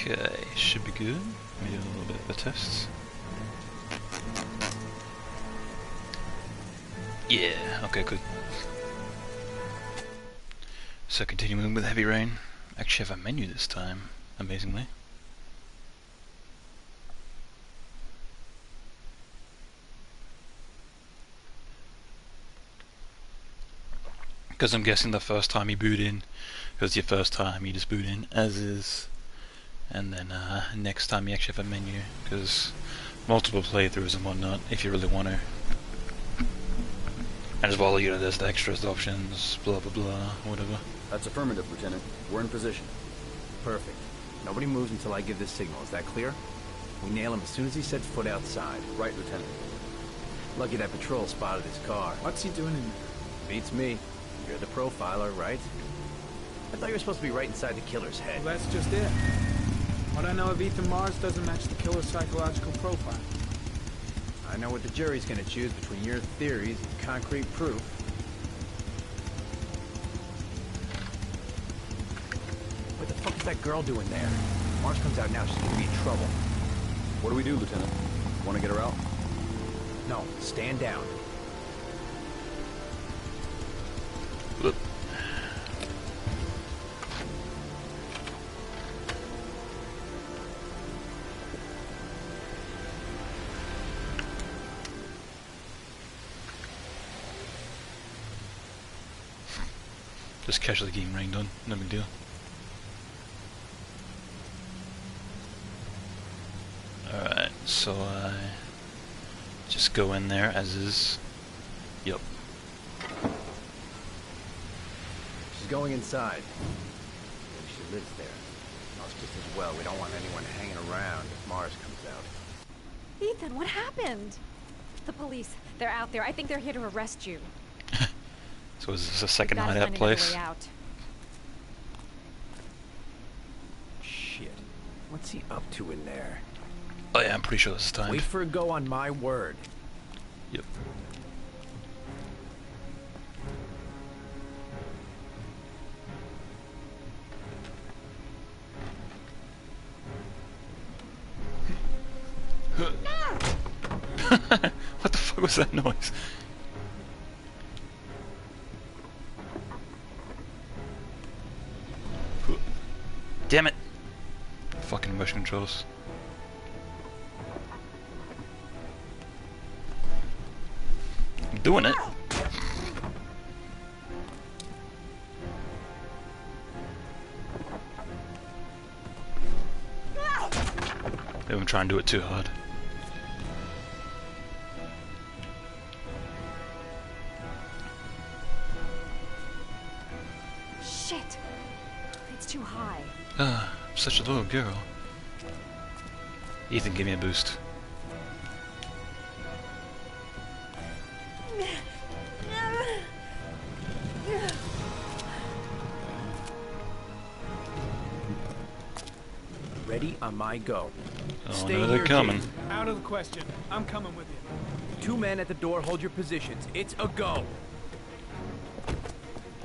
Okay, should be good. Maybe a little bit of a test. Yeah, okay, good. So continuing with Heavy Rain. Actually have a menu this time, amazingly. Because I'm guessing the first time you boot in, because your first time you just boot in as is, and then next time you actually have a menu, because multiple playthroughs and whatnot, if you really want to. And as well, you know, there's the extras, options, blah blah blah, whatever. That's affirmative, Lieutenant. We're in position. Perfect. Nobody moves until I give this signal. Is that clear? We nail him as soon as he sets foot outside. Right, Lieutenant. Lucky that patrol spotted his car. What's he doing in there? Beats me. You're the profiler, right? I thought you were supposed to be right inside the killer's head. Well, that's just it. What I know of Ethan Mars doesn't match the killer's psychological profile. I know what the jury's gonna choose between your theories and concrete proof. What the fuck is that girl doing there? Mars comes out now, she's gonna be in trouble. What do we do, Lieutenant? Want to get her out? No, stand down. Whoop. Just casually getting rained on, no big deal. Alright, so I just go in there as is. Yep. She's going inside. Maybe she lives there. No, it's just as well. We don't want anyone hanging around if Mars comes out. Ethan, what happened? The police, they're out there. I think they're here to arrest you. So is this a second We've gotta hideout find another place? way out. Shit. What's he up to in there? Oh yeah, I'm pretty sure this is timed. Wait for a go on my word. Yep. What the fuck was that noise? Damn it! Fucking motion controls. I'm doing it. Maybe I'm trying to do it too hard. Shit! It's too high. Ah, I'm such a little girl. Ethan, give me a boost. Ready on my go. Oh Stay no, they're here, coming. Jake. Out of the question. I'm coming with you. 2 men at the door, hold your positions. It's a go.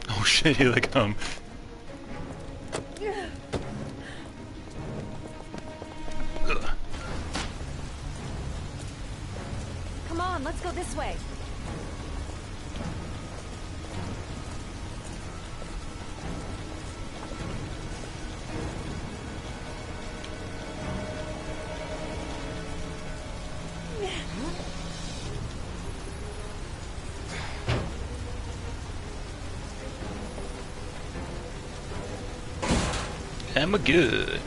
Oh shit, here they come. Ugh. Come on, let's go this way. And we're good.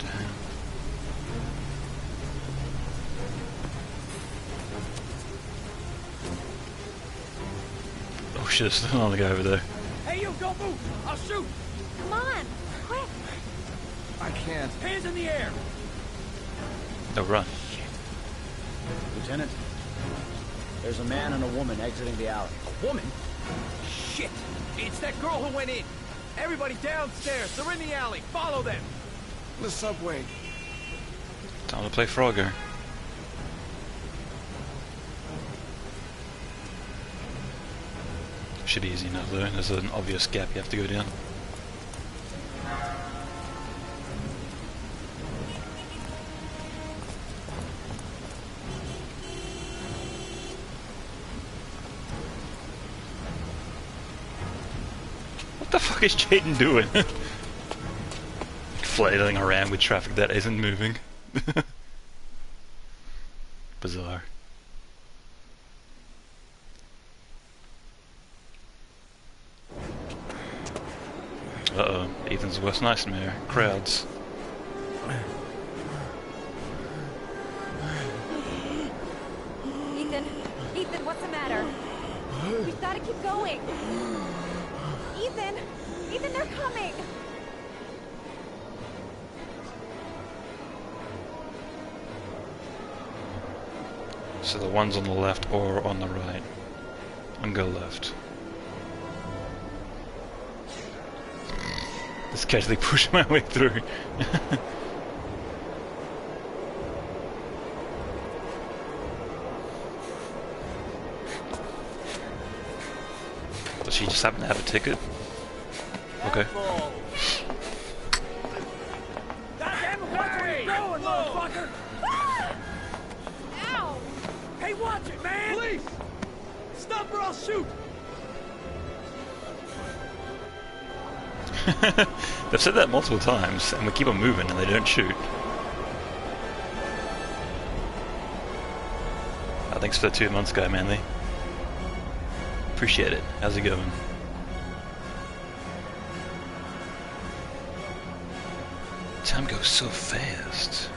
Oh shit, there's still another guy over there. Hey, you, don't move. I'll shoot. Come on, quick! I can't. Hands in the air. Oh, run. Lieutenant, there's a man and a woman exiting the alley. A woman? Shit. It's that girl who went in. Everybody downstairs. They're in the alley. Follow them. The subway. Time to play Frogger. Should be easy enough though. There's an obvious gap you have to go down. fuck is Jaden doing? Flailing around with traffic that isn't moving. Bizarre. Uh-oh, Ethan's worst nightmare. Crowds. Ethan, what's the matter? We've got to keep going. Ethan, they're coming. So the ones on the left or on the right. And go left. Just casually push my way through. Does she just happen to have a ticket? Okay. Goddamn it, watch where you're going, motherfucker! Ow! Hey, watch it, man! Police! Stop or I'll shoot! They've said that multiple times, and we keep on moving and they don't shoot. Thanks for the 2 months, guy, Manly. Appreciate it. How's it going? Time goes so fast.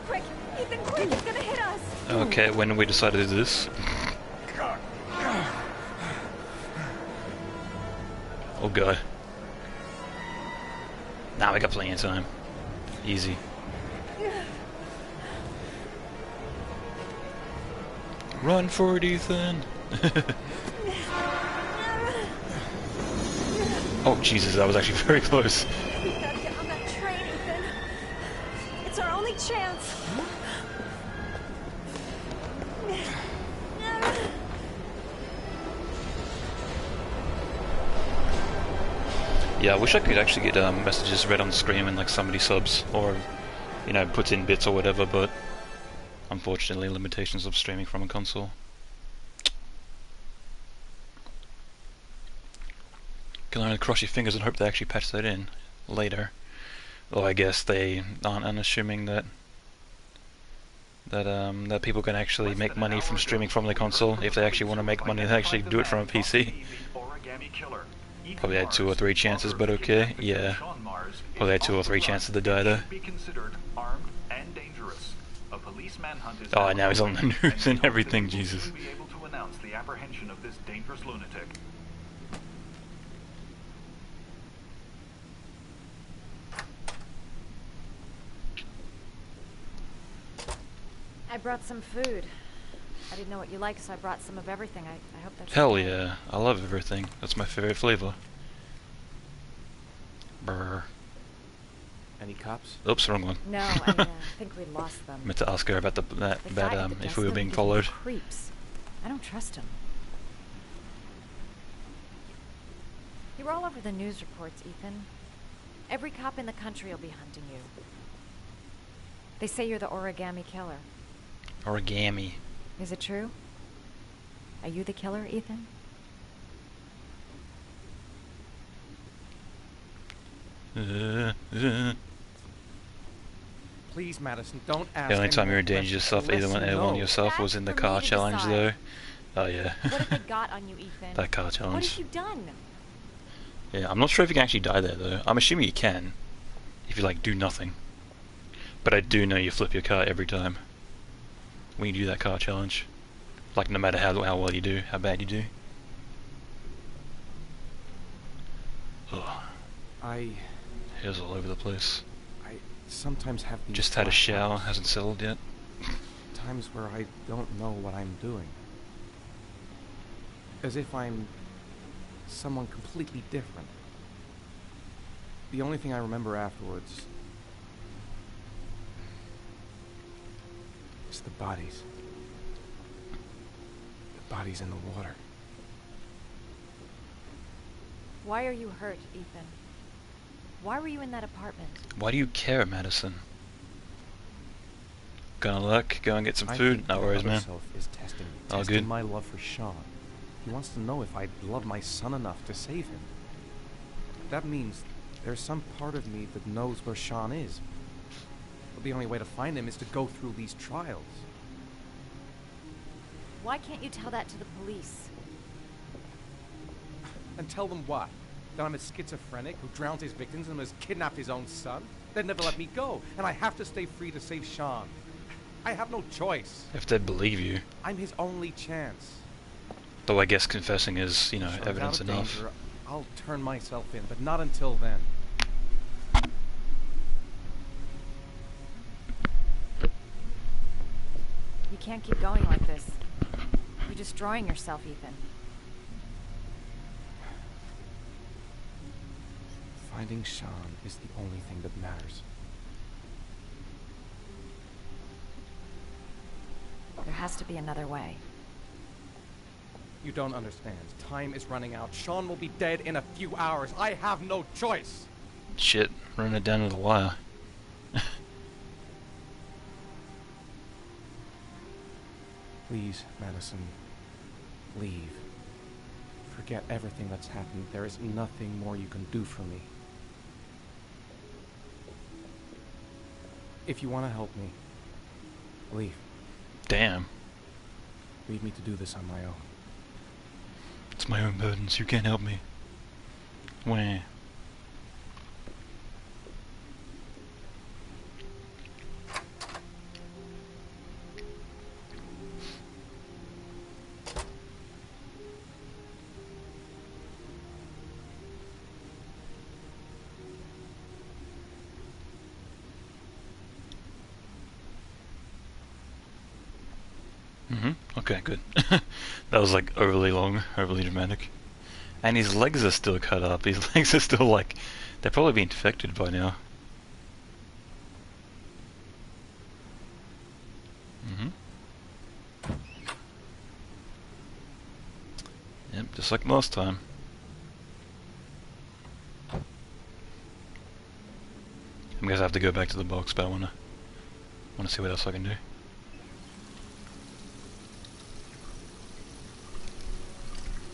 Quick, Ethan, quick, he's gonna hit us. Okay, when we decided to do this. Oh god. Now we got plenty of time. Easy. Run for it, Ethan! Oh Jesus, that was actually very close. We've got to get on that train, Ethan. It's our only chance. Yeah, I wish I could actually get messages read on the screen when like somebody subs or, you know, puts in bits or whatever, but unfortunately limitations of streaming from a console. Can only cross your fingers and hope they actually patch that in later. Well, I guess they aren't unassuming that that people can actually make money from streaming from the console. If they actually want to make money, they actually do it from a PC. Probably had 2 or 3 chances, but okay, yeah. Probably had 2 or 3 chances to die though. Oh, now he's on the news and everything, Jesus. I brought some food. I didn't know what you like, so I brought some of everything. I hope that's Hell okay. yeah, I love everything. That's my favorite flavor. Brr. Any cops? Oops, wrong one. No, I think we lost them. Meant to ask her about The guy at the if desk we were over being there followed. Creeps. I don't trust him. You're all over the news reports, Ethan. Every cop in the country will be hunting you. They say you're the origami killer. Origami. Is it true? Are you the killer, Ethan? Please, Madison, don't ask. The only time you any more endangered questions yourself, either unless when you anyone know. yourself, was That's in the for car me to challenge though. decide. Oh yeah. What have they got on you, Ethan? That car What challenge. have you done? Yeah, I'm not sure if you can actually die there though. I'm assuming you can, if you like do nothing. But I do know you flip your car every time when you do that car challenge. Like no matter how well you do, how bad you do. Ugh, hairs all over the place. I sometimes have these Just had a shower, flashbacks. hasn't settled yet. Times where I don't know what I'm doing. As if I'm someone completely different. The only thing I remember afterwards is the bodies. The bodies in the water. Why are you hurt, Ethan? Why were you in that apartment? Why do you care, Madison? Gonna look, go and get some food. No worries, man. Is testing me, All testing good. my love for Sean. He wants to know if I love my son enough to save him. That means there's some part of me that knows where Sean is. But the only way to find him is to go through these trials. Why can't you tell that to the police? And tell them what? That I'm a schizophrenic who drowns his victims and has kidnapped his own son? They'd never let me go, and I have to stay free to save Sean. I have no choice. If they believe you. I'm his only chance. Though I guess confessing is, Sean's evidence out of enough. danger, I'll turn myself in, but not until then. You can't keep going like this. You're destroying yourself, Ethan. Finding Sean is the only thing that matters. There has to be another way. You don't understand. Time is running out. Sean will be dead in a few hours. I have no choice. Shit, running it down to the wire. Please, Madison, leave. Forget everything that's happened. There is nothing more you can do for me. If you want to help me, leave. Damn. Leave me to do this on my own. It's my own burdens, you can't help me. Wah. Okay, good. That was like overly long, overly dramatic. And his legs are still cut up. His legs are still like... They're probably been infected by now. Yep, just like last time. I'm gonna have to go back to the box, but I wanna see what else I can do.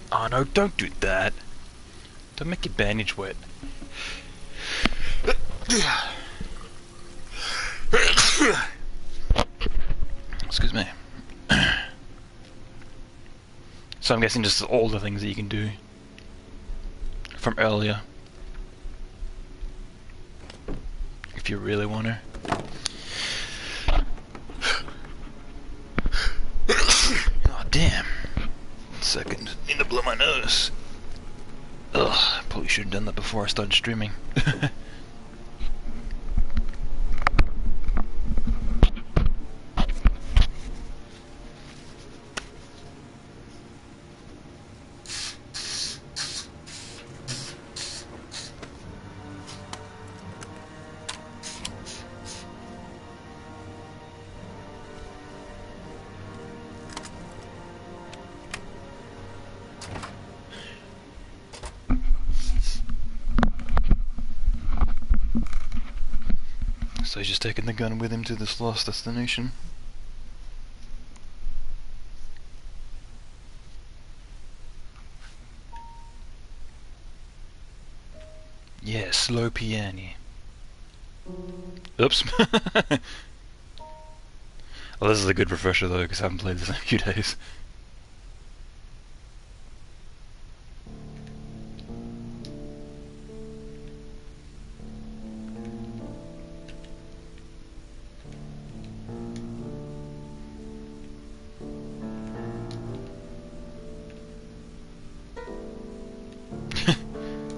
Oh no, don't do that. Don't make your bandage wet. Excuse me. So I'm guessing just all the things that you can do from earlier. If you really want to. Oh damn. 1 second. Need to blow my nose. Ugh, probably should have done that before I started streaming. So he's just taking the gun with him to this lost destination. Yeah, slow piano. Oops. Well, this is a good refresher though, because I haven't played this in a few days.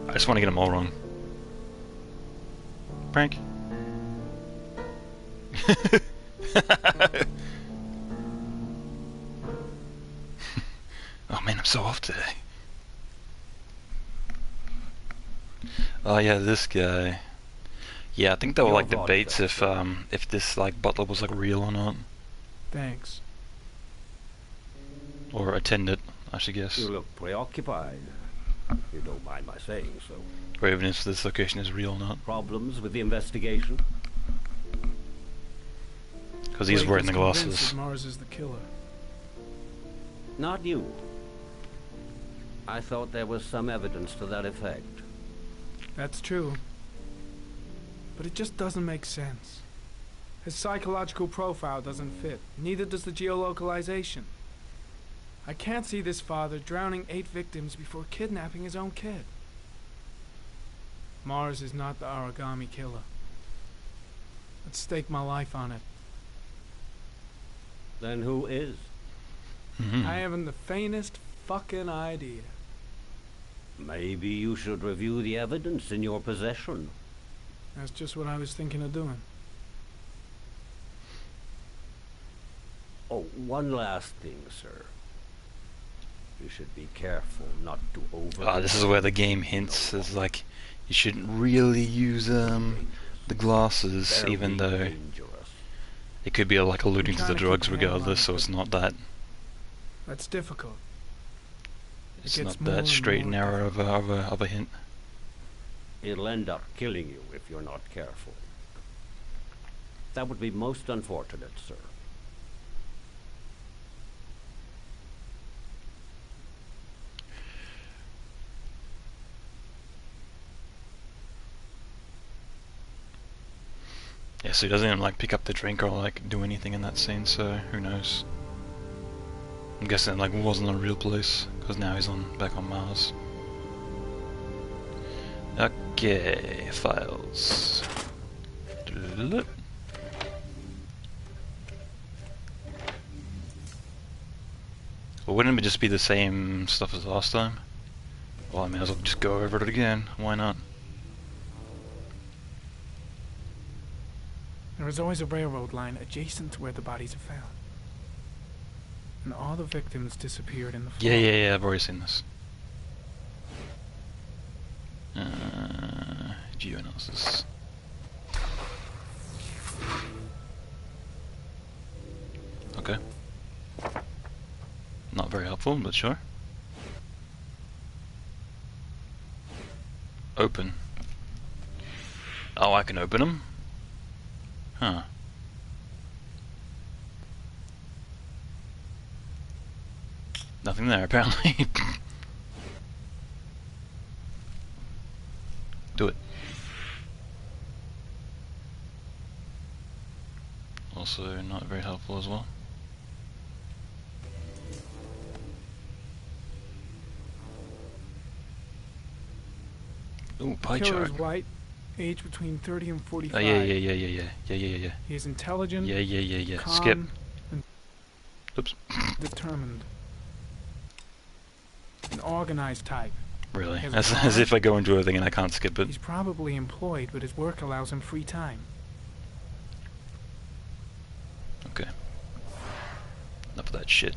I just want to get them all wrong. Prank. Oh man, I'm so off today. Oh yeah, this guy. Yeah, I think there were Your like debates vodka, if this like butler was like real or not, Thanks. or attendant, I should guess. You look preoccupied. You don't mind my saying so. Or even if this location is real or not, Problems with the investigation? because he's Blake wearing is the convinced glasses. that Mars is the killer. Not you. I thought there was some evidence to that effect. That's true. But it just doesn't make sense. His psychological profile doesn't fit. Neither does the geolocalization. I can't see this father drowning 8 victims before kidnapping his own kid. Mars is not the origami killer. I'd stake my life on it. Then who is? I haven't the faintest fucking idea. Maybe you should review the evidence in your possession. That's just what I was thinking of doing. Oh, one last thing, sir. You should be careful not to over... This is where the game hints. It's like you shouldn't really use the glasses, Very even though dangerous. it could be like alluding to trying the to keep drugs an eye on regardless, it, so but- it's not that. That's difficult. It's gets not more that and straight and more narrow of a hint. It'll end up killing you if you're not careful. That would be most unfortunate, sir. Yeah, so he doesn't even like pick up the drink or like do anything in that scene, so who knows. I'm guessing like it wasn't a real place, because now he's back on Mars. Okay, files. Well, wouldn't it just be the same stuff as last time? Well, I may as well just go over it again, why not? There is always a railroad line adjacent to where the bodies are found. And all the victims disappeared in the fall. Yeah, I've already seen this. Geoanalysis. Okay. Not very helpful, but sure. Open. Oh, I can open them? Huh. Nothing there, apparently. Do it. Also not very helpful as well. Ooh, pie Killer chart. is white, age between 30 and 45. Oh yeah. He is intelligent, Yeah. calm, Skip. and Oops. determined. An organized type. Really? Has a As car. if I go into a thing and I can't skip it. He's probably employed, but his work allows him free time. Okay. Enough of that shit.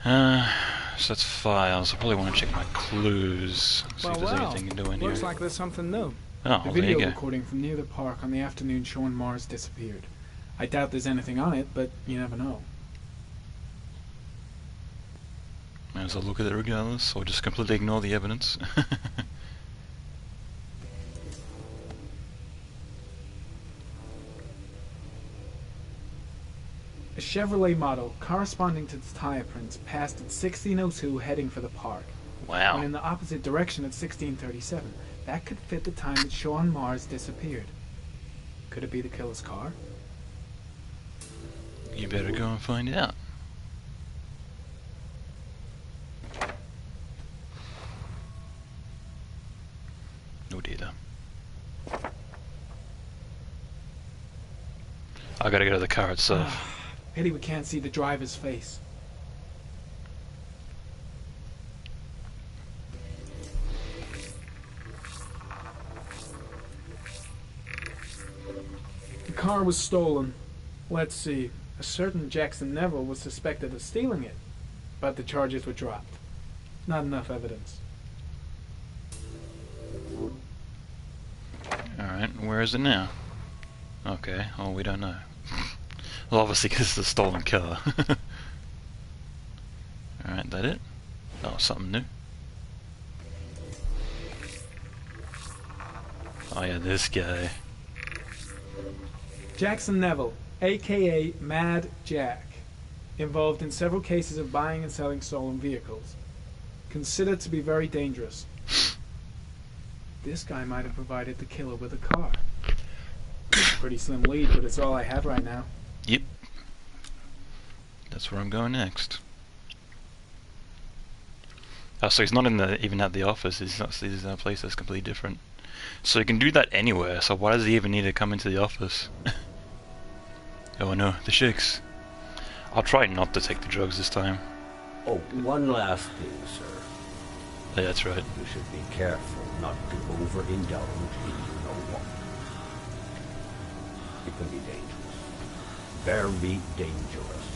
So that's files. I probably want to check my clues. See if there's anything to do in looks here. like there's something new. Oh, The well, there video you go. recording from near the park on the afternoon showing Mars disappeared. I doubt there's anything on it, but you never know. Might as well look at it regardless, or just completely ignore the evidence. A Chevrolet model corresponding to the tire prints passed at 1602 heading for the park. When Wow. in the opposite direction at 1637. That could fit the time that Sean Mars disappeared. Could it be the killer's car? You better go and find out. No data. I gotta go to the car itself. Pity we can't see the driver's face. The car was stolen. Let's see. A certain Jackson Neville was suspected of stealing it, but the charges were dropped. Not enough evidence. Alright, where is it now? Okay, well, we don't know. Well, obviously, because it's a stolen killer. Alright, that it? Oh, something new. Oh yeah, this guy. Jackson Neville, aka Mad Jack, involved in several cases of buying and selling stolen vehicles. Considered to be very dangerous. This guy might have provided the killer with a car. Pretty slim lead, but it's all I have right now. Yep. That's where I'm going next. Oh, so he's not in the even at the office. He's in a place that's completely different. So he can do that anywhere. So why does he even need to come into the office? Oh no, the shakes. I'll try not to take the drugs this time. Oh, one last thing, sir. Yeah, that's right. You should be careful not to overindulge in you know what. It can be dangerous. Very dangerous.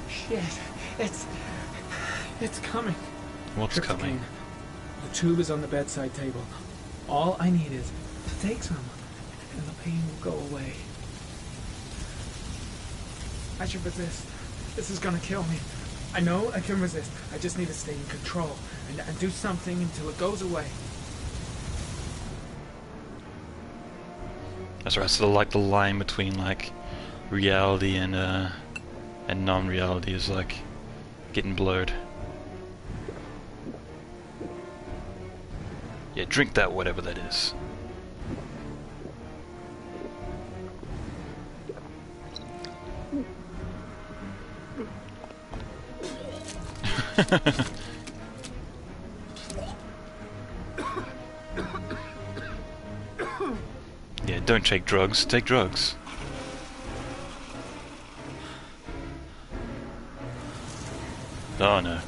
Shit, it's coming. What's coming? The tube is on the bedside table. All I need is to take some, and the pain will go away. I should resist. This is gonna kill me. I know I can resist. I just need to stay in control and do something until it goes away. That's right. So like the line between like reality and non-reality is like getting blurred. Yeah, drink that, whatever that is. Yeah, don't take drugs, take drugs. Oh no.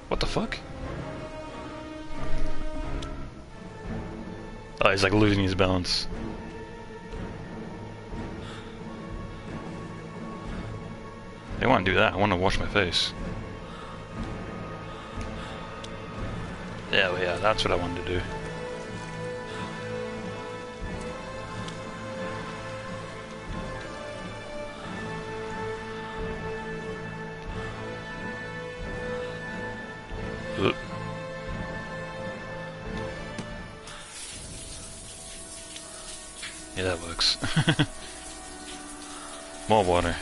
What the fuck? Oh, he's like losing his balance. I don't want to do that. I want to wash my face. Yeah, well, yeah, that's what I wanted to do. Ugh. Yeah, that works. More water.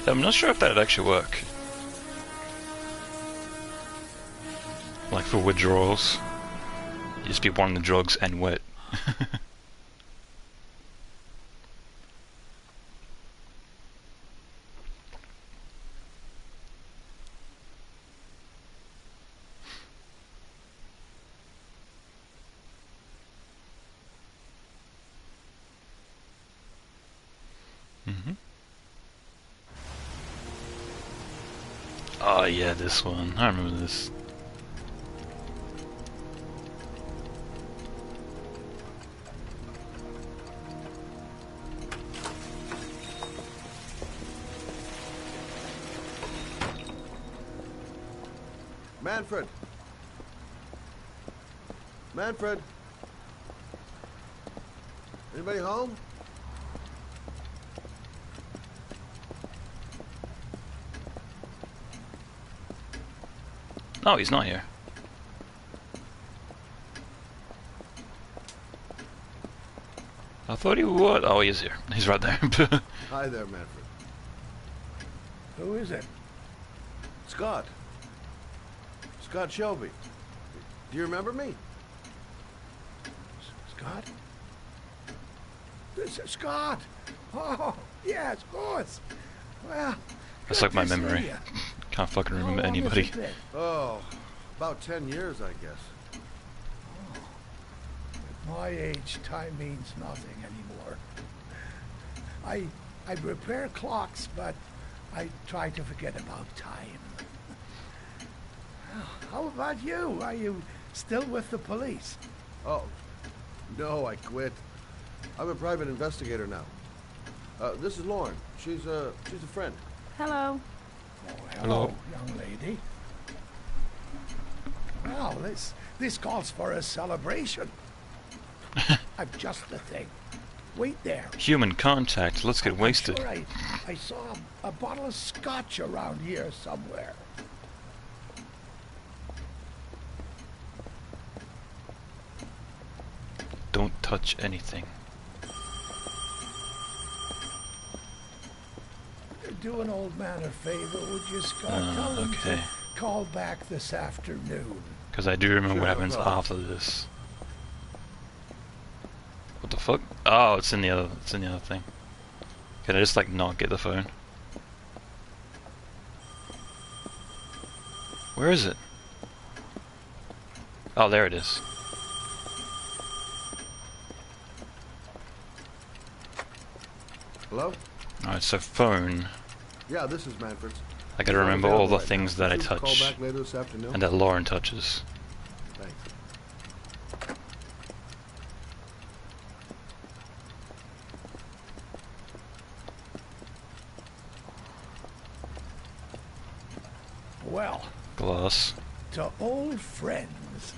I'm not sure if that'd actually work. Like for withdrawals. You just be wanting the drugs and wet. Oh yeah, this one. I remember this. Manfred! Manfred! Anybody home? Oh, he's not here. I thought he would. Oh, he is here. He's right there. Hi there, Manfred. Who is it? Scott. Scott Shelby. Do you remember me? Scott? This is Scott! Oh, yeah, of course. Well, That's good like my to see memory. ya. Can't fucking How remember long has anybody. it been? Oh, about 10 years, I guess. At my age, time means nothing anymore. I repair clocks, but I try to forget about time. How about you? Are you still with the police? Oh, no, I quit. I'm a private investigator now. This is Lauren. She's a friend. Hello. Oh, Hello. young lady. Well, this calls for a celebration. I've just the thing. Wait there. Human contact. Let's get wasted. I'm sure I saw a bottle of scotch around here somewhere. Don't touch anything. Do an old man a favor, would you, Scott? Tell him Okay. to call back this afternoon. Because I do remember Sure, what no happens problem. after this. What the fuck? Oh, it's in the other thing. Can I just like not get the phone? Where is it? Oh, there it is. Hello? Alright, so phone. Yeah, this is Manfred's. I gotta He's not remember all available the right things now. that I Could you touch. Call back later this afternoon. And that Lauren touches. Thanks. Well, Glass. to old friends.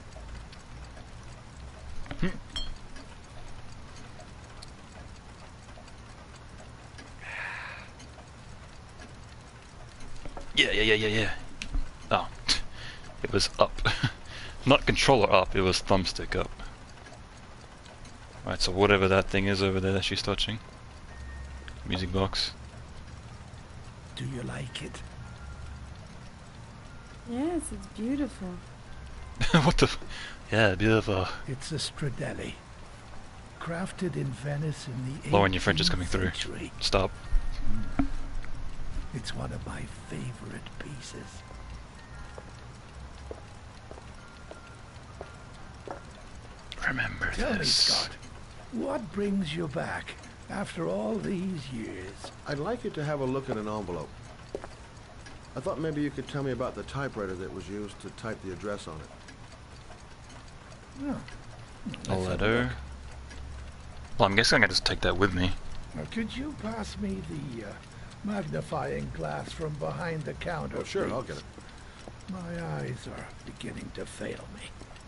Yeah. Oh. It was up. Not controller up, it was thumbstick up. Right, so whatever that thing is over there that she's touching. Music box. Do you like it? Yes, it's beautiful. What the yeah, beautiful. It's a Stradelli. Crafted in Venice in the Lauren, your French is coming 18th through. century. Stop. It's one of my favorite pieces. Remember Tell me, this. Scott, what brings you back after all these years? I'd like you to have a look at an envelope. I thought maybe you could tell me about the typewriter that was used to type the address on it. Oh, A let's have letter. look. Well, I'm guessing I can just take that with me. Now, could you pass me the magnifying glass from behind the counter? Oh, sure, please? I'll get it. My eyes are beginning to fail me.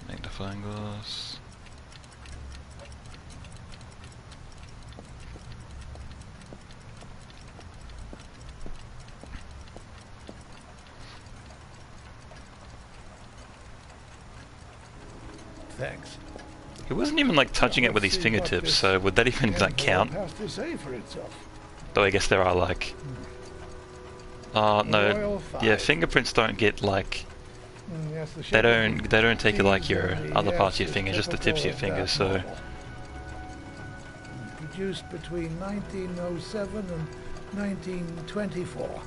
Magnifying glass. Thanks. He wasn't even like touching it with his Let's see what fingertips, this so would that even like envelope count? has to say for itself. Though I guess there are like... no, Royal yeah, Five. fingerprints don't get like... Yes, the They shape of don't take like these your are the other parts of your S's fingers, just the tips of your typical fingers, that so... model. Produced between 1907 and 1924.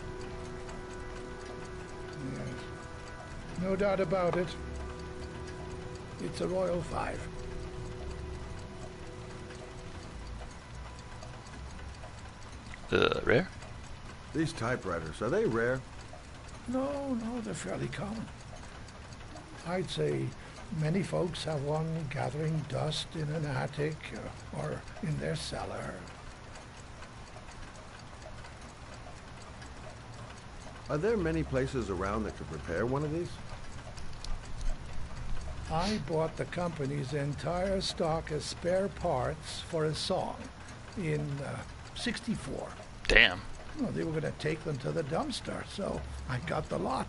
Yes. No doubt about it. It's a Royal Five. Rare? These typewriters, are they rare? No, they're fairly common. I'd say many folks have one gathering dust in an attic or in their cellar. Are there many places around that could repair one of these? I bought the company's entire stock of spare parts for a song in '64. Damn. Well, they were going to take them to the dumpster, so I got the lot.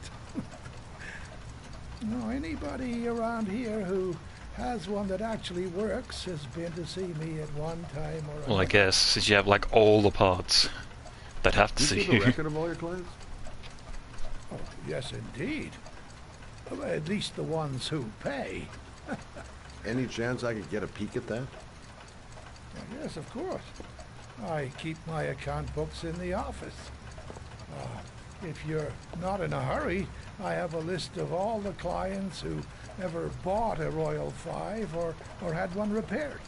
No, anybody around here who has one that actually works has been to see me at one time or Well, I another. guess, since you have like all the parts, they'd have to Do see you keep a you. record of all your clients? Oh, yes, indeed. Well, at least the ones who pay. Any chance I could get a peek at that? Well, yes, of course. I keep my account books in the office. If you're not in a hurry, I have a list of all the clients who ever bought a Royal Five or had one repaired.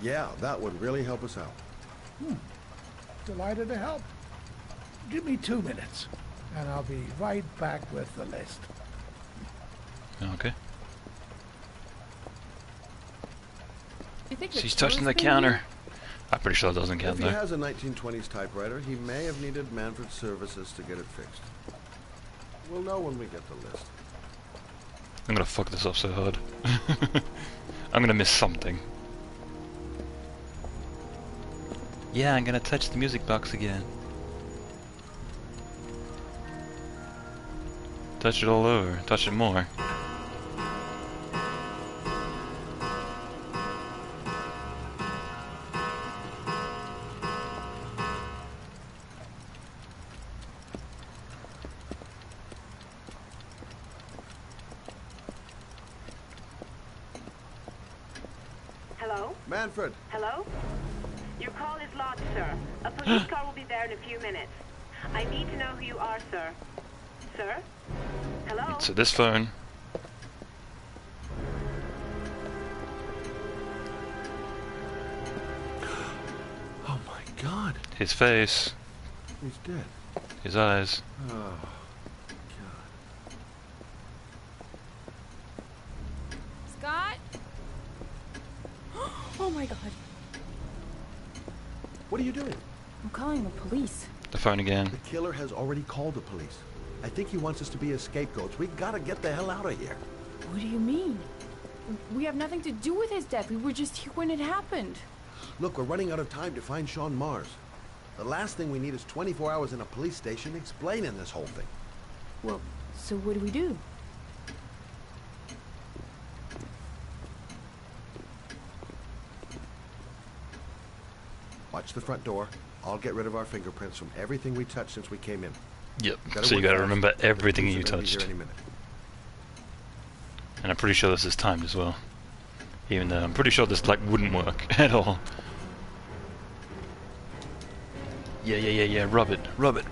Yeah, that would really help us out. Delighted to help. Give me 2 minutes, and I'll be right back with the list. Okay. You think She's the touching the killer's been counter. here? I'm pretty sure that doesn't count If he though. has a 1920s typewriter, he may have needed Manfred's services to get it fixed. We'll know when we get the list. I'm gonna fuck this up so hard. I'm gonna miss something. Yeah, I'm gonna touch the music box again. Touch it all over. Touch it more. Hello? Manfred! Hello? Your call is logged, sir. A police car will be there in a few minutes. I need to know who you are, sir. Sir? Hello? So this phone. Oh my god! His face. He's dead. His eyes. Oh, God. Scott? Oh my god. What are you doing? I'm calling the police. The phone again. The killer has already called the police. I think he wants us to be his scapegoats. We gotta get the hell out of here. What do you mean? We have nothing to do with his death. We were just here when it happened. Look, we're running out of time to find Sean Mars. The last thing we need is 24 hours in a police station explaining this whole thing. Well, so what do we do? Watch the front door. I'll get rid of our fingerprints from everything we touched since we came in. Yep. Gotta So you work gotta fast. remember The everything police you are gonna be here touched. any minute. And I'm pretty sure this is timed as well. Even though I'm pretty sure this like wouldn't work at all. Yeah. Rub it. Rub it.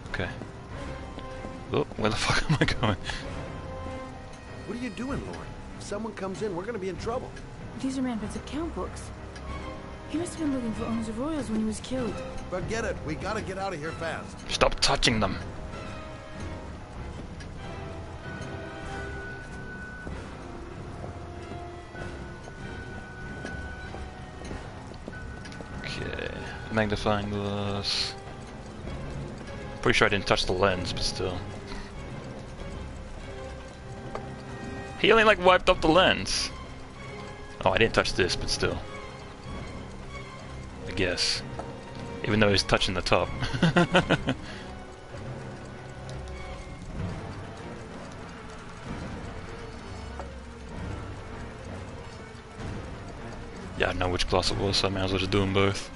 Okay. Oh, where the fuck am I going? What are you doing, Lauren? If someone comes in, we're gonna be in trouble. These are Manfred's account books. He must have been looking for owners of Royals when he was killed. Forget it. We gotta get out of here fast. Stop touching them. Okay, magnifying glass. Pretty sure I didn't touch the lens, but still. He only like wiped up the lens. Oh, I didn't touch this, but still. I guess. Even though he's touching the top. Yeah, I know which glass it was, so I may as well just do them both.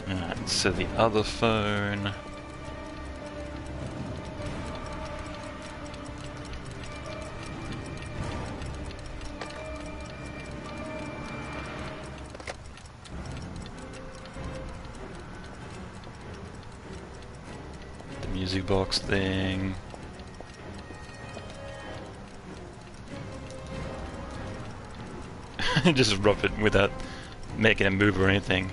Alright, so the other phone... the music box thing... just rub it without making it move or anything.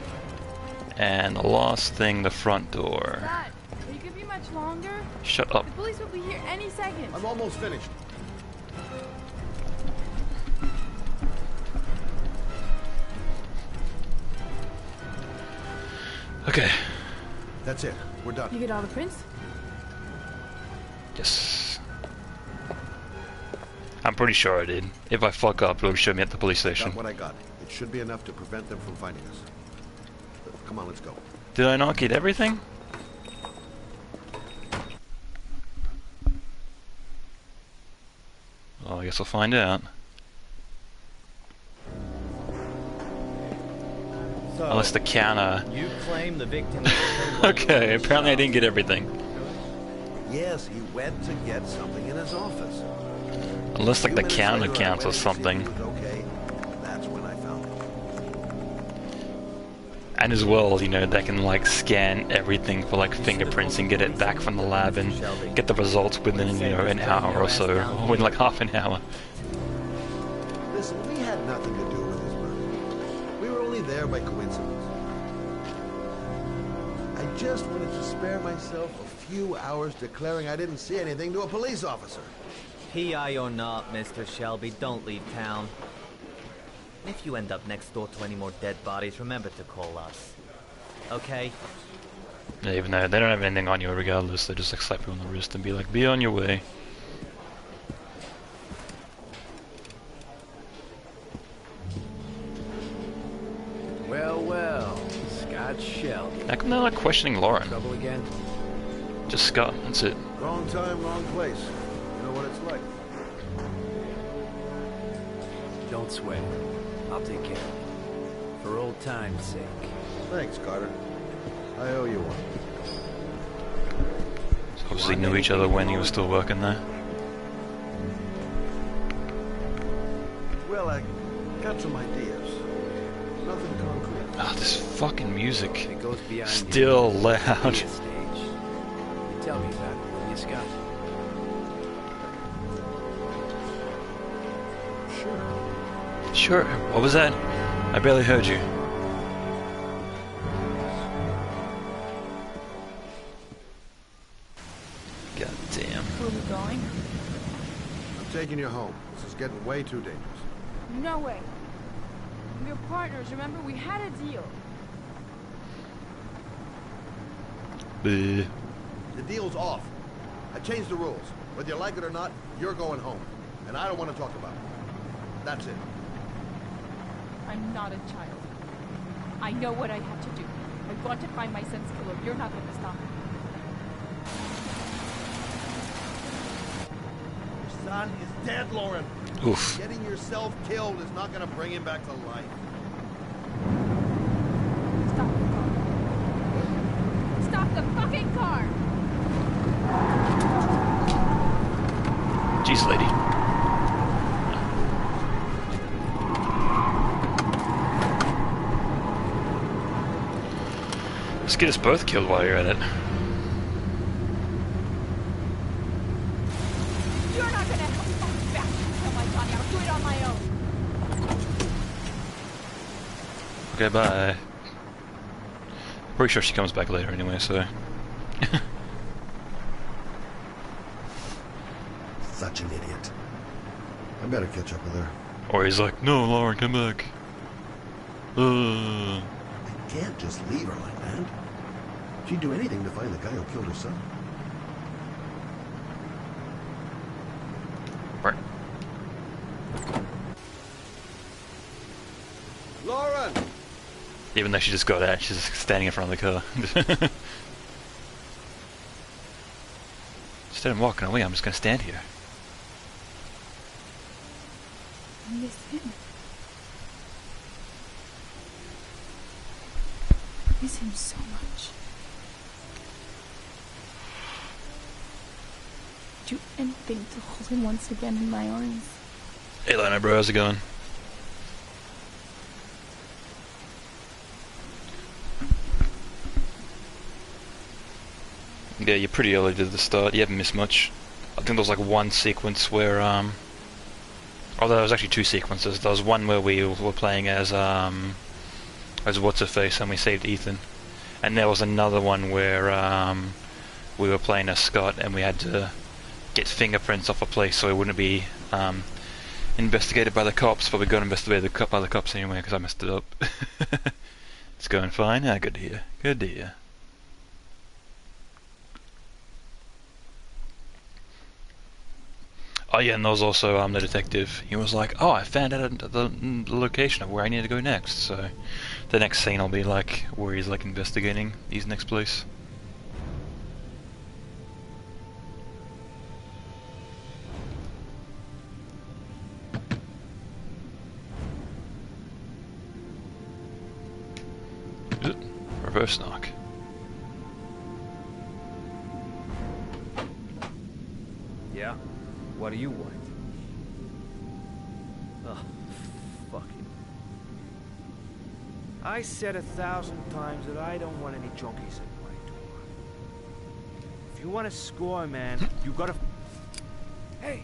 And the last thing, the front door. Dad, you could be much longer. Shut up. The police will be here any second. I'm almost finished. Okay. That's it. We're done. You get all the prints? Yes. I'm pretty sure I did. If I fuck up, it'll show me at the police station. Got what I got. It should be enough to prevent them from finding us. Come on, let's go. Did I not get everything? Well, I guess I'll find out. So, Unless the counter... you claim the victim... Okay, apparently I didn't get everything. Yes, he went to get something in his office. Unless like the A few minutes counter later, I counts or went in to see if something. he was okay. That's when I found him. And as well, you know, they can like scan everything for like fingerprints and get it back from the lab and get the results within, you know, an hour or so, or within like half an hour. Listen, we had nothing to do with his murder. We were only there by coincidence. I just wanted to spare myself a few hours declaring I didn't see anything to a police officer. PI or not, Mr. Shelby, don't leave town. If you end up next door to any more dead bodies, remember to call us. Okay? Yeah, even though they don't have anything on you regardless, they just like slap you on the wrist and be like, be on your way. Well, well, Scott Shelby. How come they're not questioning Lauren? Trouble again? Just Scott, that's it. Wrong time, wrong place. You know what it's like. Don't sweat. I'll take care of it. For old time's sake. Thanks, Carter. I owe you one. So obviously knew each other when he was still working there. Well, I got some ideas. Nothing concrete. Ah, this fucking music. It goes beyond Still your loud. stage. You tell me that, will you, Scott? Sure. What was that? I barely heard you. God damn. Where are we going? I'm taking you home. This is getting way too dangerous. No way. We're partners, remember? We had a deal. Bleh. The deal's off. I changed the rules. Whether you like it or not, you're going home. And I don't want to talk about it. That's it. I'm not a child. I know what I have to do. I want to find my son's killer. You're not going to stop me. Your son is dead, Lauren. Oof. Getting yourself killed is not going to bring him back to life. Stop the car. Stop the fucking car! Jeez, lady. Let's get us both killed while you're at it. You're not going to help me back to kill my body. I'll do it on my own. Okay, bye. Pretty sure she comes back later anyway, so. Such an idiot. I better catch up with her. Or he's like, no, Lauren, come back. I can't just leave her like that. She'd do anything to find the guy who killed her son. Right. Lauren! Even though she just got out, she's standing in front of the car. Instead of walking away, I'm just gonna stand here. I miss him. I miss him so much. I'd do anything to hold him once again in my arms. Hey, Lino, bro, how's it going? Yeah, you're pretty early to the start. You haven't missed much. I think there was like one sequence where, oh, there was actually two sequences. There was one where we were playing as What's-Her-Face and we saved Ethan. And there was another one where, we were playing as Scott and we had to get fingerprints off a place so it wouldn't be, investigated by the cops, but we got investigated by the cops anyway because I messed it up. It's going fine? Ah, good to hear. Good to hear. Oh yeah, and there was also the detective. He was like, "Oh, I found out the location of where I need to go next." So, the next scene will be like where he's like investigating his next place. Reverse knock. Yeah? What do you want? Oh, fucking. I said 1,000 times that I don't want any junkies at my door. If you want to score, man, you gotta... Hey!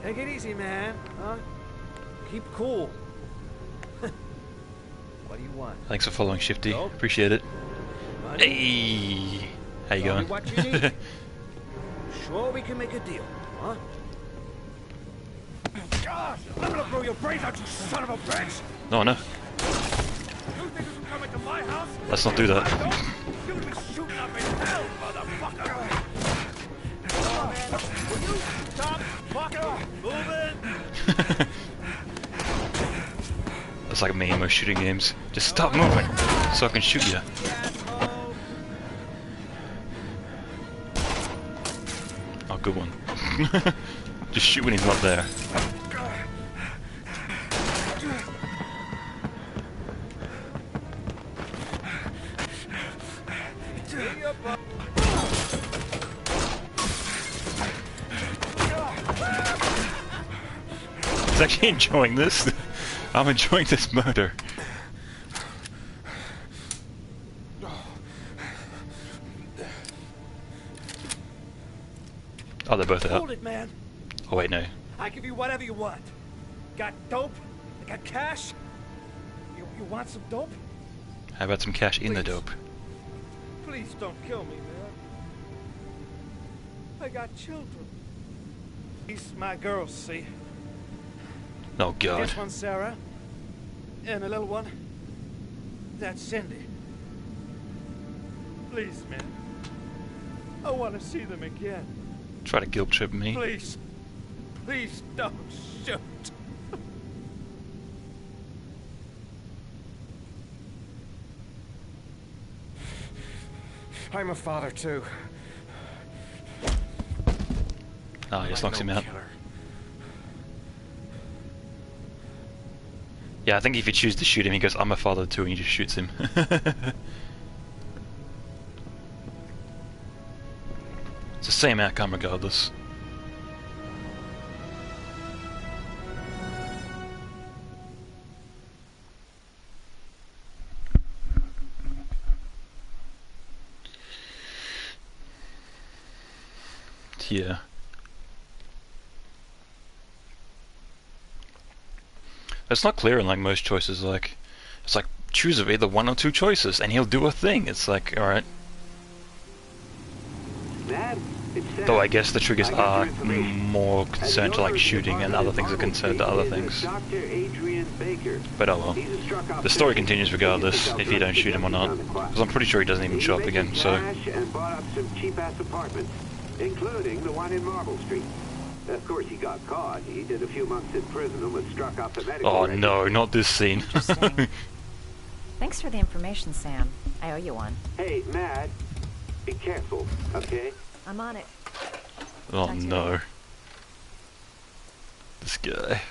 Take it easy, man. Huh? Keep cool. What do you want? Thanks for following, Shifty. Nope. Appreciate it. Money? Hey, how you Tell me going? what you need. Sure we can make a deal, huh? God, I'm gonna blow your brains out, you son of a bitch! No, no. You think this will come into my house? Let's not do that. You're gonna be shooting up in hell, motherfucker! Will you stop fucking moving? That's like me in most shooting games. Just stop moving, so I can shoot you. Oh, good one. Just shoot when he's not there. He's actually enjoying this. I'm enjoying this murder. Oh, they're both out. Hold it, man. Oh wait, no. I give you whatever you want. Got dope? I got cash? You want some dope? How about some cash in the Please. dope? Please don't kill me, man. I got children. These my girls, see? Oh god. This one's Sarah. And the little one. That's Cindy. Please, man. I want to see them again. Try to guilt trip me. Please. Please don't shoot. I'm a father too. Oh, he just knocks him out. Yeah, I think if you choose to shoot him, he goes, I'm a father too, and he just shoots him. It's the same outcome regardless. Yeah. It's not clear in like most choices, like it's like choose of either one or two choices and he'll do a thing. It's like, alright. Though I guess the triggers are more concerned to like shooting and other things are concerned to other things. But oh well. The story continues regardless if you don't shoot him or not. Because I'm pretty sure he doesn't even show up again, so. Including the one in Marble Street. Of course, he got caught. He did a few months in prison and was struck off the medical Oh record. no, not this scene. Thanks for the information, Sam. I owe you one. Hey, Matt, be careful, okay? I'm on it. Oh Talk to you no. later. This guy.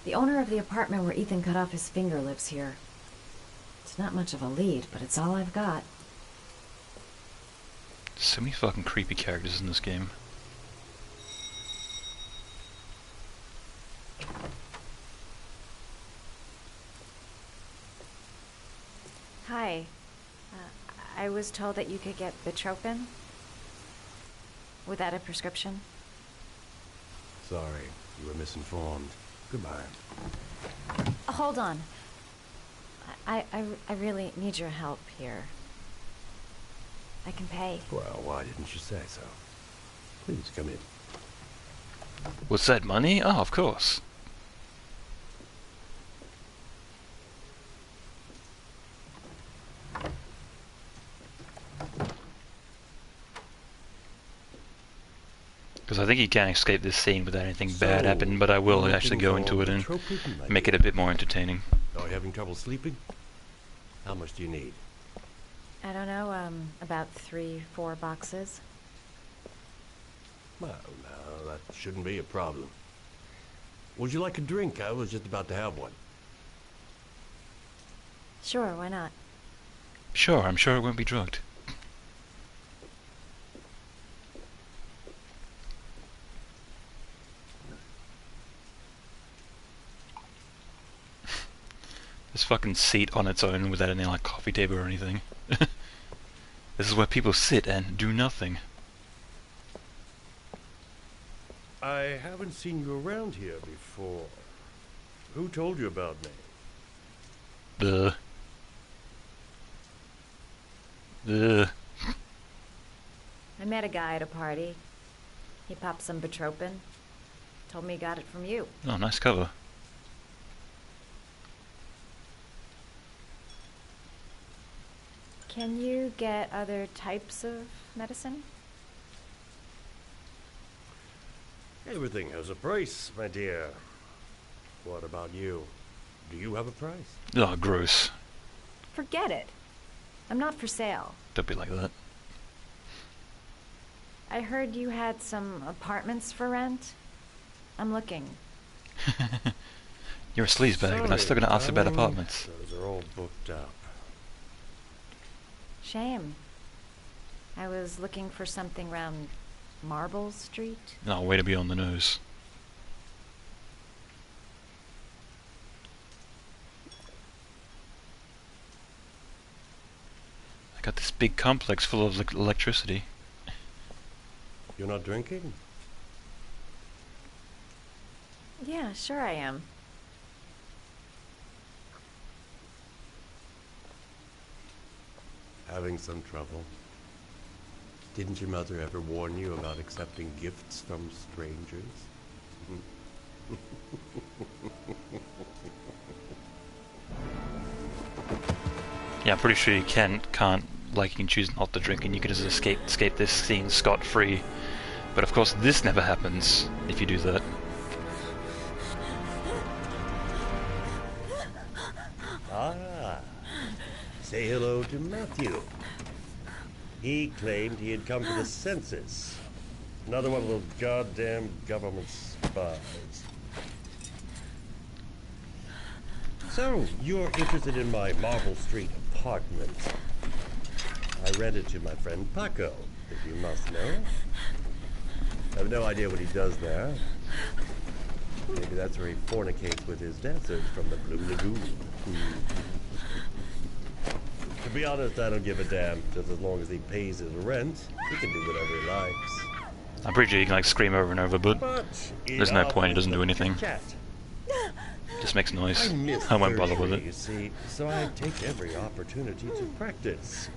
The owner of the apartment where Ethan cut off his finger lives here. It's not much of a lead, but it's all I've got. So many fucking creepy characters in this game. Hi. I was told that you could get Bitropin. Without a prescription. Sorry, you were misinformed. Goodbye. Hold on. I really need your help here. I can pay. Well, why didn't you say so? Please come in. Was that money? Oh, of course. Because I think you can't escape this scene without anything bad happening, but I will actually go into it and make it a bit more entertaining. Are you having trouble sleeping? How much do you need? I don't know, about 3-4 boxes. Well, no, that shouldn't be a problem. Would you like a drink? I was just about to have one. Sure, why not? Sure, I'm sure it won't be drugged. This fucking seat on its own without any like coffee table or anything. This is where people sit and do nothing. I haven't seen you around here before. Who told you about me? I met a guy at a party. He popped some Betropin. Told me he got it from you. Oh, nice cover. Can you get other types of medicine? Everything has a price, my dear. What about you? Do you have a price? Oh, gross. Forget it. I'm not for sale. Don't be like that. I heard you had some apartments for rent. I'm looking. You're a sleazebag, and I'm still gonna ask about darling. apartments. Those are all booked up. Shame. I was looking for something around Marble Street. No, way to be on the nose. I got this big complex full of electricity. You're not drinking? Yeah, sure I am. Having some trouble? Didn't your mother ever warn you about accepting gifts from strangers? Yeah, I'm pretty sure you can't, like, you can choose not to drink and you can just escape this scene scot-free. But of course this never happens if you do that. Ah, say hello to Matthew. He claimed he had come to the census. Another one of those goddamn government spies. So, you're interested in my Marble Street apartment. I rent it to my friend Paco, if you must know. I have no idea what he does there. Maybe that's where he fornicates with his dancers from the Blue Lagoon. To be honest, I don't give a damn. Just as long as he pays his rent, he can do whatever he likes. I'm pretty sure you can, like, scream over and over, but there's no point, he doesn't do anything. Just makes noise. I won't bother with it. You see, so I take every opportunity to practice.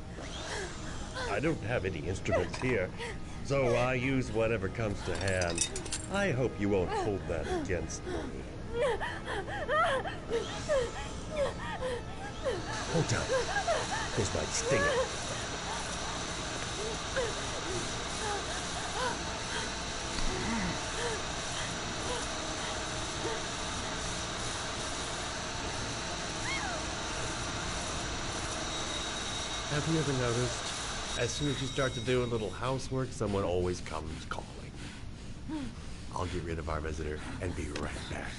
I don't have any instruments here, so I use whatever comes to hand. I hope you won't hold that against me. Hold on. This might sting it. Have you ever noticed, as soon as you start to do a little housework, someone always comes calling? I'll get rid of our visitor and be right back.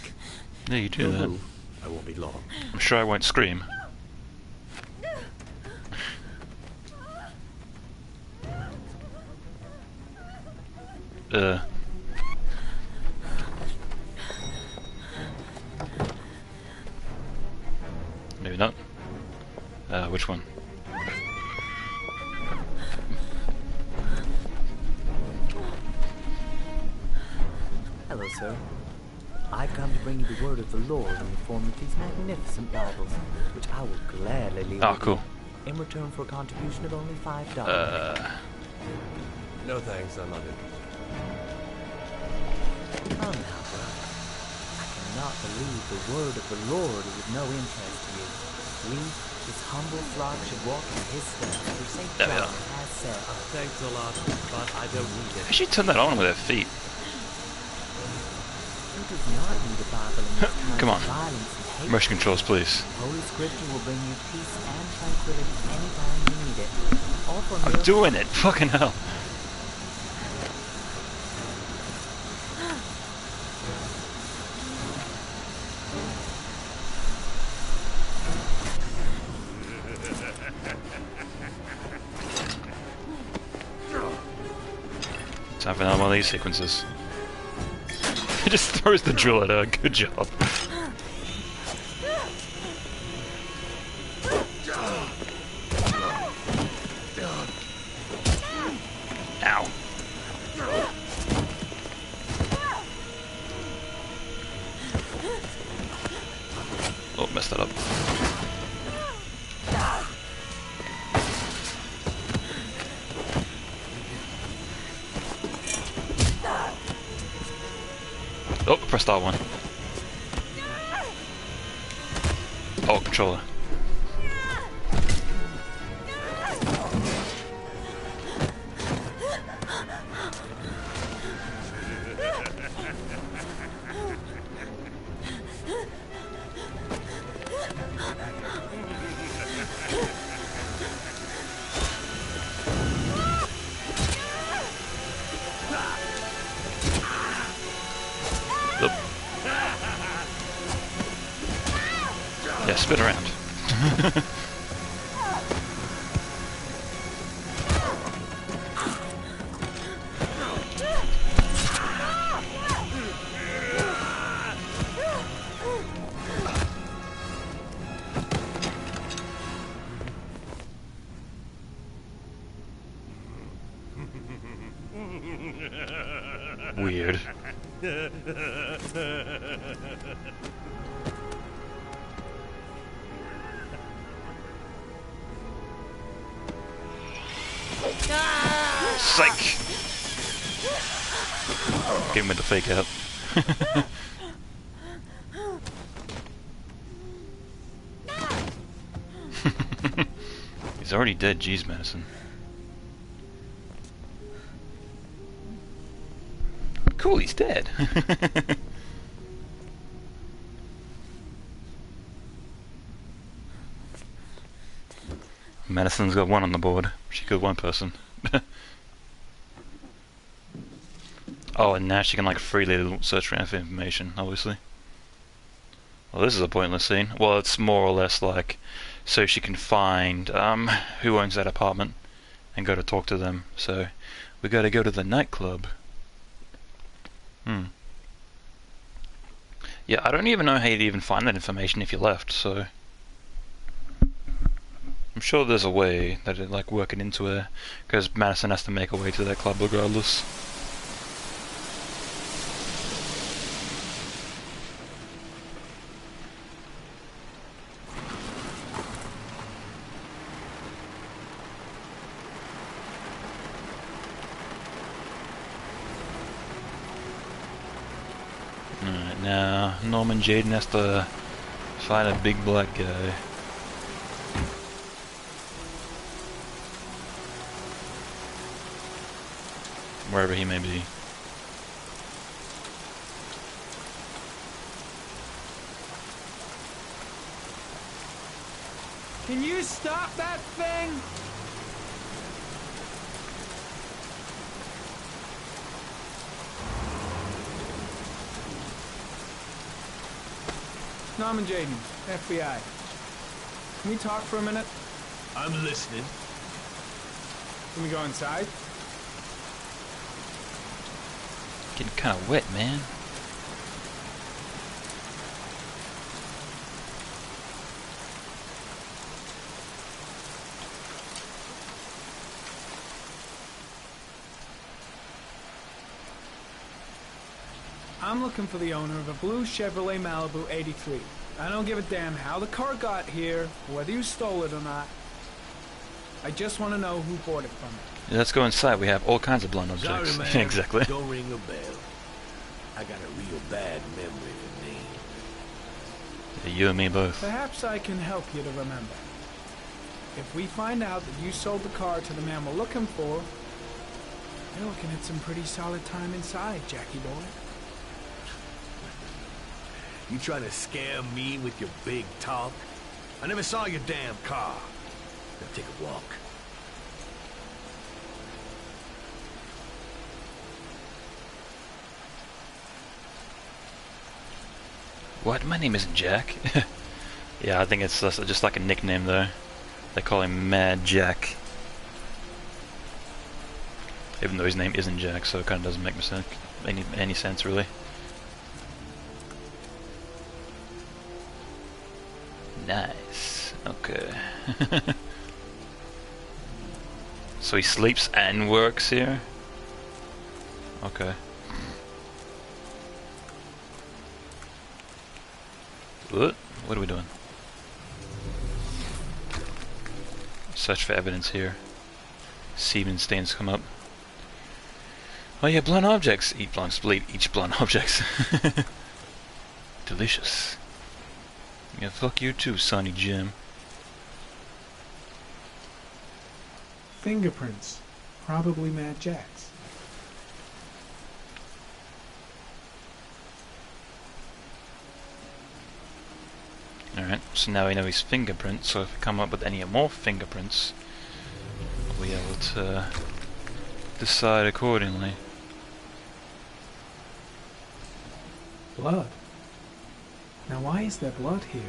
Yeah, you do that. I won't be long. I'm sure I won't scream. Maybe not. Which one? Hello, sir. I've come to bring you the word of the Lord in the form of these magnificent Bibles, which I will gladly leave Oh, with cool. you, in return for a contribution of only $5. No thanks, I'm not interested. Come now, brother. I cannot believe the word of the Lord is of no interest to you. We, this humble flock, should walk in his steps, for St. There we John are. has said. Thanks a lot, but I don't need it. How she turn that on with her feet? Who does not need a Bible in this time Come of on. violence and hate? Motion controls, please. Holy Scripture will bring you peace and tranquility anytime you need it. All for I'm doing it. Fucking hell. Time for another one of these sequences. He just throws the drill at her. Good job. Ow. Oh, press R1. Oh, controller. Oop. Yeah, spin around. Weird. Psych! Give him with the fake out. He's already dead, jeez, Madison. Cool, he's dead. Madison's got one on the board. She killed one person. Oh, and now she can like freely search around for information, obviously. Well, this is a pointless scene. Well, it's more or less like so she can find who owns that apartment and go to talk to them. So we gotta go to the nightclub. Yeah, I don't even know how you'd even find that information if you left, so I'm sure there's a way that it like working into it, because Madison has to make her way to that club regardless. Alright, now Norman Jaden has to fight a big black guy. Wherever he may be. Can you stop that thing? Norman Jaden, FBI. Can we talk for a minute? I'm listening. Can we go inside? Getting kind of wet, man. I'm looking for the owner of a blue Chevrolet Malibu 83. I don't give a damn how the car got here, or whether you stole it or not. I just want to know who bought it from you. Let's go inside. We have all kinds of blunt objects. Sorry, man. Exactly. Don't ring a bell. I got a real bad memory for names. Yeah, you and me both. Perhaps I can help you to remember. If we find out that you sold the car to the man we're looking for, you're looking at some pretty solid time inside, Jackie boy. You trying to scam me with your big talk? I never saw your damn car. Now take a walk. What? My name isn't Jack. Yeah, I think it's just like a nickname though. They call him Mad Jack. Even though his name isn't Jack, so it kind of doesn't make any sense really. Nice. Okay. So he sleeps and works here? Okay. What? What are we doing? search for evidence here. Semen stains come up. Oh yeah, blunt objects. Eat each blunt objects. Delicious. Yeah, fuck you too, Sonny Jim. Fingerprints. Probably Mad Jack's. Alright, so now we know his fingerprints, so if we come up with any more fingerprints, we'll be able to decide accordingly. Blood. Now why is there blood here?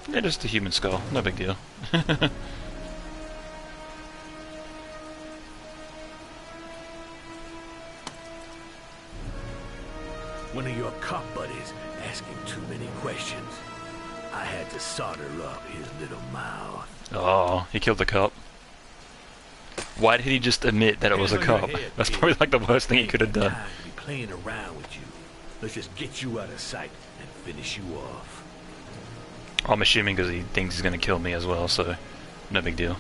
Yeah, just a human skull, no big deal. One of your cop buddies asking too many questions. I had to solder up his little mouth. Oh, he killed the cop. Why did he just admit that it was a cop? That's probably like the worst thing he could have done. Time to be playing around with you. Let's just get you out of sight and finish you off. I'm assuming because he thinks he's going to kill me as well, so no big deal.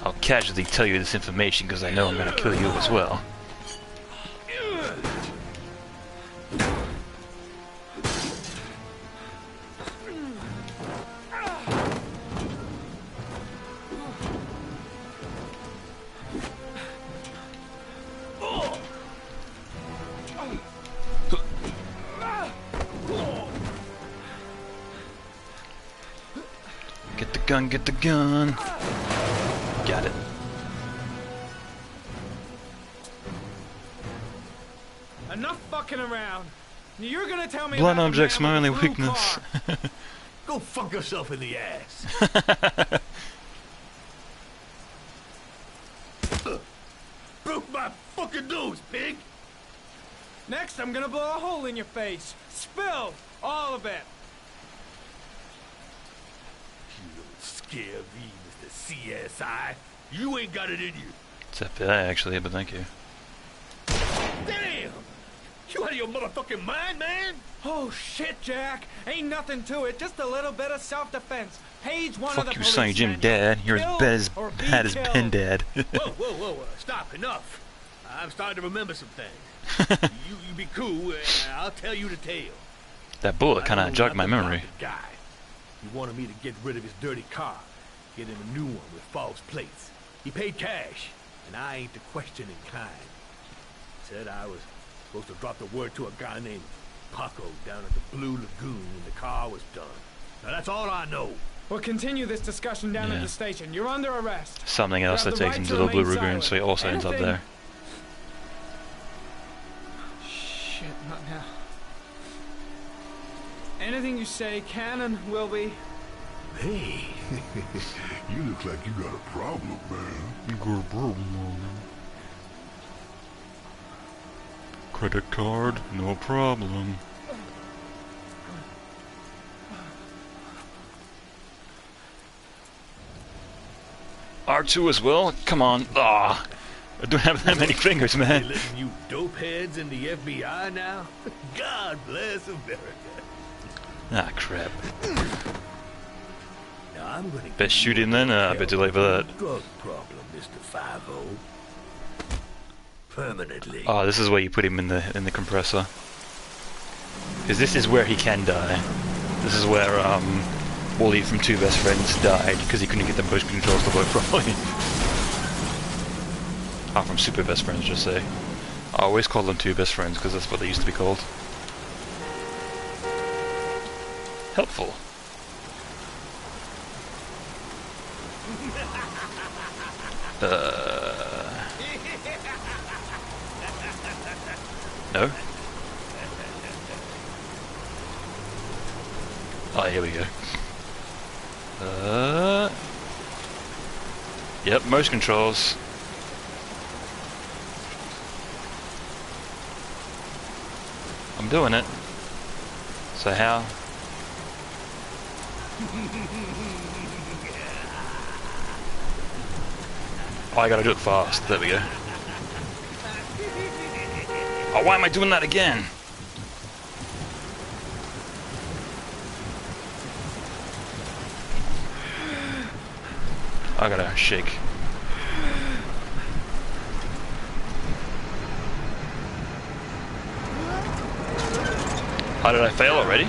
I'll casually tell you this information because I know I'm going to kill you as well. Get the gun. Got it. Enough fucking around. You're gonna tell me Blunt about objects, the my man only with the blue weakness. car. Go fuck yourself in the ass. Broke my fucking nose, pig. Next, I'm gonna blow a hole in your face. Spill all of it. You don't scare me, Mr. CSI. You ain't got it in you. It's FBI actually, but thank you. Damn! You out of your motherfucking mind, man? Oh shit, Jack. Ain't nothing to it. Just a little bit of self-defense. Page one of the Fuck you, police Sonny Jim, manual. Dad. You're Kill as or be bad as killed. Ben, Dad. Whoa, stop, enough. I'm starting to remember some things. you be cool, I'll tell you the tale. That bullet kind I of know jogged my nothing memory. about the guy. He wanted me to get rid of his dirty car, get him a new one with false plates. He paid cash, and I ain't the questioning kind. Said I was supposed to drop the word to a guy named Paco down at the Blue Lagoon when the car was done. Now that's all I know. We'll continue this discussion down at Yeah. the station. You're under arrest. Something else You that have the takes right him to to the Blue remain Lagoon, so he also ends up Anything- there. Shit, not now. Anything you say can and will be. Hey, You look like you got a problem, man. You got a problem, man. Credit card, no problem. R2 as well? Come on. Ah, I don't have that many fingers, they man. letting you dope heads in the FBI now? God bless America. Ah, crap. Now I'm gonna Best shooting then? A bit too late for that. drug problem, Mr. 5-0. Permanently. Oh, this is where you put him in the compressor. Because this is where he can die. This is where Wally from Two Best Friends died because he couldn't get the motion controls to work properly. Oh, from Super Best Friends, just say. I always call them Two Best Friends because that's what they used to be called. Helpful. No? Oh, here we go. Yep, motion controls. I'm doing it. So how? Oh, I gotta do it fast. There we go. Oh, why am I doing that again? I gotta shake. How did I fail already?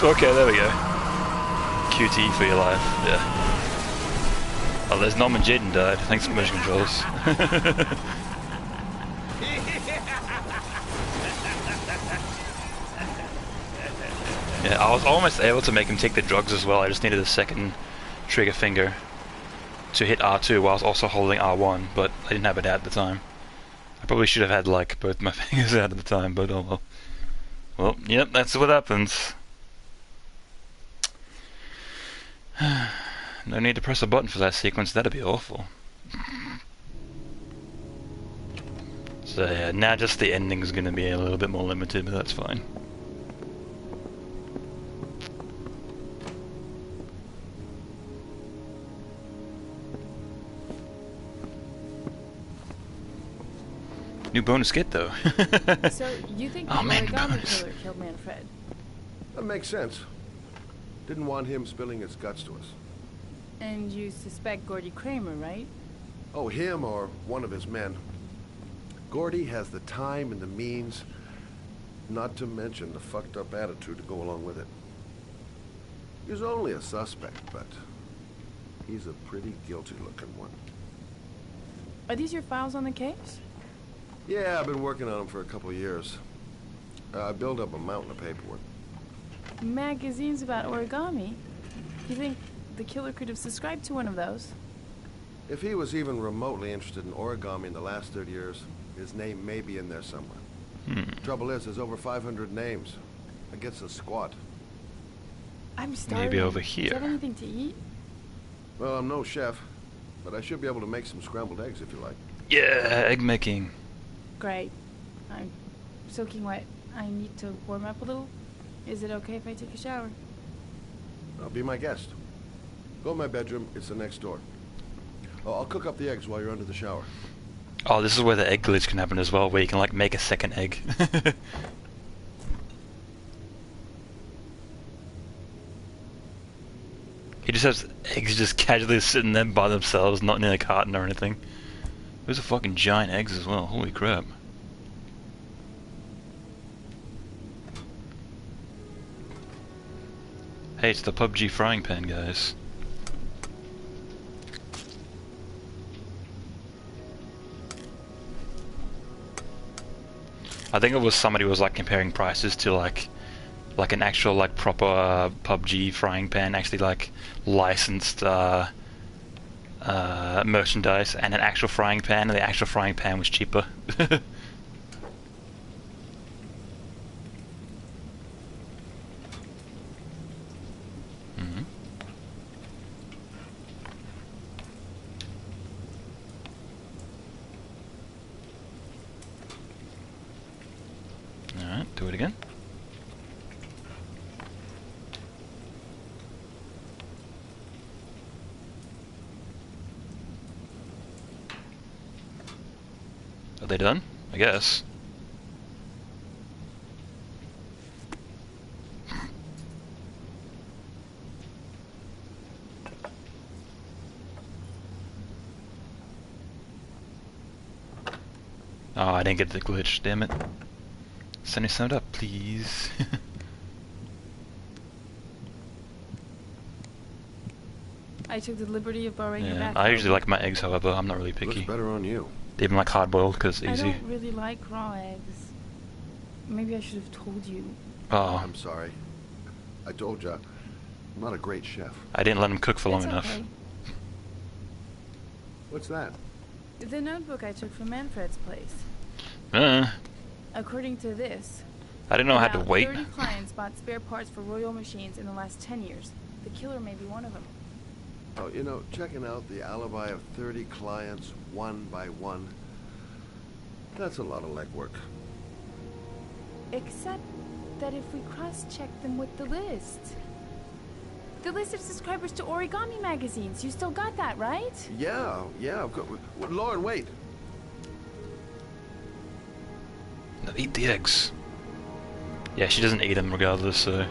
Okay, there we go. QT for your life, yeah. Oh, there's Norman Jaden died. Thanks for motion controls. Yeah, I was almost able to make him take the drugs as well. I just needed a second trigger finger to hit R2 whilst also holding R1, but I didn't have it out at the time. I probably should have had like both my fingers out at the time, but oh well. Well, yep, that's what happens. No need to press a button for that sequence, that'd be awful. So yeah, now just the ending's gonna be a little bit more limited, but that's fine. New bonus kit though. So, you think the Oh man, origami bonus. killer killed Manfred? That makes sense. Didn't want him spilling his guts to us. And you suspect Gordy Kramer, right? Oh, him or one of his men. Gordy has the time and the means, not to mention the fucked up attitude to go along with it. He's only a suspect, but he's a pretty guilty looking one. Are these your files on the case? Yeah, I've been working on him for a couple of years. I built up a mountain of paperwork. Magazines about origami? You think the killer could have subscribed to one of those? If he was even remotely interested in origami in the last 30 years, his name may be in there somewhere. Trouble is, there's over 500 names. That gets a squat. I'm starving. Maybe over Do you here. have anything to eat? Well, I'm no chef, but I should be able to make some scrambled eggs if you like. Yeah, egg making. Great. I'm soaking wet. I need to warm up a little. Is it okay if I take a shower? Be my guest. Go in my bedroom. It's the next door. Oh, I'll cook up the eggs while you're under the shower. Oh, this is where the egg glitch can happen as well, where you can like make a second egg. He just has eggs just casually sitting there by themselves, not in a carton or anything. Those are fucking giant eggs as well, holy crap. Hey, it's the PUBG frying pan, guys. I think it was somebody was like comparing prices to like an actual like proper PUBG frying pan, actually like licensed merchandise, and an actual frying pan, and the actual frying pan was cheaper. Alright, do it again. Are they done? I guess. Oh, I didn't get the glitch, damn it. Send me some up, please. I took the liberty of borrowing your Yeah, bathrobe. I usually like my eggs, however, I'm not really picky. Looks better on you. Even like hard boiled because it's I easy. don't really like raw eggs. Maybe I should have told you. Oh, I'm sorry. I told you, I'm not a great chef. I didn't let him cook for long It's enough. okay. What's that? The notebook I took from Manfred's place. Uh, According to this, I didn't know I had to about wait. 30 clients bought spare parts for Royal machines in the last 10 years. The killer may be one of them. Oh, you know, checking out the alibi of 30 clients one by one, that's a lot of legwork. Except that if we cross-check them with the list... The list of subscribers to Origami magazines. You still got that, right? Yeah, I've got... Lauren, wait. No, eat the eggs. Yeah, she doesn't eat them regardless, so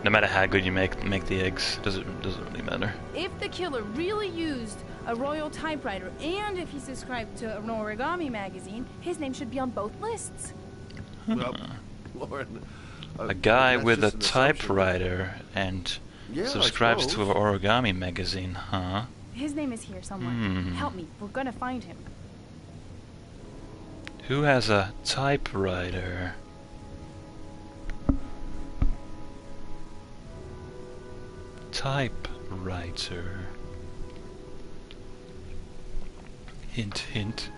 no matter how good you make the eggs, doesn't really matter. If the killer really used a royal typewriter and if he subscribed to an Origami magazine, his name should be on both lists. Well, Lauren... a guy that's with a just an assumption. typewriter and Yeah, I subscribes to suppose. an origami magazine, huh? His name is here somewhere. Hmm. Help me. We're gonna find him. Who has a typewriter? Typewriter. Hint, hint.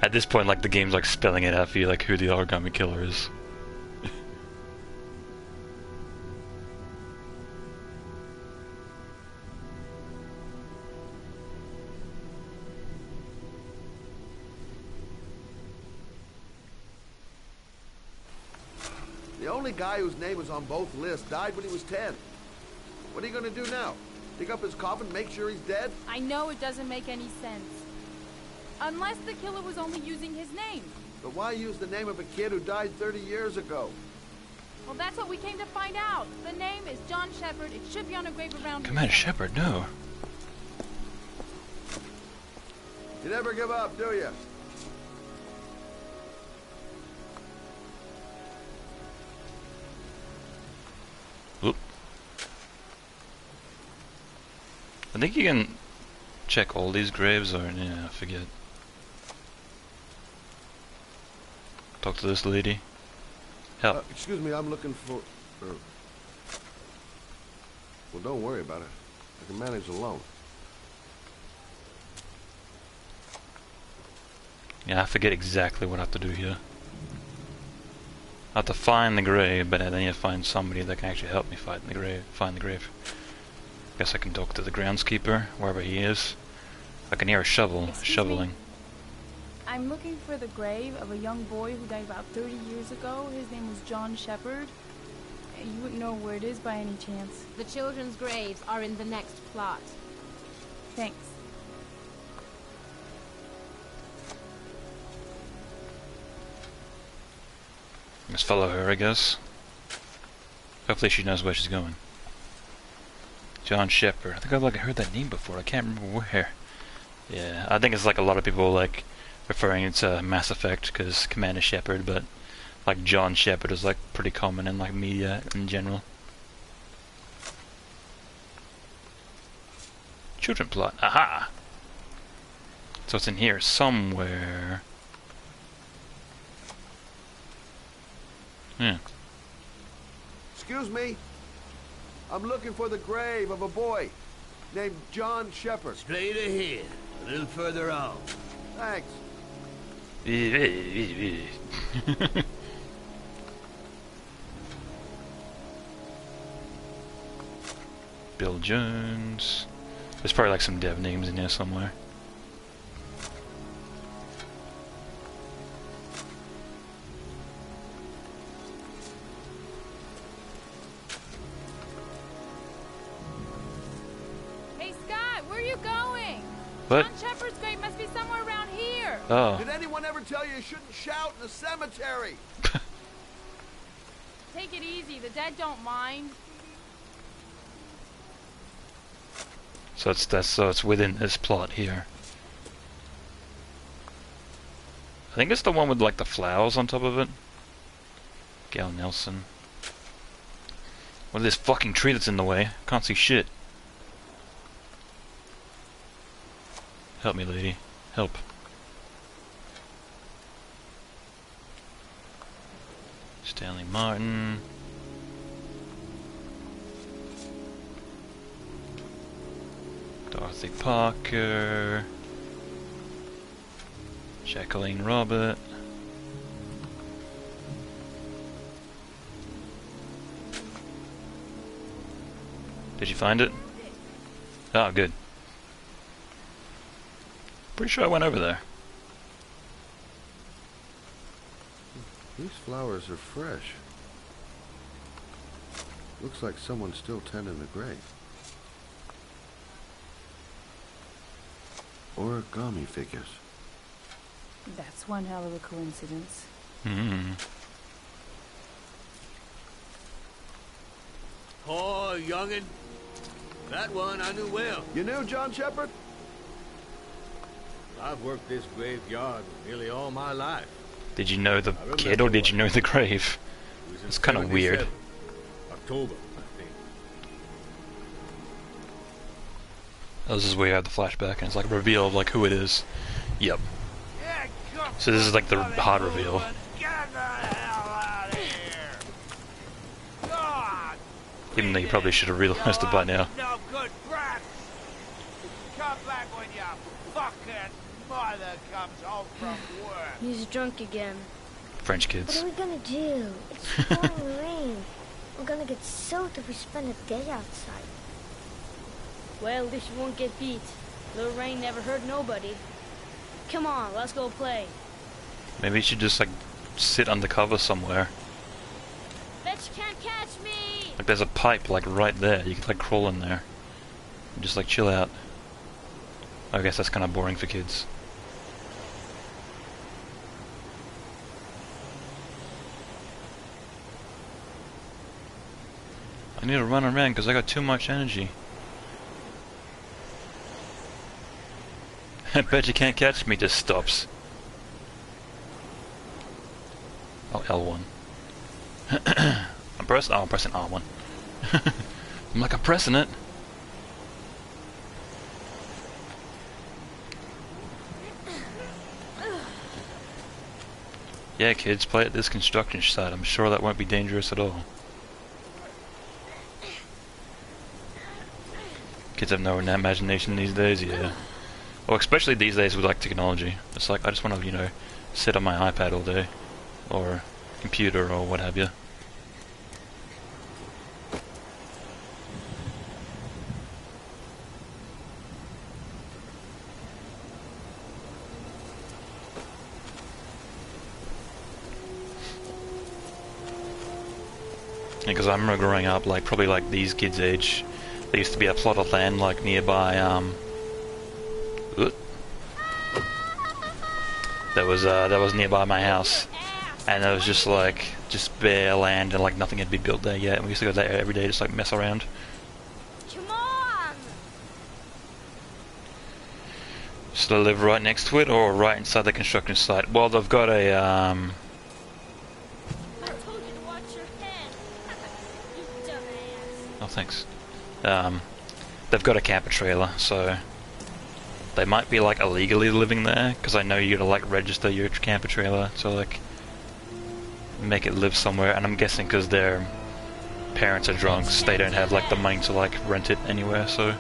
At this point, like, the game's like spelling it out for you, like who the origami killer is. The only guy whose name was on both lists died when he was 10. What are you gonna do now? Dig up his coffin, make sure he's dead? I know it doesn't make any sense. Unless the killer was only using his name. But why use the name of a kid who died 30 years ago? Well, that's what we came to find out. The name is John Shepard. It should be on a grave around here. Commander Shepard, no. You never give up, do you? Oop. I think you can check all these graves, or yeah, I forget. Talk to this lady. Help. Excuse me, I'm looking for... Well, don't worry about it. I can manage alone. Yeah, I forget exactly what I have to do here. I have to find the grave, but then I need to find somebody that can actually help me find the grave. Guess I can talk to the groundskeeper, wherever he is. I can hear a shoveling. I'm looking for the grave of a young boy who died about 30 years ago. His name was John Shepard. You wouldn't know where it is by any chance. The children's graves are in the next plot. Thanks. Let's follow her, I guess. Hopefully she knows where she's going. John Shepard. I think I've like heard that name before. I can't remember where. Yeah, I think it's like a lot of people like referring it to Mass Effect because Commander Shepard, but like John Shepard is like pretty common in like media in general. Children plot. Aha! So it's in here somewhere. Yeah. Excuse me. I'm looking for the grave of a boy named John Shepard. Straight ahead. A little further on. Thanks. Bill Jones. There's probably like some dev names in here somewhere. Hey, Scott, where are you going? What? John Shepard's grave must be somewhere around here. Oh. Did anyone ever tell you shouldn't shout in the cemetery? Take it easy. The dead don't mind. So it's within this plot here. I think it's the one with like the flowers on top of it. Gail Nelson. What is this fucking tree that's in the way? Can't see shit. Help me, lady. Help. Stanley Martin. Dorothy Parker. Jacqueline Robert. Did you find it? Oh, good. Pretty sure I went over there. These flowers are fresh. Looks like someone's still tending the grave. Origami figures. That's one hell of a coincidence. Hmm. Oh, youngin'. That one I knew well. You knew John Shepherd? I've worked this graveyard nearly all my life. Did you know the kid or did you know the grave? It's kind of weird. October, I think. This is where you have the flashback and it's like a reveal of like who it is. Yep. So this is like the hard reveal. Even though you probably should have realized it by now. No good brat. Come back when your fucking mother comes home from work. He's drunk again. French kids. What are we gonna do? It's pouring rain. We're gonna get soaked if we spend a day outside. Well, at least you won't get beat. Little rain never hurt nobody. Come on, let's go play. Maybe you should just like sit undercover somewhere. Bet you can't catch me! Like there's a pipe like right there. You could like crawl in there and just like chill out. I guess that's kind of boring for kids. I need to run around because I got too much energy. I bet you can't catch me, just stops. Oh, L1. I'm pressing R1. I'm like, I'm pressing it. Yeah, kids, play at this construction site. I'm sure that won't be dangerous at all. Kids have no imagination these days, yeah. Well, especially these days with like technology. It's like, I just want to, you know, sit on my iPad all day. Or computer or what have you. Because I remember growing up, like probably like these kids' age, there used to be a plot of land like nearby. That was nearby my house, and it was just bare land and like nothing had been built there yet. And we used to go there every day, just like mess around. Come on! Should I live right next to it or right inside the construction site? Well, they've got a Oh, thanks. They've got a camper trailer, so they might be like illegally living there, because I know you gotta like register your camper trailer to like make it live somewhere, and I'm guessing because their parents are drunks, they don't have like the money to like rent it anywhere, so.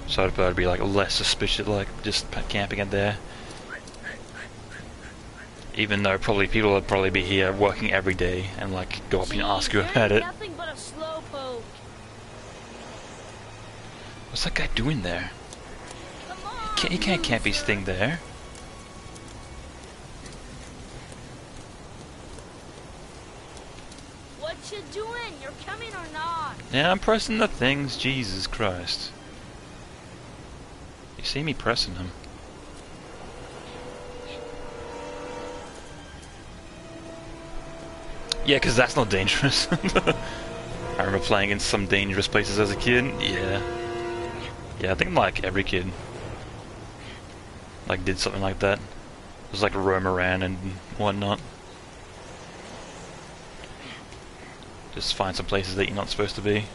So I'd be like less suspicious, like just camping in there. Even though probably people would probably be here working every day and like go up and ask you about it. Nothing but a slowpoke. What's that guy doing there? He can't camp his thing there. What you doing? You're coming or not? Yeah, I'm pressing the things, Jesus Christ. You see me pressing them. Yeah, because that's not dangerous. I remember playing in some dangerous places as a kid. Yeah. Yeah, I think like every kid like did something like that. Just like roam around and whatnot. Just find some places that you're not supposed to be.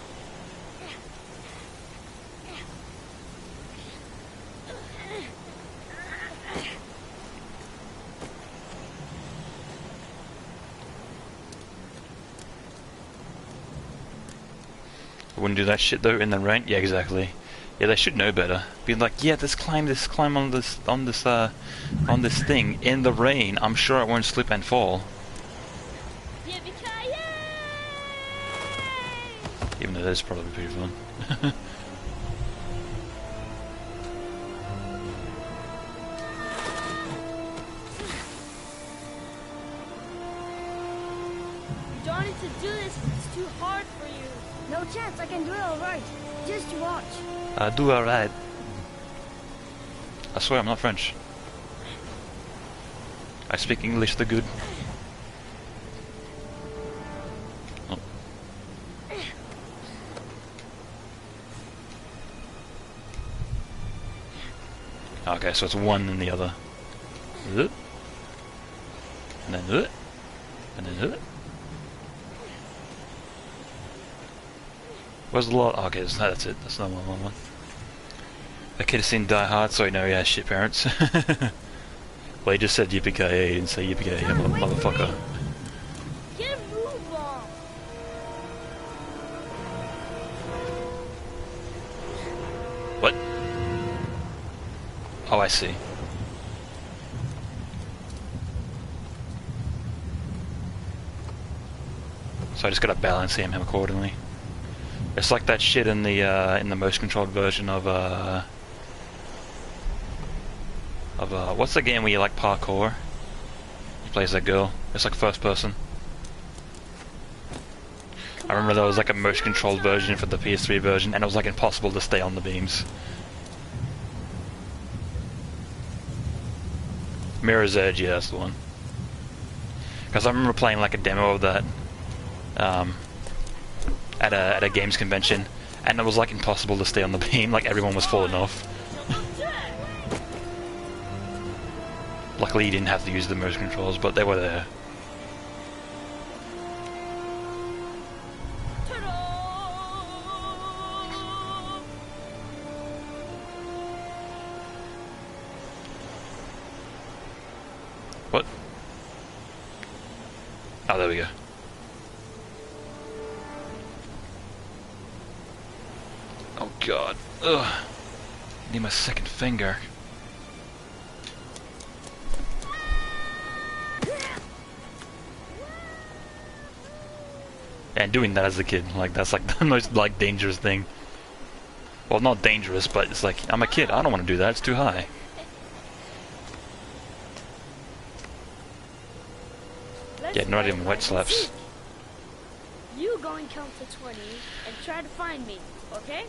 Wouldn't do that shit though in the rain. Yeah, exactly. Yeah, they should know better. Be like, yeah, let's climb on this thing in the rain. I'm sure I won't slip and fall. Even though that's probably pretty fun. No chance I can do it alright. Just watch. Do alright. I swear I'm not French. I speak English the good. Oh. Okay, so it's one and the other. And then and then where's the lot? Okay, that's it. That's not one. The kid has seen Die Hard, so I know he has shit parents. Well, he just said yippee-ki-yay, he didn't say yippee-ki-yay, motherfucker. Get a move on. What? Oh, I see. So I just gotta balance him accordingly. It's like that shit in the motion controlled version of what's the game where you like parkour? He plays that girl. It's like first person. I remember there was like a motion controlled version for the PS3 version, and it was like impossible to stay on the beams. Mirror's Edge, yeah, that's the one. Because I remember playing like a demo of that at a games convention, and it was like impossible to stay on the beam. Like everyone was falling off. Luckily, you didn't have to use the motion controls, but they were there. What? Oh, there we go. Oh god. Ugh. Need my second finger. And doing that as a kid, like that's like the most like dangerous thing. Well, not dangerous, but it's like I'm a kid. I don't want to do that. It's too high. Yeah, not even wet slaps. You go and count to 20 and try to find me, okay?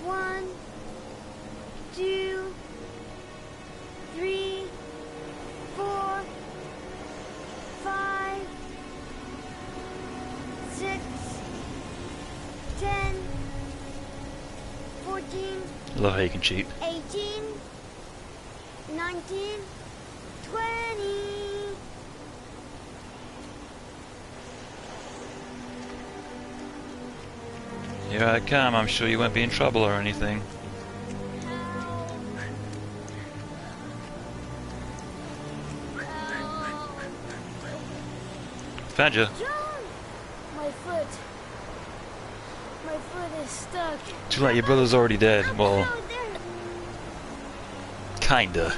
1, 2, 3, 4, 5, 6, 10, 14. Love how you can cheat. 18, 19, 20. Here I come. I'm sure you won't be in trouble or anything. Found you. John! My foot. My foot is stuck. Too late. Your brother's already dead. Well, kinda.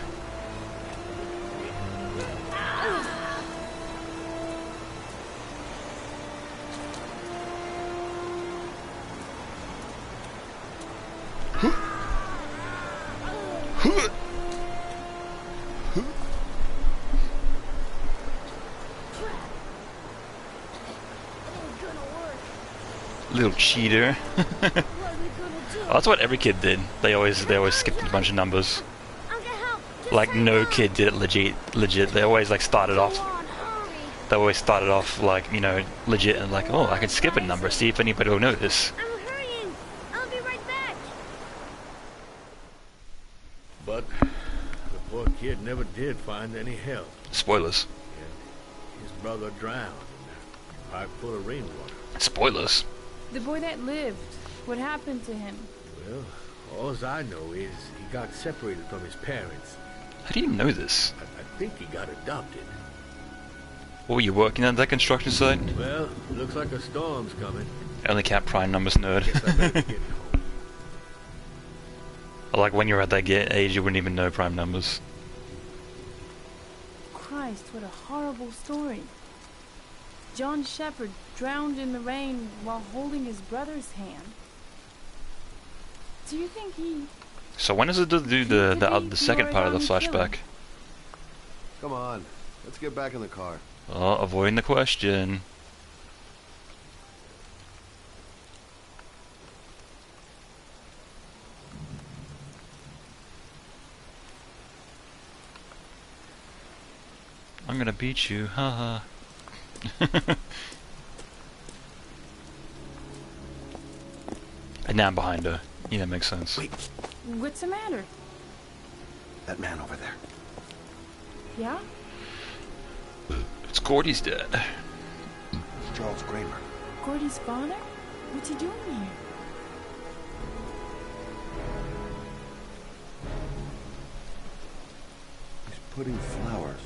Little cheater. Oh, that's what every kid did. They always skipped a bunch of numbers. Like no kid did it legit. They always like started off. They always started off like, you know, legit and like, oh, I can skip a number, see if anybody will notice. I'm hurrying. I'll be right back. But the poor kid never did find any help. Spoilers. Yeah. His brother drowned in a pipe full of rainwater. Spoilers. The boy that lived, what happened to him? Well, all I know is he got separated from his parents. How do you know this? I think he got adopted. What, were you working at that construction site? Well, looks like a storm's coming. Only count prime numbers, nerd. Like when you're at that age, you wouldn't even know prime numbers. Christ, what a horrible story. John Shepherd drowned in the rain while holding his brother's hand. Do you think he... So when does it do the second part of the flashback? Come on, let's get back in the car. Oh, avoiding the question. I'm gonna beat you, haha. And now I'm behind her. Yeah, that makes sense. Wait, What's the matter? that man over there. Yeah? It's Gordy's dad. It's Charles Kramer. Gordy's father? What's he doing here? He's putting flowers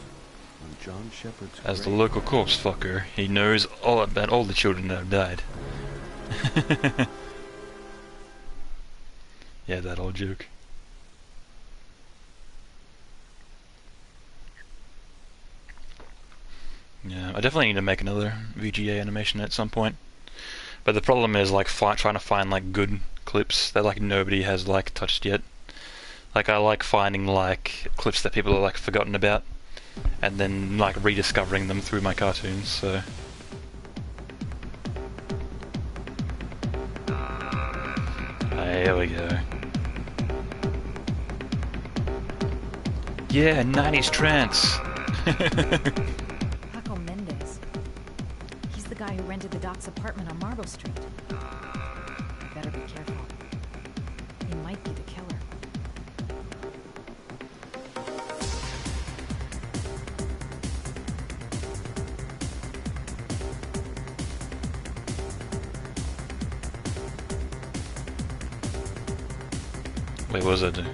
on John Shepard's As the grave. local corpse fucker, he knows all about all the children that have died. Yeah, that old joke. Yeah, I definitely need to make another VGA animation at some point. But the problem is like trying to find like good clips that like nobody has like touched yet. Like I like finding like clips that people are like forgotten about, and then like rediscovering them through my cartoons. So. Here we go. Yeah, 90s trance. Paco Mendez. He's the guy who rented the Doc's apartment on Marble Street. You better be careful. He might be the killer. Wait, what does that do?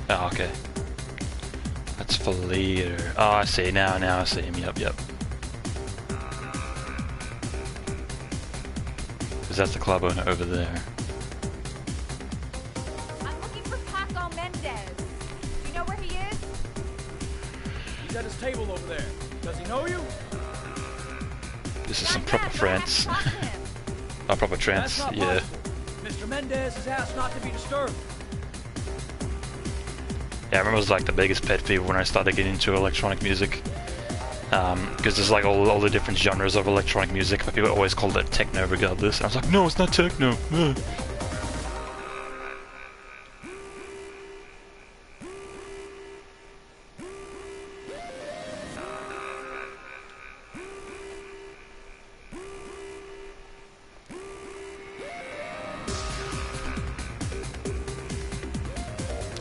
Oh, okay. That's for later. Oh, I see. Now I see him. Yep. Because that's the club owner over there. I'm looking for Paco Mendez. You know where he is? He's at his table over there. Does he know you? This is some proper France. Oh, proper trance. That's not Yeah. possible. Mr. Mendez has asked not to be disturbed. Yeah, I remember it was like the biggest pet peeve when I started getting into electronic music. Because there's like all the different genres of electronic music, but people always called it techno regardless. And I was like, no, it's not techno. Ugh.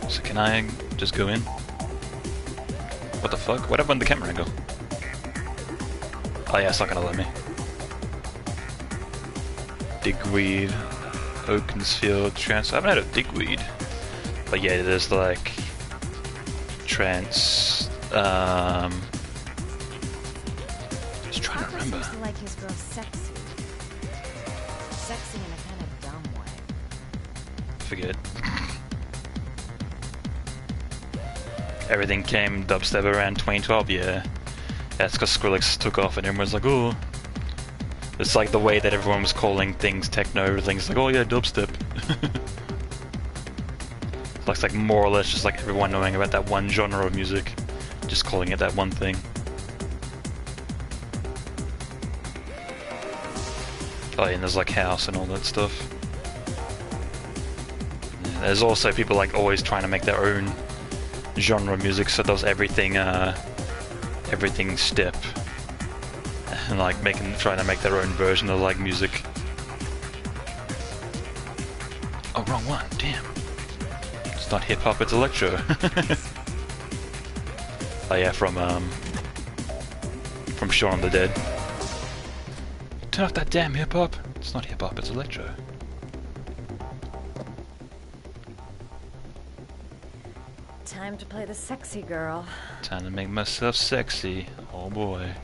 So can I just go in? What the fuck? What happened to the camera angle? Oh yeah, it's not gonna let me. Digweed, Oakensfield, trance. I haven't had a digweed. But yeah, there's like trance. Just trying to remember. Seems to like his girl sexy. Sexy in a kind of dumb way. Forget. Everything came dubstep around 2012, yeah. That's because Skrillex took off and everyone's like, oh. It's like the way that everyone was calling things techno, everything's like, oh yeah, dubstep. It's like more or less just like everyone knowing about that one genre of music, just calling it that one thing. Oh yeah, and there's like house and all that stuff. Yeah, there's also people like always trying to make their own genre music, so does everything everything step, and like trying to make their own version of like music. Oh, wrong one, damn. It's not hip hop, it's electro. Oh yeah, from Shaun of the Dead. Turn off that damn hip hop. It's not hip hop, it's electro. Time to play the sexy girl. Time to make myself sexy. Oh boy.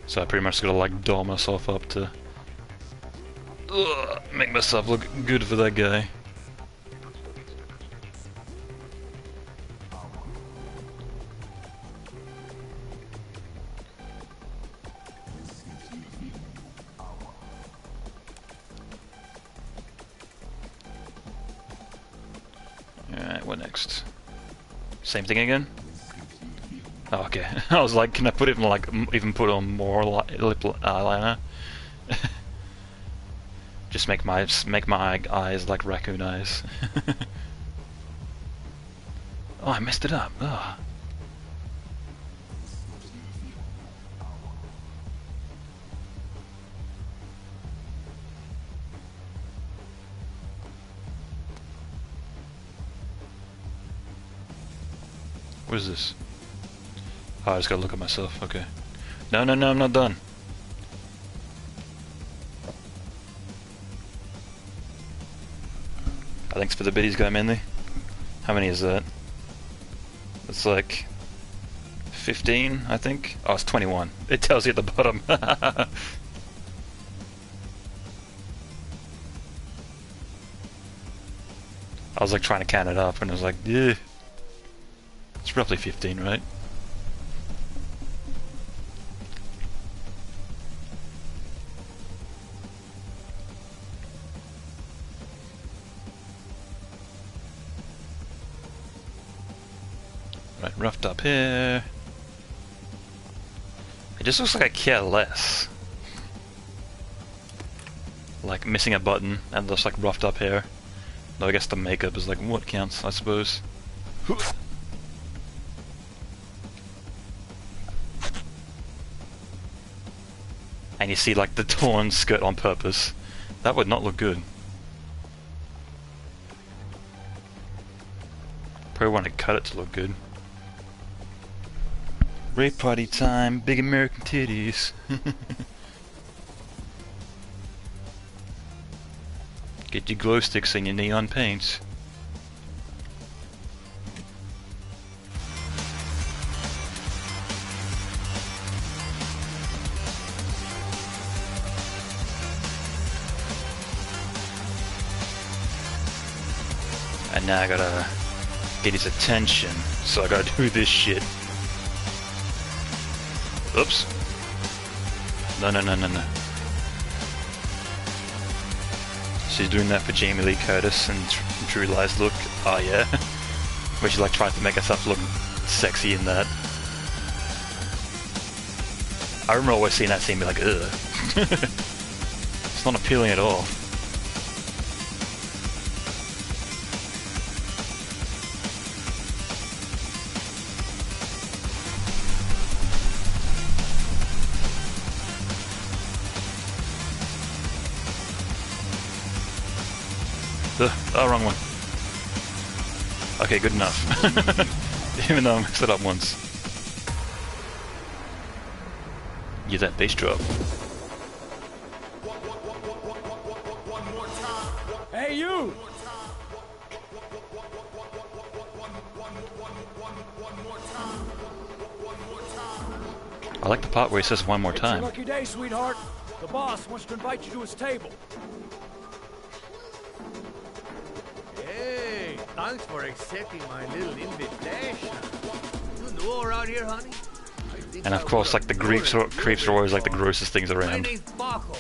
So I pretty much gotta like doll myself up to make myself look good for that guy. Alright, what next? Same thing again? Oh, okay. I was like, can I put it in like, even put on more lip eyeliner? Just make my eyes like raccoon eyes. Oh, I messed it up. Ugh. What is this? Oh, I just gotta look at myself. Okay. No, no, no, I'm not done. Thanks for the biddies, guy Manly. How many is that? It's like 15, I think. Oh, it's 21. It tells you at the bottom. I was like trying to count it up, and I was like, yeah. It's roughly 15, right? Right, roughed up here. It just looks like I care less. Like missing a button and just like roughed up hair. Though I guess the makeup is like what counts, I suppose. And you see like the torn skirt on purpose. That would not look good. Probably want to cut it to look good. Rape party time, big American titties. Get your glow sticks and your neon paints. And now I gotta get his attention, so I gotta do this shit. Oops. No, no, no, no, no. She's doing that for Jamie Lee Curtis and True Lies look. Oh yeah. Where she like tries to make herself look sexy in that. I remember always seeing that scene and be like, ugh. It's not appealing at all. Oh, wrong one. Okay, good enough. Even though I messed it up once. Get that bass drop. Hey, you! I like the part where he says one more It's your time. lucky day, sweetheart. The boss wants to invite you to his table. Hey, thanks for accepting my little invitation. You new around here, honey? And of course, like the creeps are always like the grossest things My around. name's Paco.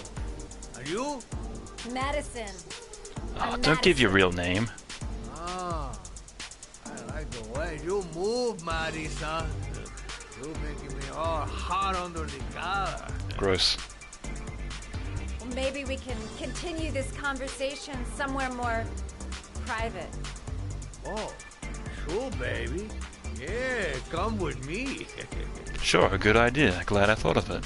And you? Madison. Oh, don't give your real name. Ah, I like the way you move, Madison. You're making me all hot under the collar. Gross. Well, maybe we can continue this conversation somewhere more private. Oh, sure, baby. Yeah, come with me. Sure, a good idea. Glad I thought of it.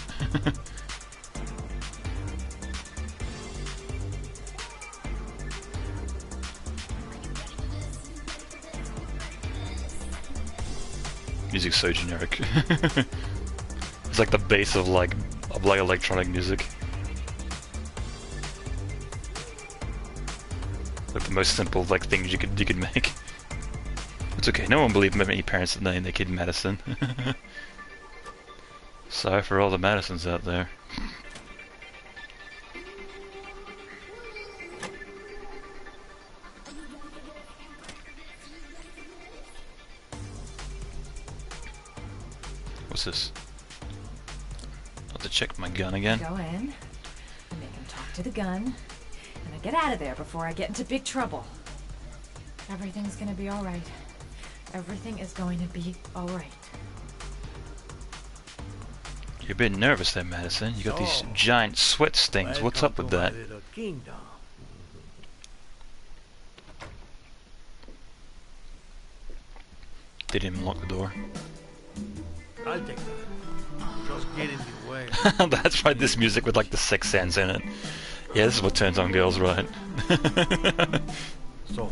Music's so generic. It's like the bass of like electronic music. Like the most simple like things you could make. It's okay. No one believed many parents that named their kid Madison. Sorry for all the Madisons out there. What's this? I'll have to check my gun again. Go in and make him talk to the gun, and then get out of there before I get into big trouble. Everything's gonna be all right. Everything is going to be all right. You're a bit nervous there, Madison. You got these giant sweat stains. What's up with that? Kingdom. He didn't even lock the door. I'll take that. Just get in the way. That's right, this music with like the Sixth Sense in it. Yeah, this is what turns on girls, right? So,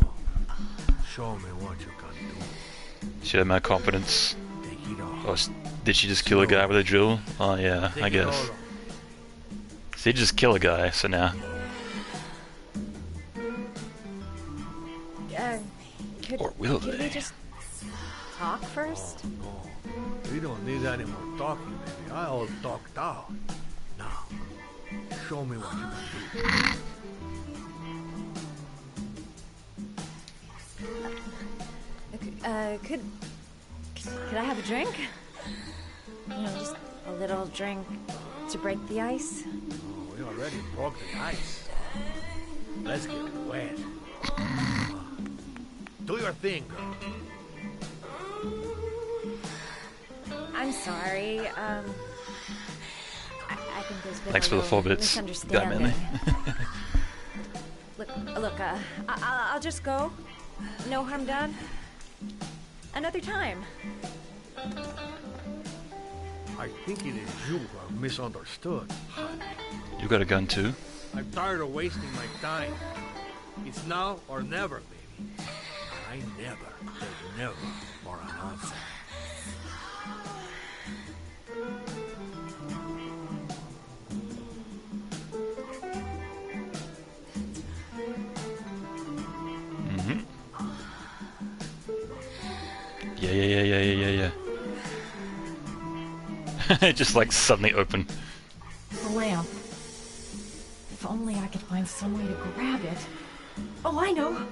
show me what you can do. She had more confidence. Take it off. Or did she just kill a guy with a drill? Oh yeah, I guess. She did just kill a guy, so now. Or will could we they? just talk first? No, we don't need any more talking, baby. I all talked out. Now, show me what you can do. Could I have a drink? You know, just a little drink to break the ice. Oh, we already broke the ice. Let's get wet. Do your thing, girl. I'm sorry. I think there's been Thanks a for the little 4 bits. Got me. misunderstanding. Look. I'll just go. No harm done. Another time. I think it is you who have misunderstood, honey. You got a gun too? I'm tired of wasting my time. It's now or never, baby. I never take never for an answer. Yeah. It just like suddenly opened. The lamp. If only I could find some way to grab it. Oh, I know.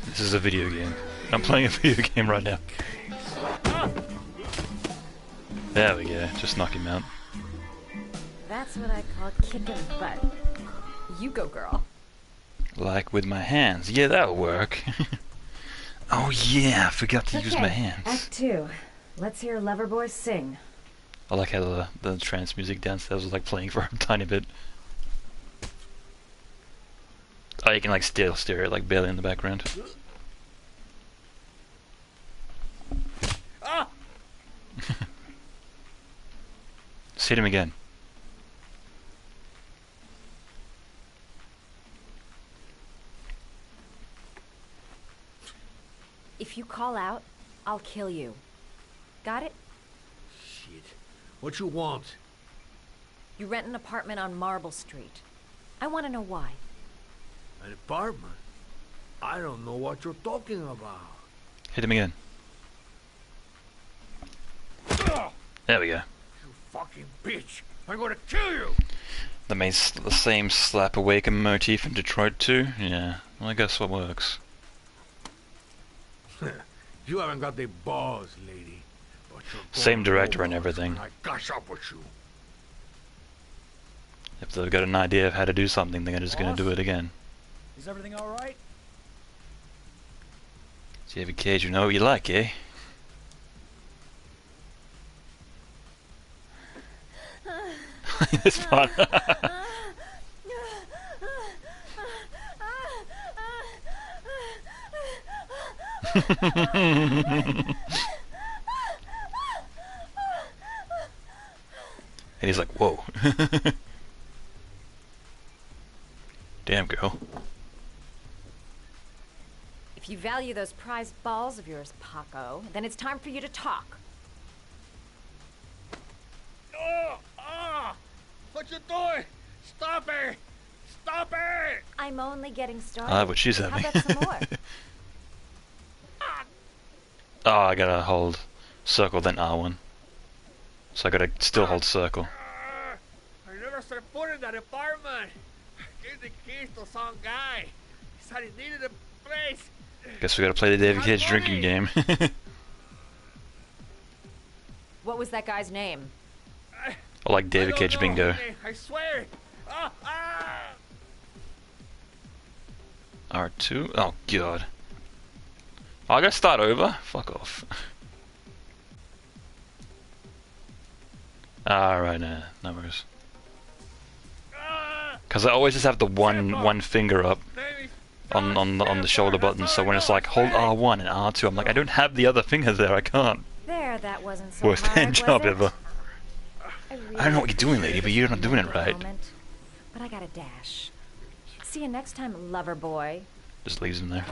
This is a video game. I'm playing a video game right now. There we go, just knock him out. That's what I call kicking butt. You go, girl. Like with my hands. Yeah, that'll work. Oh yeah, I forgot to use my hands. Act 2. Let's hear Loverboy sing. I like how the trance music downstairs was like playing for a tiny bit. Oh, you can like still steer it like barely in the background. Ah! Just hit him again. If you call out, I'll kill you. Got it? Shit. What you want? You rent an apartment on Marble Street. I want to know why. An apartment? I don't know what you're talking about. Hit him again. There we go. You fucking bitch! I'm gonna kill you! The same slap awaken motif in Detroit too? Yeah, well I guess what works. You haven't got the balls, lady. But you're Same going director over and everything. when I gush up with you. If they've got an idea of how to do something, they're just gonna do it again. Is everything all right? So you have a cage, you know what you like, eh? This part. And he's like, whoa. Damn, girl. If you value those prized balls of yours, Paco, then it's time for you to talk. Oh! Ah! What you doing? Stop it! Stop it! I'm only getting started. Ah, but she's How having. about some more? Oh, I gotta hold circle then R1. So I gotta still hold circle. I never set foot in that apartment. Gave the keys to some guy. He said he needed a place. Guess we gotta play the David Cage drinking game. What was that guy's name? Or like David Cage bingo. I swear. Ah! Ah! R2? Oh god. I gotta start over? Fuck off. Alright, no worries. Because I always just have the one finger up on the shoulder button, so when it's like hold R1 and R2, I'm like, I don't have the other finger there, I can't. There, that wasn't so Worst hard, hand job was it? ever. I don't know what you're doing, lady, but you're not doing it right. But I got a dash. See you next time, lover boy. Just leaves him there.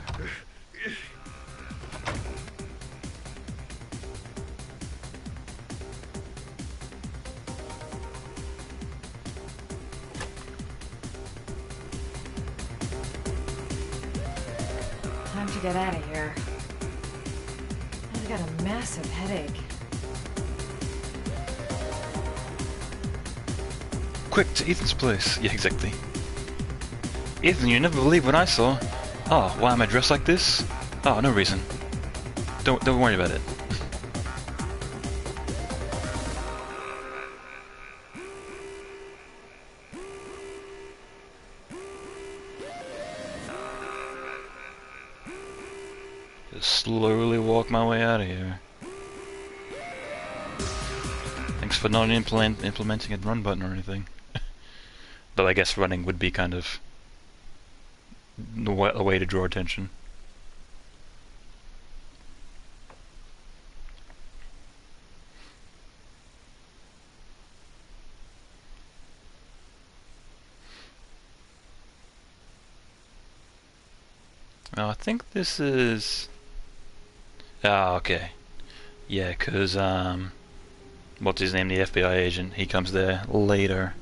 Time to get out of here. I've got a massive headache. Quick, to Ethan's place. Yeah, exactly. Ethan, you never believe what I saw. Oh, why am I dressed like this? Oh, no reason. Don't worry about it. Just slowly walk my way out of here. Thanks for not implementing a run button or anything. Though I guess running would be kind of a way to draw attention. Oh, I think this is... Ah, okay. Yeah, cause what's his name, the FBI agent, he comes there later.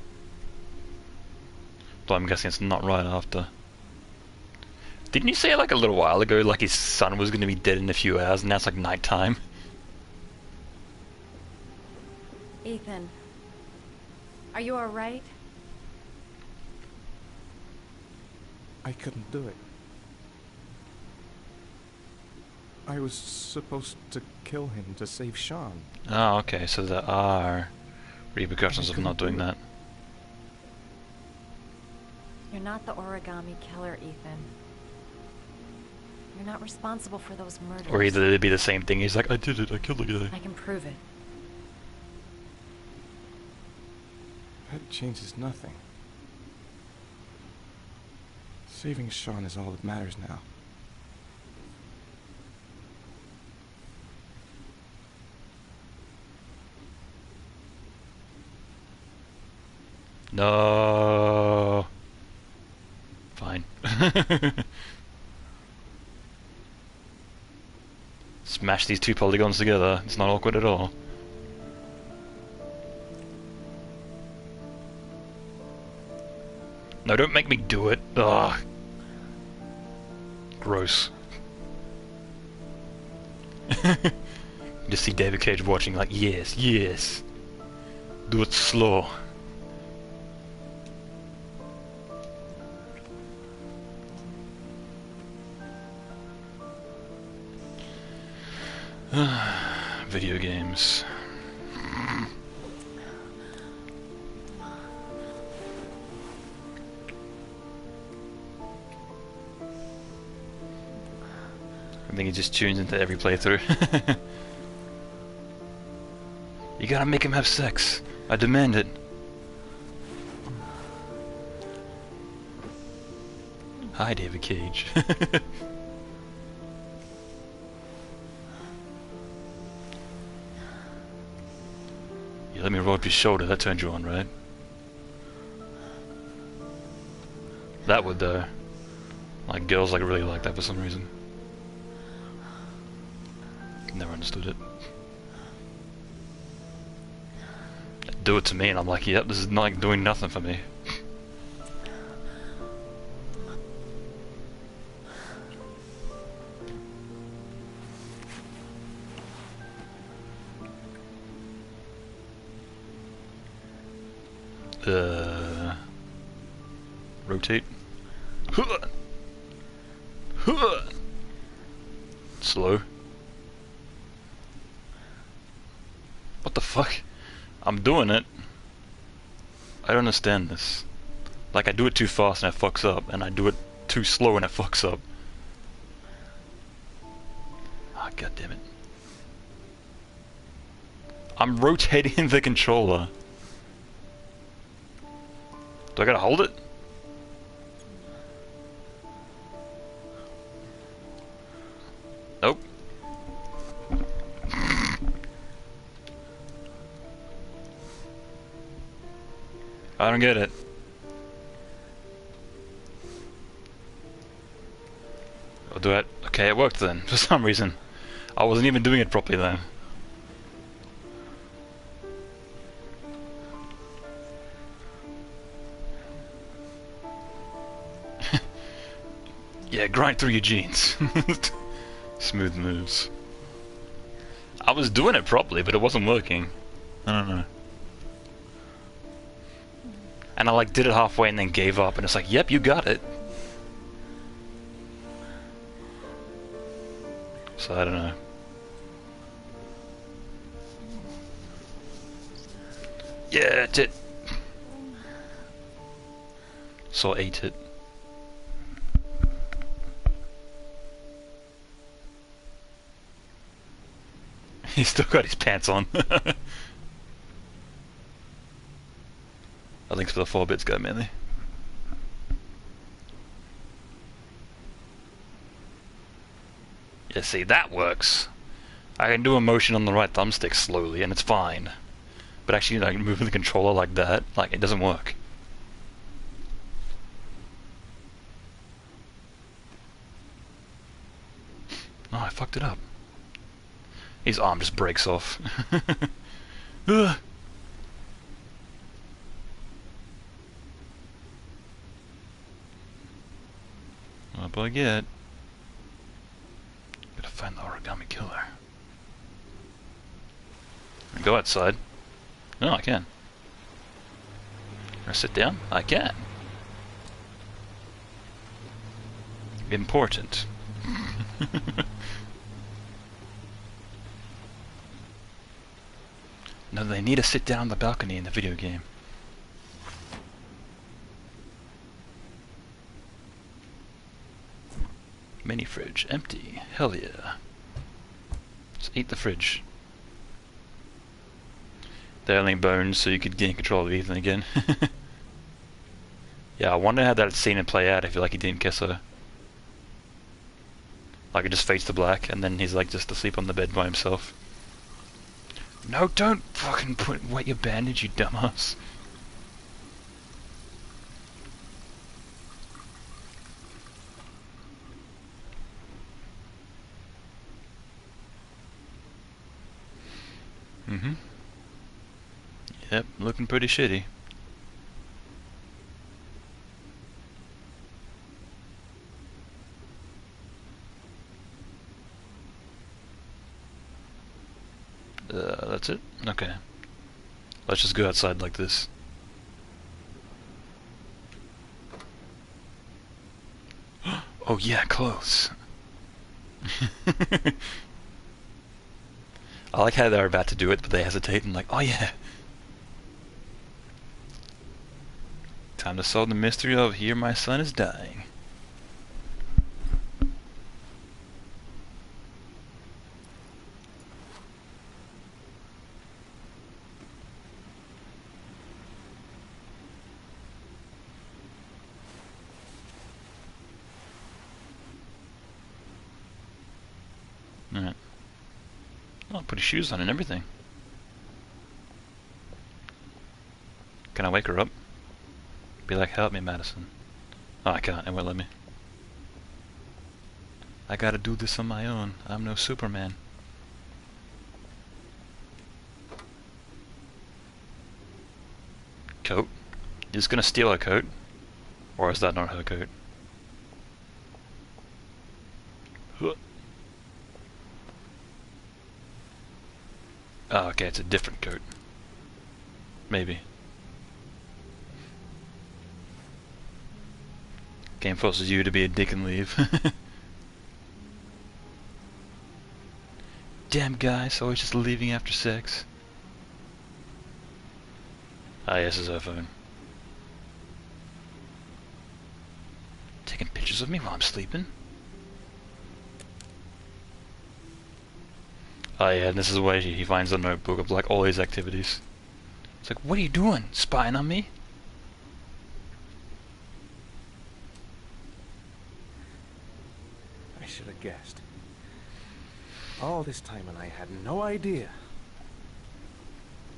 But I'm guessing it's not right after. Didn't you say like a little while ago, like his son was going to be dead in a few hours, and now it's like nighttime? Ethan, are you alright? I couldn't do it. I was supposed to kill him to save Sean. Oh, okay, so there are repercussions of not doing that. You're not the origami killer, Ethan. You're not responsible for those murders. Or either it'd be the same thing, he's like, I did it, I killed the guy. I can prove it. That changes nothing. Saving Sean is all that matters now. No. Fine. Smash these two polygons together. It's not awkward at all. No, don't make me do it. Ugh. Gross. Just see David Cage watching like, yes, yes. Do it slow. Video games. I think he just tunes into every playthrough. You gotta make him have sex. I demand it. Hi, David Cage. You let me roll up your shoulder, that turned you on, right? That would, like, girls like really like that for some reason. Never understood it. They'd do it to me and I'm like, yep, this is not like doing nothing for me. Rotate. Slow. What the fuck? I'm doing it. I don't understand this. Like, I do it too fast and it fucks up, and I do it too slow and it fucks up. Ah, god damn it. I'm rotating the controller. Do I gotta hold it? Nope. I don't get it. I'll do it. Okay, it worked then, for some reason. I wasn't even doing it properly then. Yeah, grind through your jeans. Smooth moves. I was doing it properly, but it wasn't working. I don't know. And I like did it halfway and then gave up, and it's like, yep, you got it. So I don't know. Yeah, it's it. So I ate it. He's still got his pants on. I think it's for the 4-bits guy mainly. Yeah, see, that works. I can do a motion on the right thumbstick slowly and it's fine. But actually, like, moving the controller like that, like, it doesn't work. Oh, I fucked it up. His arm just breaks off. Ugh. What do I get? Gotta find the origami killer. Go outside. No, I can. Can I sit down? I can. Important. No, they need to sit down on the balcony in the video game. Mini fridge, empty. Hell yeah. Let's eat the fridge. They're only bones, so you could gain control of Ethan again. Yeah, I wonder how that scene would play out if like he didn't kiss her. Like it just fades to black, and then he's like just asleep on the bed by himself. No, don't fucking wet your bandage, you dumbass. Mm-hmm. Yep, looking pretty shitty. That's it? Okay. Let's just go outside like this. Oh yeah, close. I like how they're about to do it, but they hesitate and like, oh yeah. Time to solve the mystery of here my son is dying. Alright. Oh, put his shoes on and everything. Can I wake her up? Be like, help me, Madison. Oh, I can't. It won't let me. I gotta do this on my own. I'm no Superman. Coat? You're just gonna steal her coat? Or is that not her coat? Huh. Oh, okay, it's a different coat. Maybe. Game forces you to be a dick and leave. Damn guys, always just leaving after sex. Ah, yes, it's her phone. Taking pictures of me while I'm sleeping. Oh yeah, and this is where he finds a notebook of like all his activities. It's like, what are you doing? Spying on me? I should have guessed. All this time and I had no idea.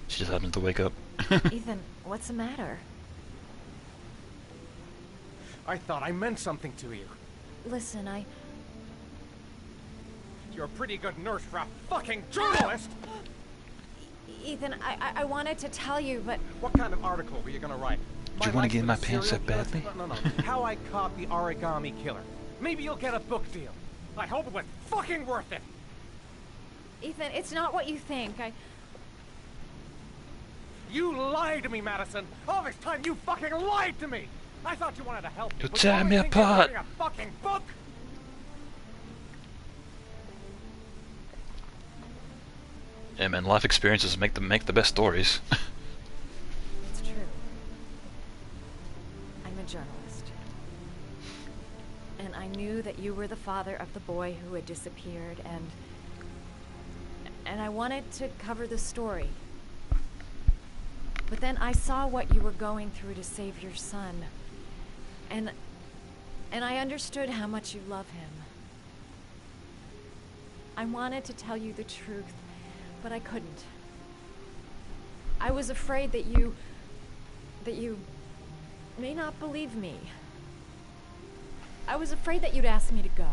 She just happened to wake up. Ethan, what's the matter? I thought I meant something to you. Listen, You're a pretty good nurse for a fucking journalist! Ethan, I wanted to tell you, but... What kind of article were you gonna write? Do you want to get in my pants so badly? No. How I caught the origami killer. Maybe you'll get a book deal. I hope it was fucking worth it! Ethan, it's not what you think. You lied to me, Madison! All this time you fucking lied to me! I thought you wanted to help me. You're but tearing me only think you're apart! reading a fucking book! Yeah man, life experiences make the best stories. It's true. I'm a journalist. And I knew that you were the father of the boy who had disappeared, and I wanted to cover the story. But then I saw what you were going through to save your son. And I understood how much you love him. I wanted to tell you the truth, but I couldn't. I was afraid that you may not believe me. I was afraid that you'd ask me to go.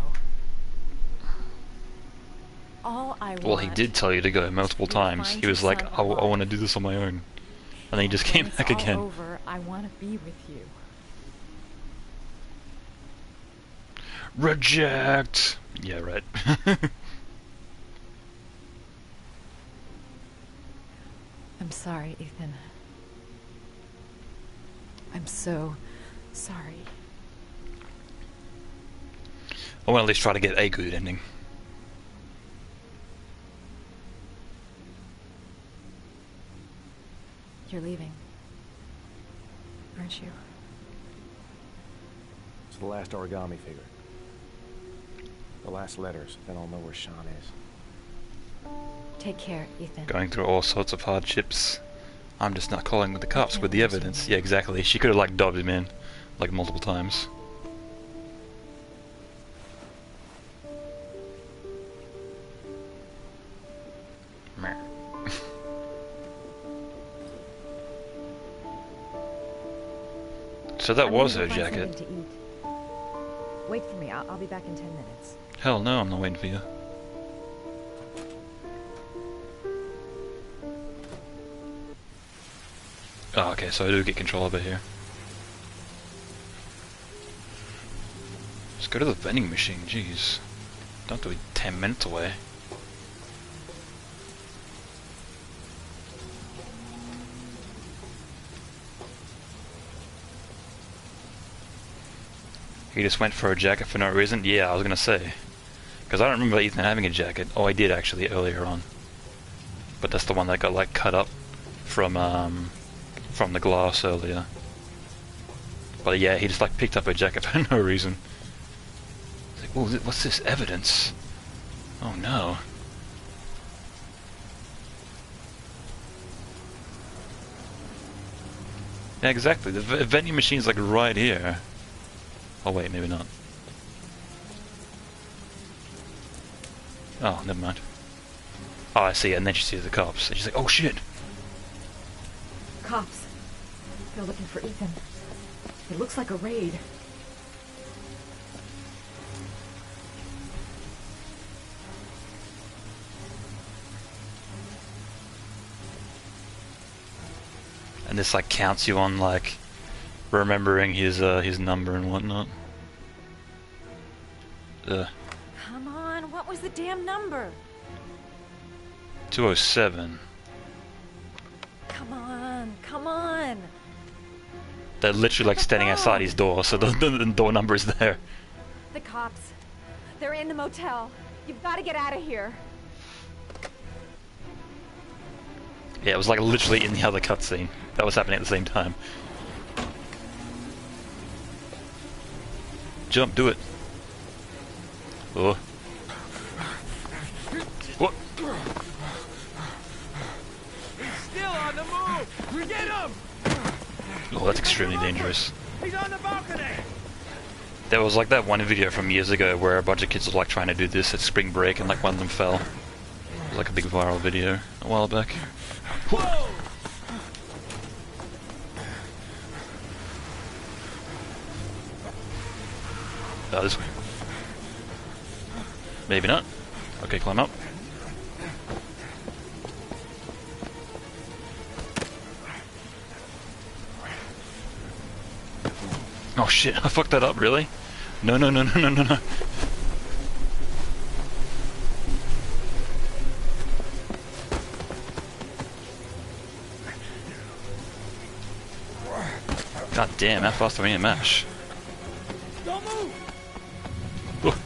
All I want... Well, he did tell you to go multiple times. He was like, I want to do this on my own. And then he just came back again. Over, I want to be with you. Reject! Yeah, right. I'm sorry, Ethan. I'm so sorry. I want to at least try to get a good ending. You're leaving, aren't you? It's the last origami figure. The last letters, then I'll know where Sean is. Take care, Ethan. Going through all sorts of hardships. I'm just not calling with the cops with the evidence. Yeah, exactly. She could have like dubbed him in, like multiple times. Meh. So that was her jacket. Wait for me. I'll be back in 10 minutes. Hell no, I'm not waiting for you. Oh, okay, so I do get control over here. Let's go to the vending machine, jeez. Don't have to be 10 minutes away. He just went for a jacket for no reason? Yeah, I was gonna say. Because I don't remember Ethan having a jacket. Oh, I did actually earlier on. But that's the one that got like cut up from the glass earlier. But yeah, he just like picked up a jacket for no reason. It's like, oh, what's this evidence? Oh no. Yeah, exactly. The vending machine's like right here. Oh wait, maybe not. Oh, never mind. Oh, I see it, and then she sees the cops. And she's like, oh shit! Cops. They're looking for Ethan. It looks like a raid. And this like counts you on like remembering his number and whatnot. Ugh. Come on, what was the damn number? 207. Come on, come on. They're literally like standing outside his door, so the door number is there. The cops. They're in the motel. You've got to get out of here. Yeah, it was like literally in the other cutscene. That was happening at the same time. Jump, do it. Oh. What? He's still on the move! Get him! Oh, that's extremely dangerous. He's on the balcony! There was like that one video from years ago where a bunch of kids were like trying to do this at spring break and like one of them fell. It was like a big viral video a while back. Whoa! Oh, this way. Maybe not. Okay, climb up. Oh shit, I fucked that up, really? No, no, no, no, no, no, no. God damn, how fast do we need to mash? Don't move! Oh.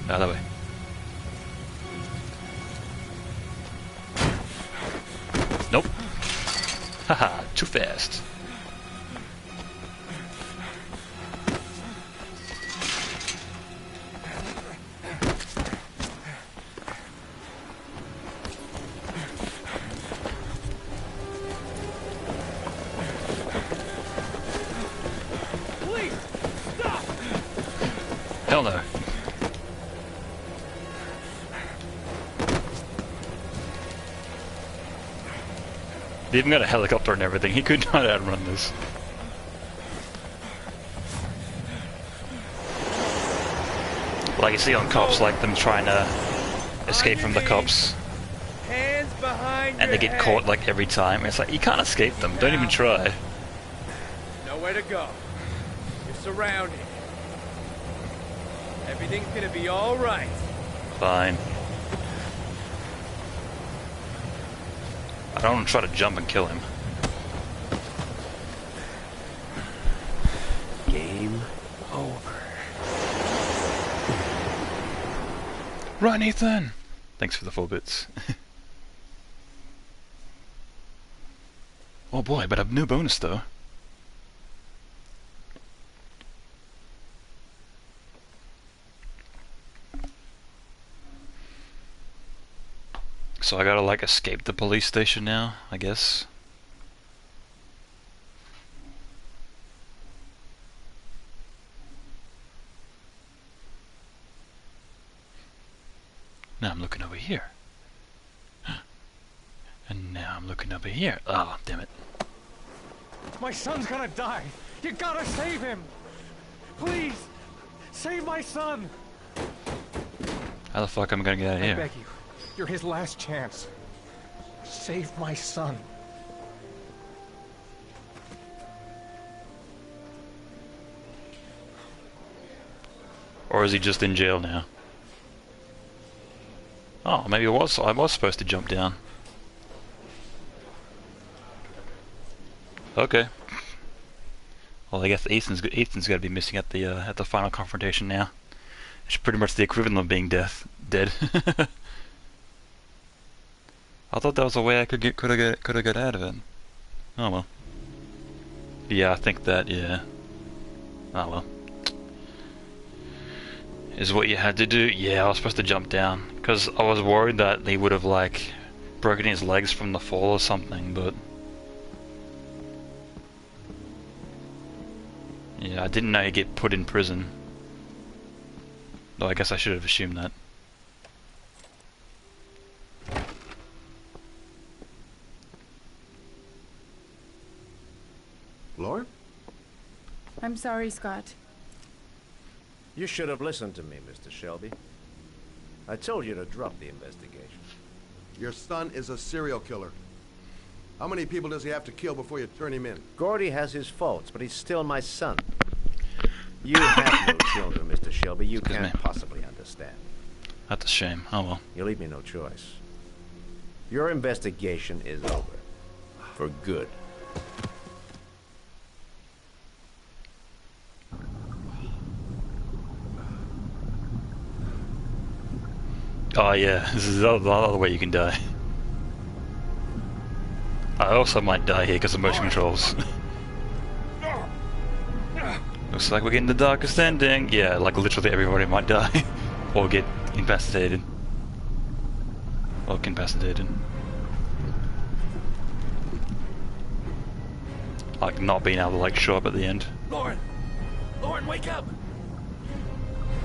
Out of the way. Nope. Haha, too fast. Please, stop! Hell no. They even got a helicopter and everything. He could not outrun this. Like you see on cops, like them trying to escape from the cops, Hands behind and they get caught like every time. It's like you can't escape them. Don't even try. Nowhere to go. You're surrounded. Everything's gonna be all right. Fine. I don't want to try to jump and kill him. Game over. Run, Ethan! Thanks for the 4 bits. Oh boy, but I've no bonus though. So I gotta like escape the police station now, I guess. Now I'm looking over here. And now I'm looking over here. Oh, damn it. My son's gonna die. You gotta save him. Please, save my son. How the fuck am I gonna get out of I here? beg you. You're his last chance. Save my son. Or is he just in jail now? Oh, maybe I was supposed to jump down. Okay. Well, I guess Ethan's got to be missing at the final confrontation now. It's pretty much the equivalent of being dead. I thought that was a way I could have got out of it. Oh well. Yeah, I think that, yeah. Oh well. Is what you had to do? Yeah, I was supposed to jump down. Because I was worried that he would have, like, broken his legs from the fall or something, but... Yeah, I didn't know he'd get put in prison. Though I guess I should have assumed that. Lauren? I'm sorry, Scott. You should have listened to me, Mr. Shelby. I told you to drop the investigation. Your son is a serial killer. How many people does he have to kill before you turn him in? Gordy has his faults, but he's still my son. You have no children, Mr. Shelby. You can't possibly understand. That's a shame. Oh well. You leave me no choice. Your investigation is over. For good. Oh yeah, this is the other way you can die. I I also might die here because of motion controls. Looks like we're getting the darkest ending. Yeah, like literally everybody might die. Or get incapacitated. Or incapacitated. Like not being able to like show up at the end. Lauren! Lauren, wake up!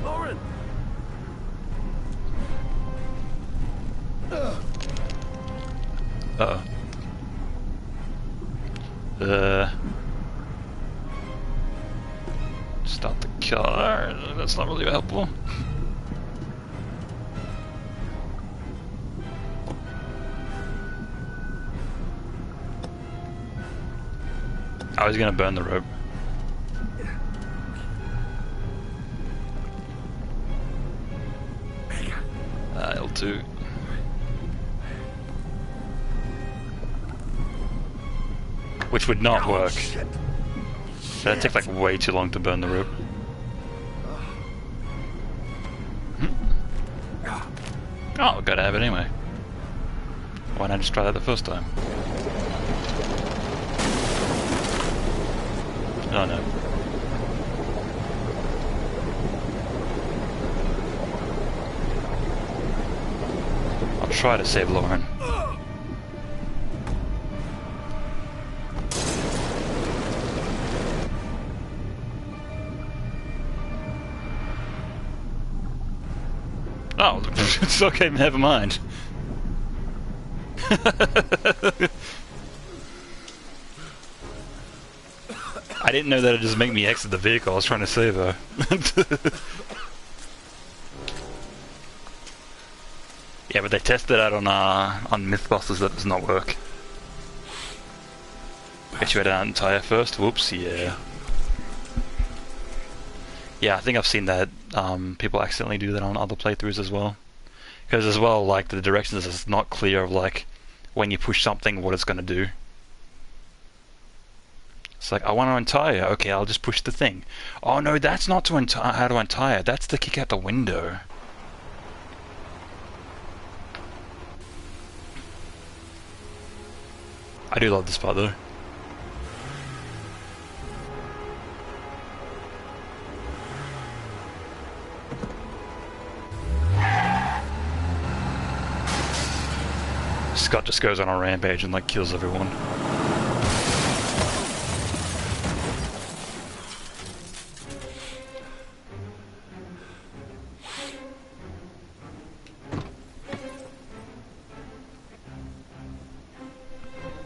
Lauren! Uh-oh. Start the car. That's not really helpful. I was gonna burn the rope. L2. Which would not work. That'd take like way too long to burn the rope. Oh, gotta have it anyway. Why not just try that the first time? Oh no. I'll try to save Lauren. Oh, it's okay, never mind. I didn't know that it'd just make me exit the vehicle. I was trying to save her. Yeah, but they tested it on Mythbusters. That does not work. Guess you had an entire first. Whoops. Yeah. Yeah, I think I've seen that people accidentally do that on other playthroughs as well. Because as well, like the directions is not clear of like when you push something, what it's gonna do. It's like, I want to untie her. Okay, I'll just push the thing. Oh no, that's not to untie. How to untie her? That's to kick out the window. I do love this part though. Scott just goes on a rampage and like kills everyone.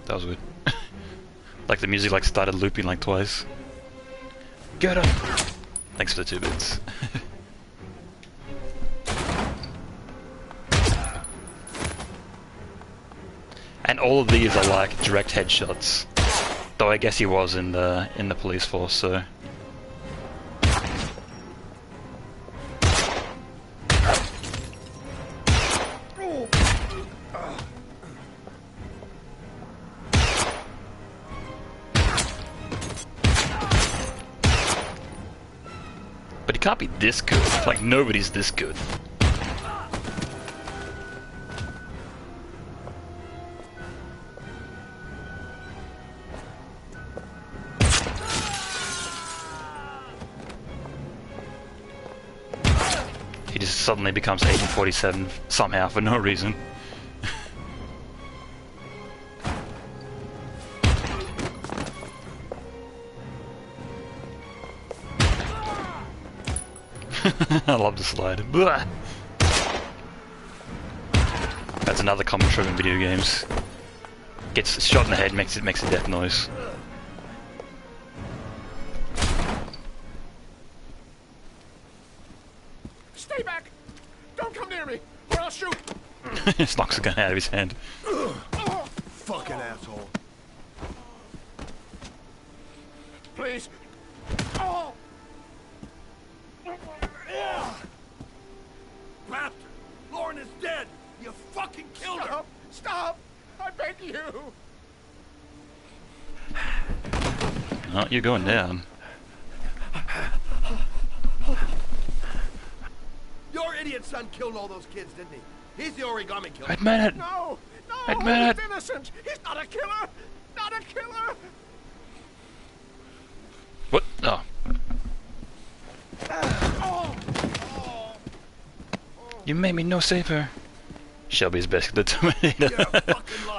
That was weird. Like the music like started looping like twice. Get up! Thanks for the 2 bits. And all of these are like direct headshots. Though I guess he was in the police force, so. But he can't be this good. Like nobody's this good. He just suddenly becomes Agent 47 somehow for no reason. I love the slide. Blah. That's another common trope in video games. Gets shot in the head, makes a death noise. Stay back! Don't come near me, or I'll shoot! Just knocks the gun out of his hand. Fucking asshole. Please. Oh. Bastard! Lauren is dead! You fucking killed her! Stop! I beg you! Oh, you're going down. Your idiot son killed all those kids, didn't he? He's the origami killer. Admit it! No! No! Admit it! He's innocent! He's not a killer! Not a killer! What? Oh. You made me no safer. Shelby's basically the Terminator.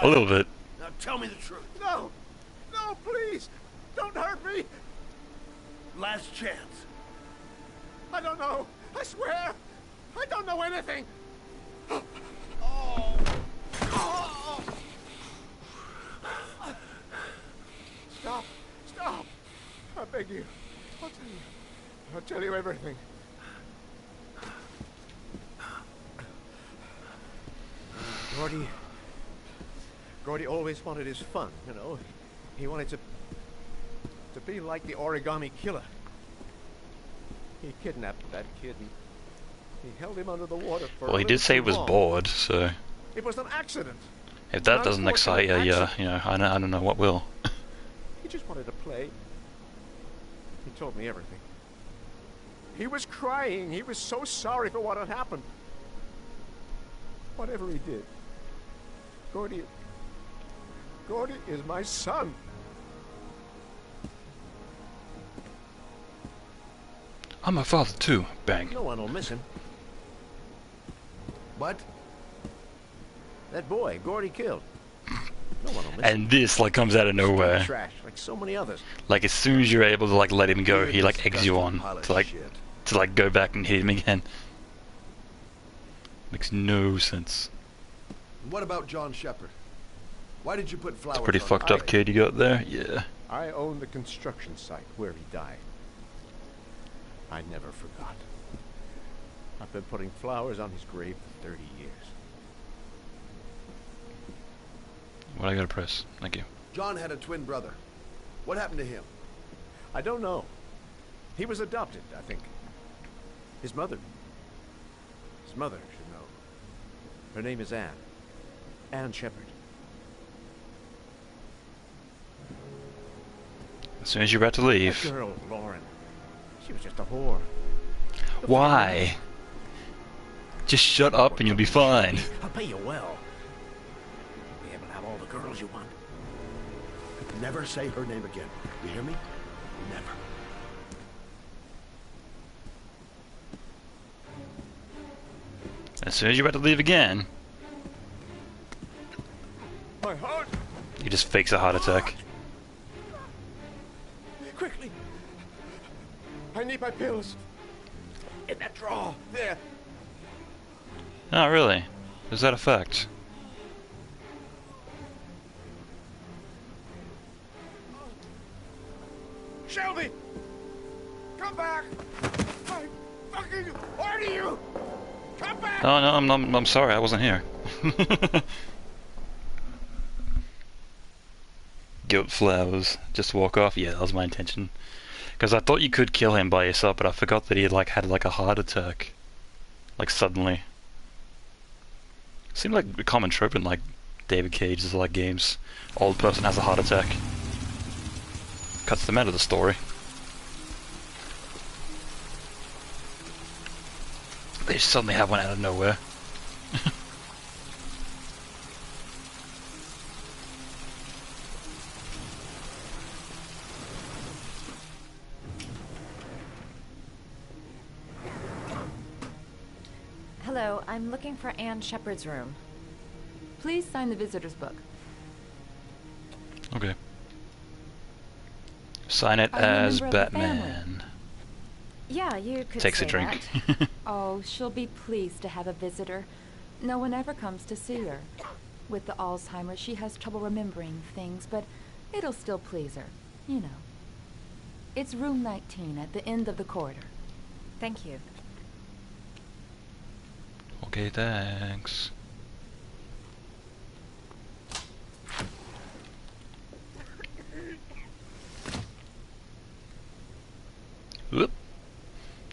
A little bit. Now tell me the truth. No! No, please! Don't hurt me! Last chance. I don't know. I swear! I don't know anything! Stop! Stop! I beg you. I'll tell you everything. Gordy always wanted his fun, you know. He wanted to be like the origami killer. He kidnapped that kid and he held him under the water for Well, he did say he was bored, so It was an accident. if that doesn't excite you, yeah, you know, I don't know what will. He just wanted to play. He told me everything. He was crying. He was so sorry for what had happened. Whatever he did, Gordy is my son. I'm a father too. Bang. No one will miss him. What? That boy, Gordy killed. No one will miss him. And this like comes out of nowhere. Trash, like so many others. Like as soon as you're able to like let him go, he like eggs you on to like go back and hit him again. Makes no sense. What about John Shepard? Why did you put flowers It's pretty on fucked up kid you got there. Yeah. I own the construction site where he died. I never forgot. I've been putting flowers on his grave for 30 years. What I gotta press? Thank you. John had a twin brother. What happened to him? I don't know. He was adopted, I think. His mother should know. Her name is Anne. Anne Shepard. As soon as you're about to leave. That girl, Lauren. She was just a whore. Why? Just shut up and you'll be fine. I'll pay you well. You'll be able to have all the girls you want. Never say her name again. You hear me? Never. As soon as you're about to leave again, My heart! he just fakes a heart attack. Quickly! I need my pills. In that drawer. There. Oh, really? Is that a fact? Shelby! Come back! I fucking order you! Come back! Oh no, I'm sorry, I wasn't here. Guilt flowers. Just walk off. Yeah, that was my intention. Because I thought you could kill him by yourself, but I forgot that he like had like a heart attack, like suddenly. Seemed like a common trope in like David Cage's like games. Old person has a heart attack. Cuts them out of the story. They just suddenly have one out of nowhere. Hello, I'm looking for Anne Shepard's room. Please sign the visitor's book. Okay. Sign it as Batman. Yeah, you could Takes say a drink. that. Oh, she'll be pleased to have a visitor. No one ever comes to see her. With the Alzheimer's, she has trouble remembering things, but it'll still please her. You know. It's room 19 at the end of the corridor. Thank you. Okay, thanks. Whoop.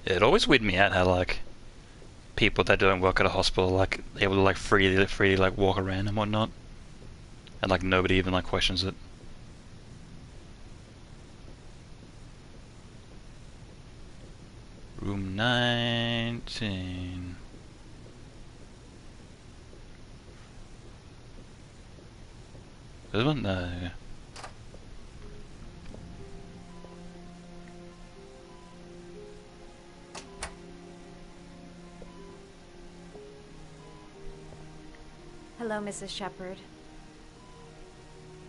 It always weirded me out how like people that don't work at a hospital like able to like freely like walk around and whatnot, and like nobody even like questions it. Room 19. This one? No. Hello, Mrs. Shepherd.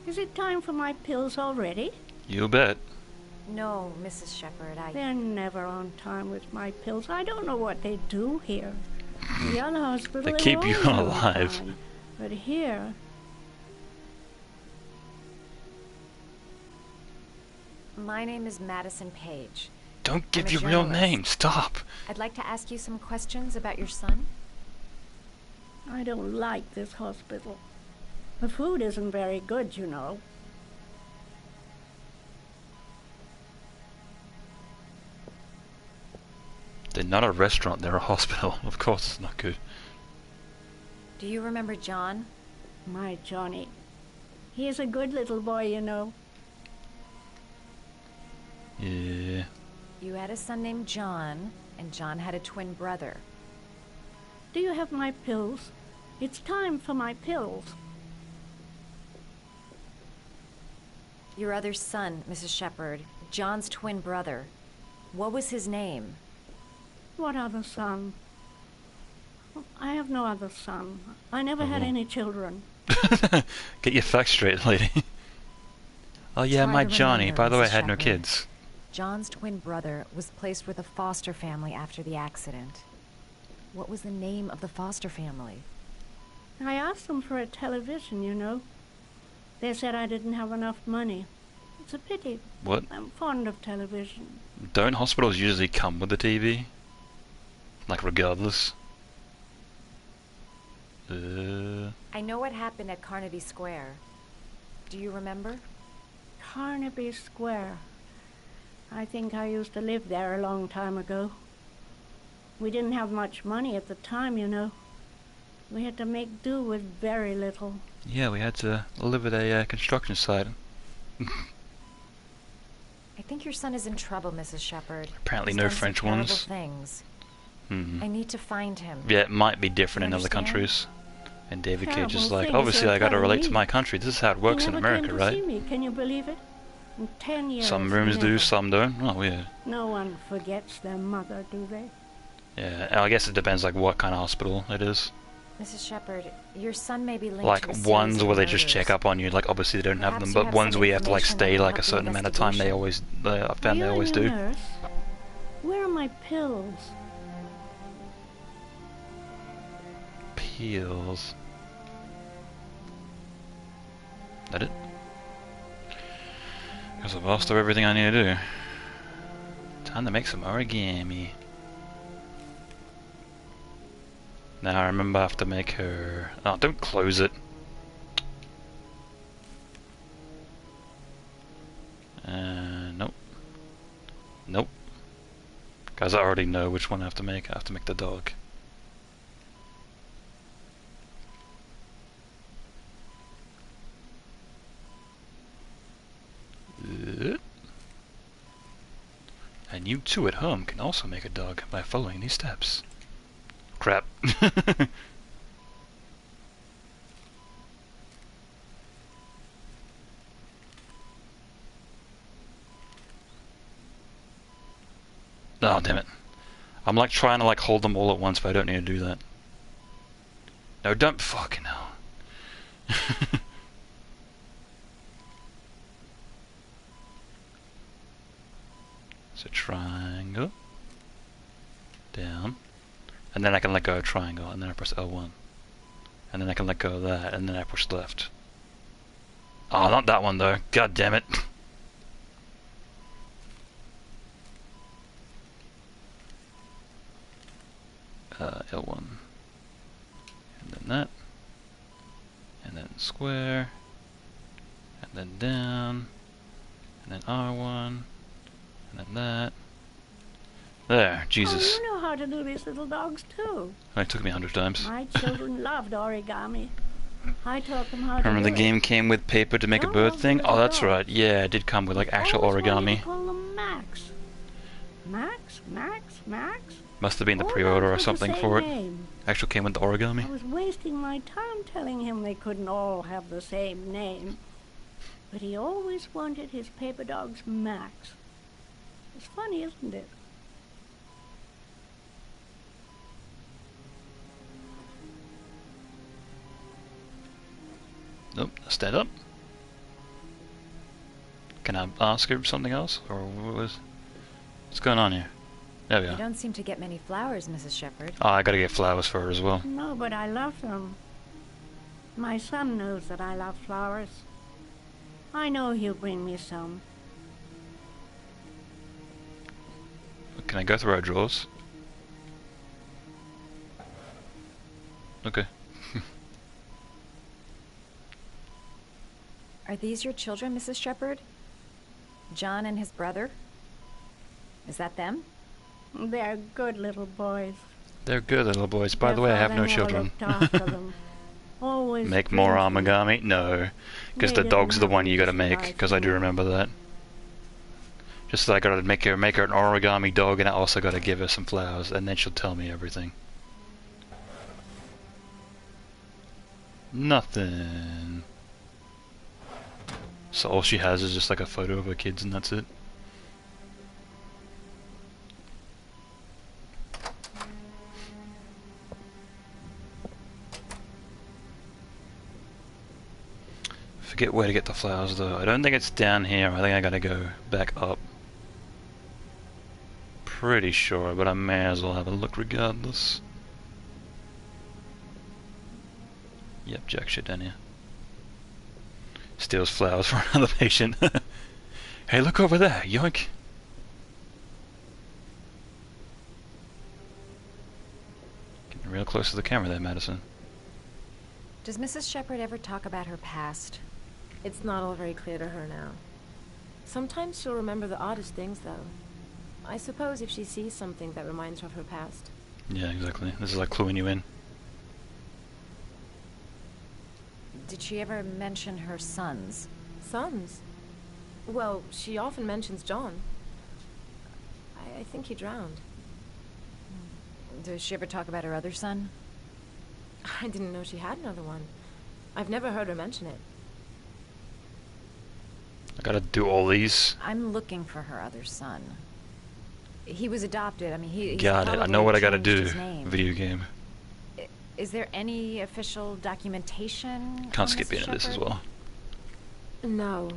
Is it time for my pills already? You bet. No, Mrs. Shepherd, They're never on time with my pills. I don't know what they do here. The other hospital, They keep you always on alive. time. But here... My name is Madison Page. Don't give I'm a your real journalist. name. Stop. I'd like to ask you some questions about your son. I don't like this hospital. The food isn't very good, you know. They're not a restaurant, they're a hospital. Of course it's not good. Do you remember John? My Johnny. He is a good little boy, you know. Yeah. You had a son named John, and John had a twin brother. Do you have my pills? It's time for my pills. Your other son, Mrs. Shepherd, John's twin brother. What was his name? What other son? I have no other son. I never had any children. Get your facts straight, lady. Oh yeah, Hard my to Johnny. remember, By the way, Mrs. had no Shepherd. kids. John's twin brother was placed with a foster family after the accident. What was the name of the foster family? I asked them for a television, you know. They said I didn't have enough money. It's a pity. What? I'm fond of television. Don't hospitals usually come with the TV? Like regardless? I know what happened at Carnaby Square. Do you remember? Carnaby Square. I think I used to live there a long time ago. We didn't have much money at the time, you know. We had to make do with very little. Yeah, we had to live at a construction site. I think your son is in trouble, Mrs. Shepherd. Apparently He's no done some French terrible ones. Things. Hmm. I need to find him. Yeah, it might be different You in other understand? countries. And David Cage is Terrible like, things obviously they're I gotta telling relate to me. my country. This is how it works He in never America, came to right? see me. Can you believe it? In 10 years. Some rooms do, never. some don't. Oh, yeah. No one forgets their mother, do they? Yeah, I guess it depends like what kind of hospital it is. Mrs. Shepherd, your son may be linked Like to a series ones of where they just murders. check up on you, like obviously they don't have them, Perhaps you but have ones some where you have to like information that stay will like a help the certain amount of time, they always, I found they Are you always a do. nurse? Where are my pills? Peels. That it? Because I've asked her everything I need to do. Time to make some origami. Now I remember I have to make her... Oh, don't close it. Nope. Nope. Guys, I already know which one I have to make. I have to make the dog. And you too at home can also make a dog by following these steps. Crap. Oh, damn it. I'm like trying to like hold them all at once, but I don't need to do that. No, don't fucking hell. So triangle, down, and then I can let go of triangle, and then I press L1. And then I can let go of that, and then I push left. Oh, not that one though. God damn it. L1. And then that. And then square. And then down. And then R1. And then that. There, Jesus. Oh, you know how to do these little dogs too. It took me 100 times. My children loved origami. I taught them how to Remember do the game came with paper to make a bird thing? Oh, that's right. Yeah, it did come with like actual origami. Call them Max. Max, Max, Max. Must have been the All pre-order or dogs have the something same for it. name. Actual came with the origami. I was wasting my time telling him they couldn't all have the same name. But he always wanted his paper dogs Max. It's funny, isn't it? Nope, stand up. Can I ask her something else? Or what's going on here? There we You are. don't seem to get many flowers, Mrs. Shepherd. Oh, I gotta get flowers for her as well. No, but I love them. My son knows that I love flowers. I know he'll bring me some. Can I go through our drawers? Okay. Are these your children, Mrs. Shepherd? John and his brother? Is that them? They're good little boys. They're good little boys. By Their the way, I have father no never children. looked after them. Always Make more drinking. origami? No. Because They the dog's didn't the have one you gotta much make, life, because I do remember that. Just that I gotta make her an origami dog, and I also gotta give her some flowers, and then she'll tell me everything. Nothing. So all she has is just like a photo of her kids, and that's it. Forget where to get the flowers though. I don't think it's down here. I think I gotta go back up. Pretty sure, but I may as well have a look regardless. Yep, jack shit down here. Steals flowers for another patient. Hey, look over there, yoink! Getting real close to the camera there, Madison. Does Mrs. Shepherd ever talk about her past? It's not all very clear to her now. Sometimes she'll remember the oddest things, though. I suppose if she sees something that reminds her of her past. Yeah, exactly. This is like cluing you in. Did she ever mention her sons? Sons? Well, she often mentions John. I think he drowned. Does she ever talk about her other son? I didn't know she had another one. I've never heard her mention it. I gotta do all these. I'm looking for her other son. He was adopted. I mean, he's Got it. I know probably what I gotta changed do. his name. Video game. Is there any official documentation? Can't skip into this as well. No,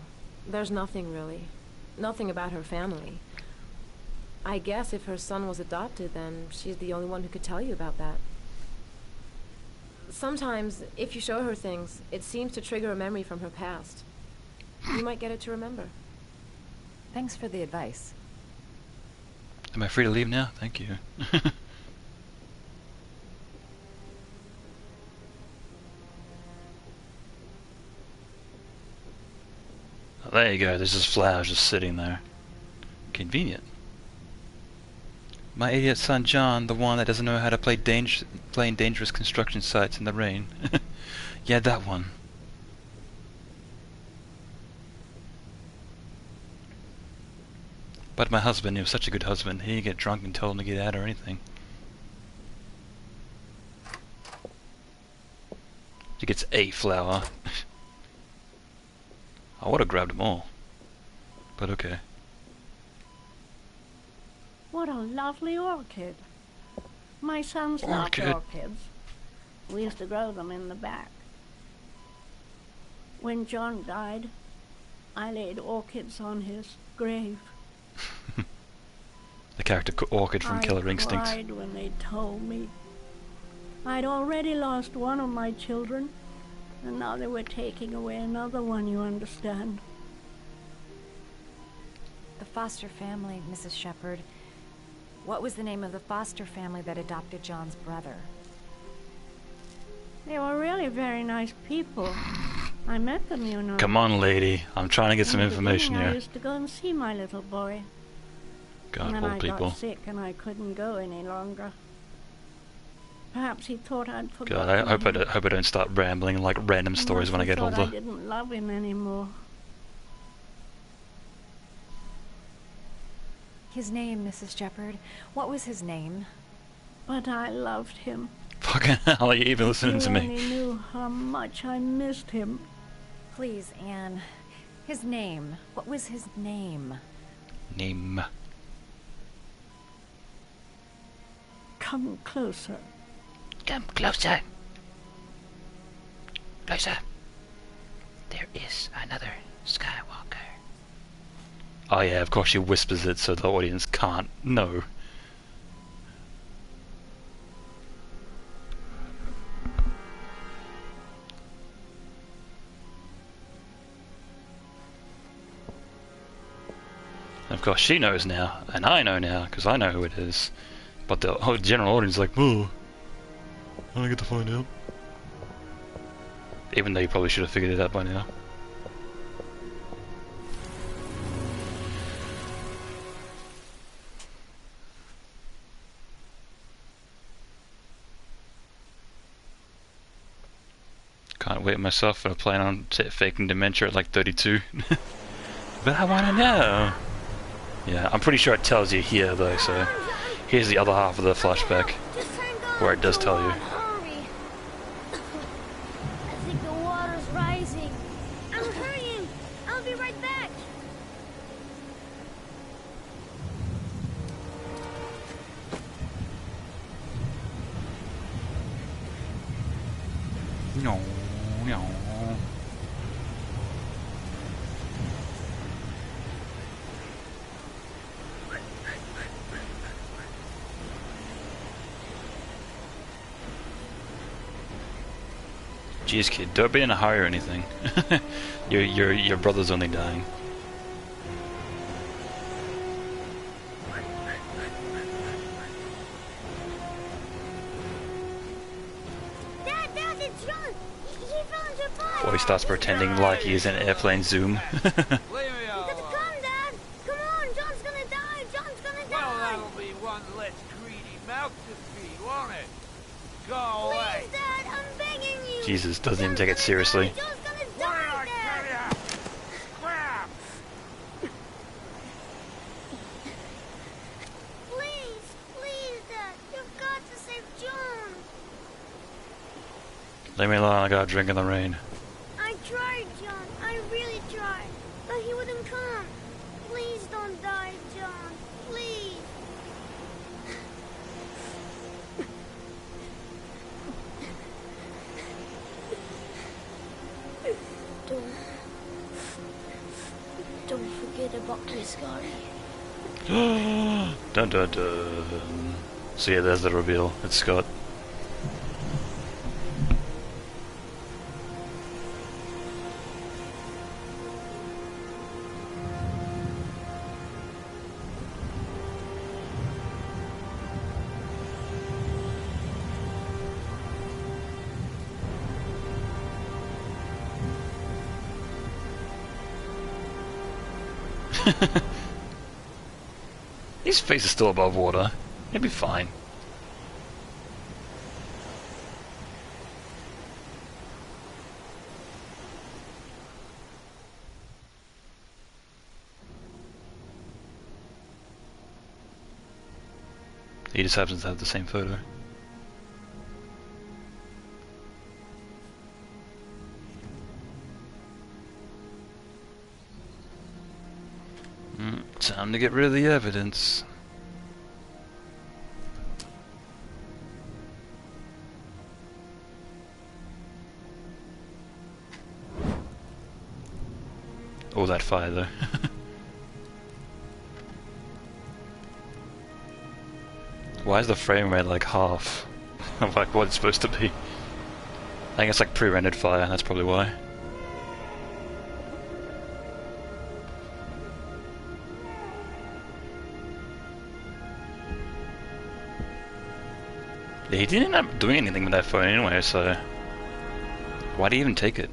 there's nothing really. Nothing about her family. I guess if her son was adopted, then she's the only one who could tell you about that. Sometimes, if you show her things, it seems to trigger a memory from her past. You might get her to remember. Thanks for the advice. Am I free to leave now? Thank you. Oh, there you go. There's just flowers just sitting there. Convenient. My idiot son John, the one that doesn't know how to play in dangerous construction sites in the rain. Yeah, that one. But my husband, he was such a good husband. He didn't get drunk and tell him to get out or anything. He gets a flower. I would have grabbed them all. But okay. What a lovely orchid. My sons loved Orchid. orchids. We used to grow them in the back. When John died, I laid orchids on his grave. The character Orchid from Killer I Instinct. cried when they told me. I'd already lost one of my children, and now they were taking away another one, you understand. The foster family, Mrs. Shepherd. What was the name of the foster family that adopted John's brother? They were really very nice people. I met them, you know. Come on, lady. I'm trying to get some In the information beginning, I here. used to go and see my little boy. God, and then old I people. got sick and I couldn't go any longer. Perhaps he thought I'd God, forgotten I hope him. I don't start rambling like random stories when I get Perhaps he older. thought I didn't love him anymore. His name, Mrs. Shepherd. What was his name? But I loved him. Fucking hell, are you even listening to You me? only knew how much I missed him. Please, Anne. His name. What was his name? Name. Come closer. Come closer. Closer. There is another Skywalker. Oh yeah, of course she whispers it so the audience can't know. Of course she knows now, and I know now, because I know who it is. But the whole general audience is like, oh, I don't get to find out. Even though you probably should have figured it out by now. Can't wait myself for a plan on faking dementia at like 32. But I wanna know. Yeah, I'm pretty sure it tells you here though, so here's the other half of the flashback where it does tell you. Harvey. I think the water's rising. I'm hurrying. I'll be right back. No, no. Jeez, kid, don't be in a hurry or anything. your brother's only dying. Dad, it's John. He fell into a pond. Boy starts pretending like he's in airplane zoom. You got to come, Dad. Come on, John's gonna die. John's gonna die. Well, that'll be one less greedy mouth to feed, won't it? Go away. Please, Dad, I'm begging you. Jesus doesn't even take it seriously. John's gonna die, Dad. Crap! Please, Dad. You've got to save John. Leave me alone, I got a drink in the rain. I tried, John. I really tried. But he wouldn't come. Please don't die, John. Please. Don't forget about me, Scotty. Dun dun dun. So yeah, there's the reveal. It's Scott. His face is still above water. He'll be fine. He just happens to have the same photo. Time to get rid of the evidence. All that fire though. Why is the frame rate like half of like what it's supposed to be? I think it's like pre-rendered fire, that's probably why. Yeah, he didn't end up doing anything with that phone anyway, so why do you even take it?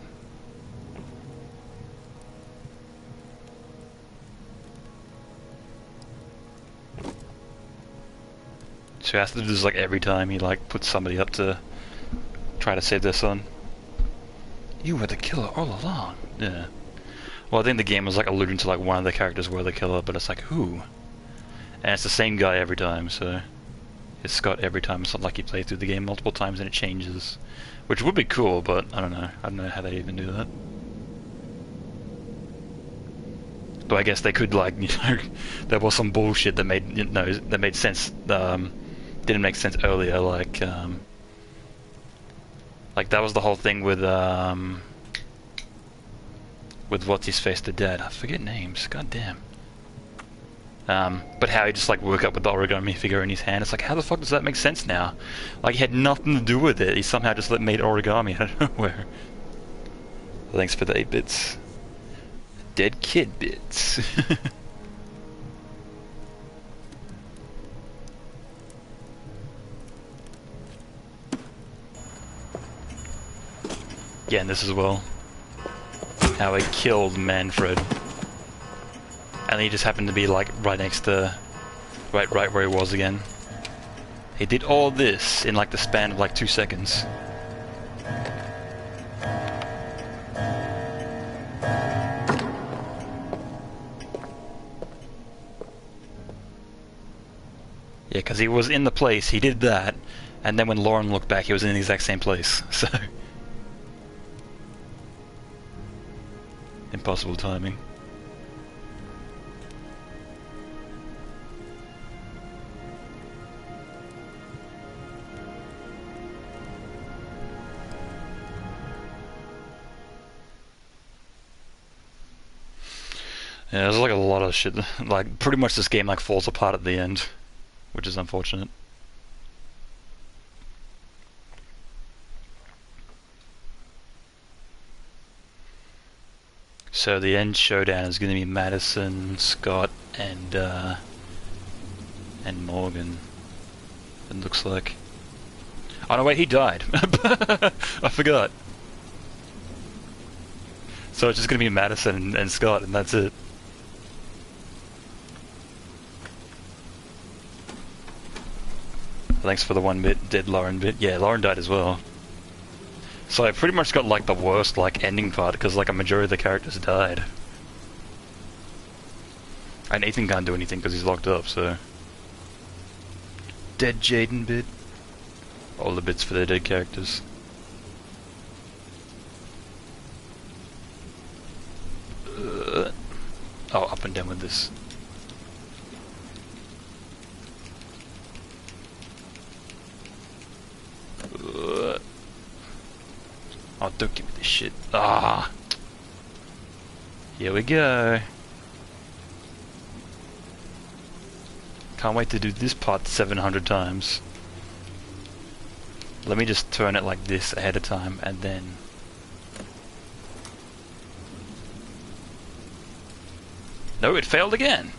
So he has to do this like every time he like puts somebody up to try to save their son. You were the killer all along. Yeah. Well, I think the game was like alluding to like one of the characters were the killer, but it's like who? And it's the same guy every time, so it's Scott every time. It's not like you play through the game multiple times and it changes, which would be cool, but I don't know. I don't know how they even do that. But I guess they could like, you know, there was some bullshit that made, you know, that made sense. Didn't make sense earlier, like that was the whole thing with with what's his face the dad. I forget names. God damn. But how he just like woke up with the origami figure in his hand. It's like, how the fuck does that make sense now? Like, he had nothing to do with it. He somehow just made origami out of nowhere. Thanks for the 8 bits. Dead kid bits. Yeah, and this as well. How he killed Manfred. And he just happened to be like right next to, right where he was again. He did all this in like the span of like 2 seconds. Yeah, because he was in the place, he did that, and then when Lauren looked back, he was in the exact same place, so... Impossible timing. Yeah, there's like a lot of shit, like pretty much this game like falls apart at the end, which is unfortunate. So the end showdown is going to be Madison, Scott, and Morgan. It looks like. Oh no, wait, he died. I forgot. So it's just going to be Madison and Scott, and that's it. Thanks for the 1 bit, dead Lauren bit. Yeah, Lauren died as well. So I pretty much got like the worst like ending part because like a majority of the characters died. And Ethan can't do anything because he's locked up, so... Dead Jaden bit. All the bits for their dead characters. Oh, up and down with this. Oh, don't give me this shit. Ah! Here we go. Can't wait to do this part 700 times. Let me just turn it like this ahead of time, and then... No, it failed again!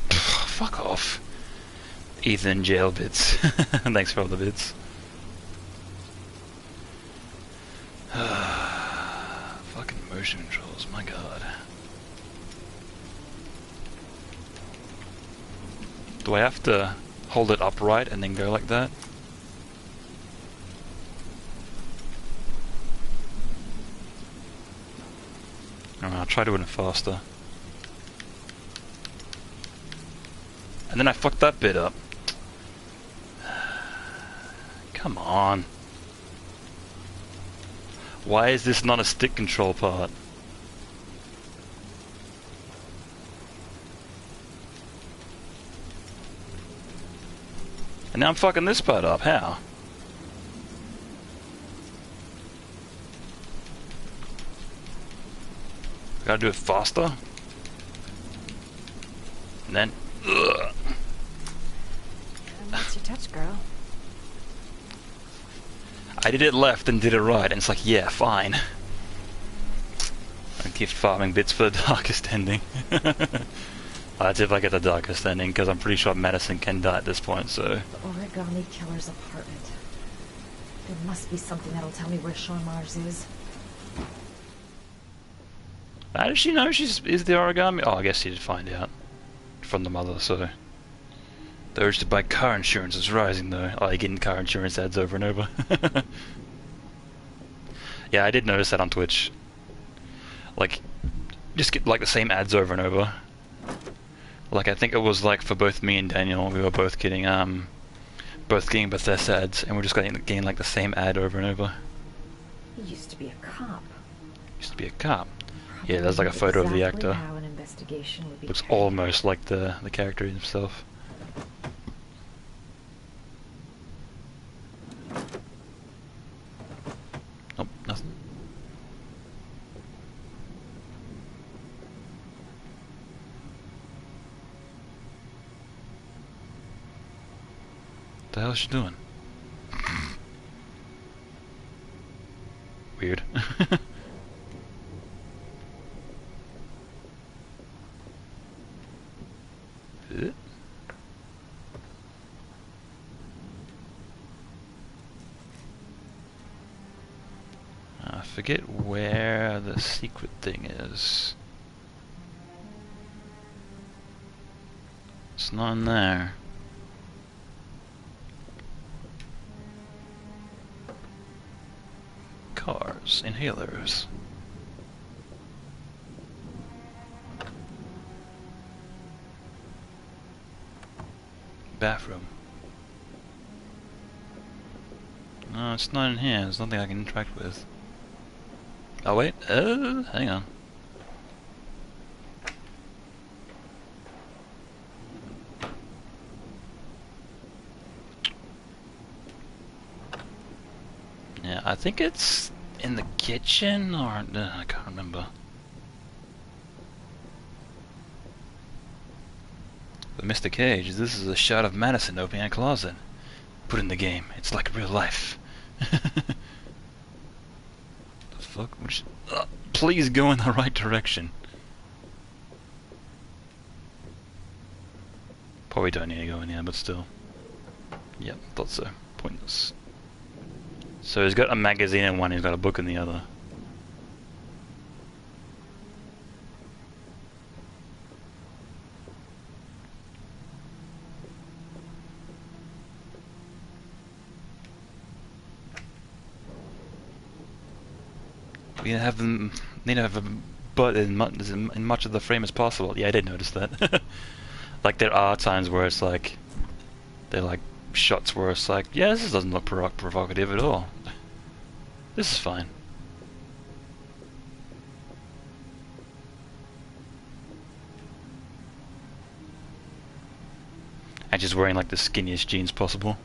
Fuck off. Ethan jail bits. Thanks for all the bits. Fucking motion controls, my god. Do I have to hold it upright and then go like that? Alright, I'll try doing it faster. And then I fucked that bit up. Come on. Why is this not a stick control part? And now I'm fucking this part up. How? Gotta do it faster. And then... Ugh. What's your touch, girl? I did it left and did it right, and it's like, yeah, fine. I keep farming bits for the darkest ending. That's if I get the darkest ending, because I'm pretty sure Madison can die at this point, so... The origami killer's apartment. There must be something that'll tell me where Sean Mars is. How does she know is the origami? Oh, I guess she did find out. From the mother, so... The urge to buy car insurance is rising, though. Oh, you're getting car insurance ads over and over. Yeah, I did notice that on Twitch. Like, just get like the same ads over and over. Like, I think it was like for both me and Daniel, we were both getting Bethesda ads, and we're just getting like the same ad over and over. He used to be a cop. Used to be a cop. Yeah, there's like a photo of the Exactly actor. how an investigation would be Looks carried almost like the character himself. Nope, nothing. What the hell is she doing? Weird. I forget where the secret thing is. It's not in there. Cars, inhalers. Bathroom. No, it's not in here. There's nothing I can interact with. Oh wait, hang on. Yeah, I think it's in the kitchen, or I can't remember. But Mr. Cage, this is a shot of Madison opening a closet. Put in the game. It's like real life. The fuck? Please go in the right direction. Probably don't need to go in here, but still. Yep, thought so. Pointless. So he's got a magazine in one, he's got a book in the other. We need to have a butt in much of the frame as possible. Yeah, I did notice that. Like there are times where it's like, they're like shots where it's like, yeah, this doesn't look provocative at all. This is fine. And she's wearing like the skinniest jeans possible,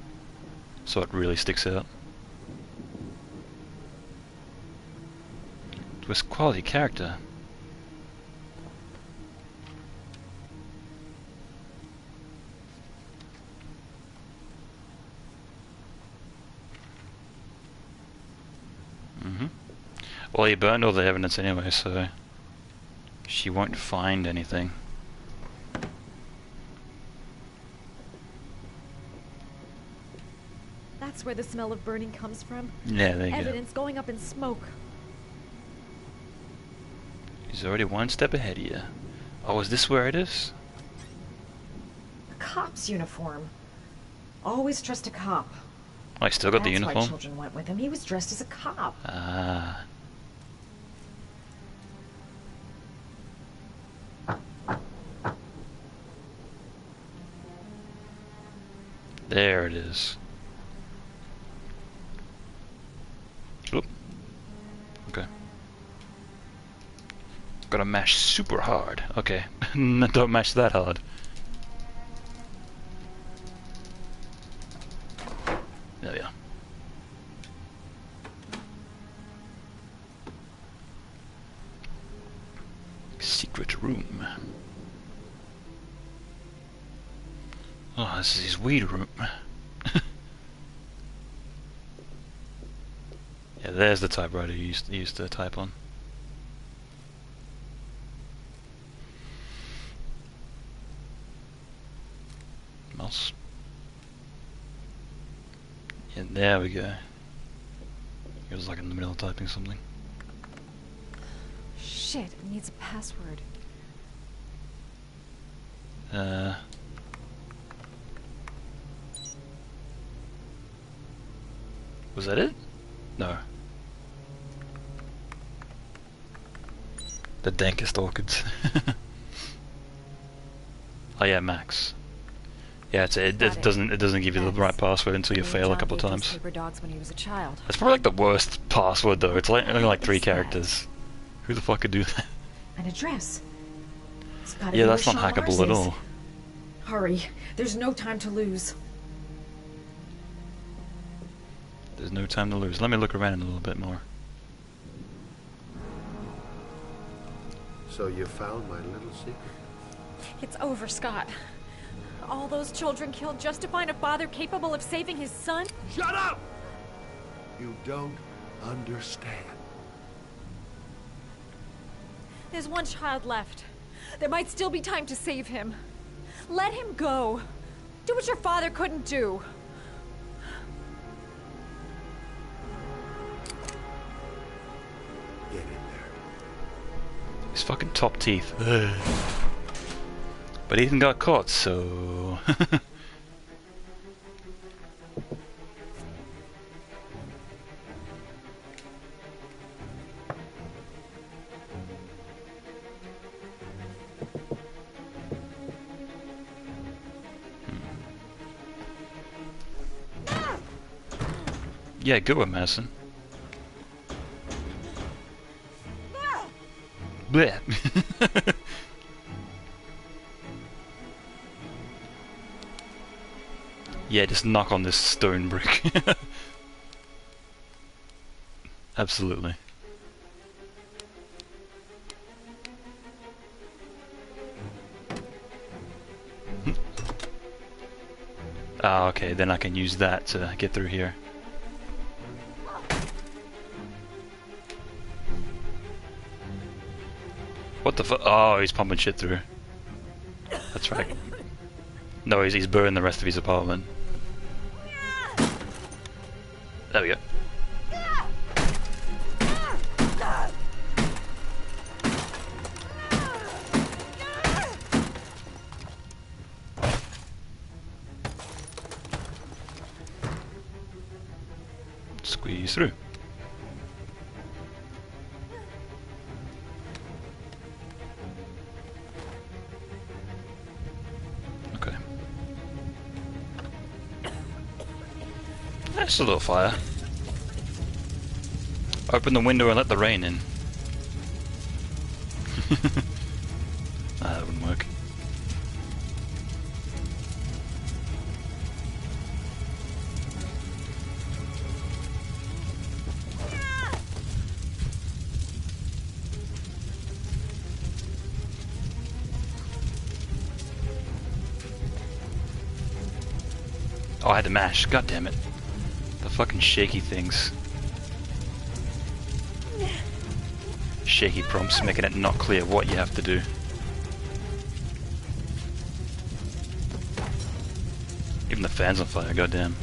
so it really sticks out. With quality character. Well, he burned all the evidence anyway, so she won't find anything. That's where the smell of burning comes from. Yeah, there you Evidence going up in smoke. He's already one step ahead of you. Oh, is this where it is? A cop's uniform. Always trust a cop. Oh, I still got the That's uniform. why children went with him. He was dressed as a cop. Ah. There it is. Oop. Okay. Gotta mash super hard. Okay. Don't mash that hard. There we are. Secret room. Oh, this is his weed room. Yeah, there's the typewriter he used to type on. Mouse. Yeah, there we go. He was like in the middle of typing something. Shit, it needs a password. Was that it? No. The dankest orchids. Oh yeah, Max. Yeah, it doesn't give you the right password until you fail a couple of times. Paper dogs when he was a child. It's probably like the worst password though. It's like only like 3 characters. Who the fuck could do that? An address. It's gotta Yeah, be that's where not Sean hackable Mars at is. all. Hurry. There's no time to lose. There's no time to lose. Let me look around a little bit more. So you found my little secret? It's over, Scott. All those children killed just to find a father capable of saving his son? Shut up! You don't understand. There's one child left. There might still be time to save him. Let him go. Do what your father couldn't do. Get in there. His fucking top teeth. Ugh. But Ethan got caught, so... Yeah, good one, Madison. Blech. Yeah, just knock on this stone brick. Absolutely. Ah, okay, then I can use that to get through here. What the fu- Oh, he's pumping shit through. That's right. No, he's burning the rest of his apartment. There we go. Squeeze through. Okay. That's a little fire. Open the window and let the rain in. That wouldn't work. Oh, I had to mash. God damn it. The fucking shaky things. Shaky prompts making it not clear what you have to do. Even the fan's on fire, goddamn.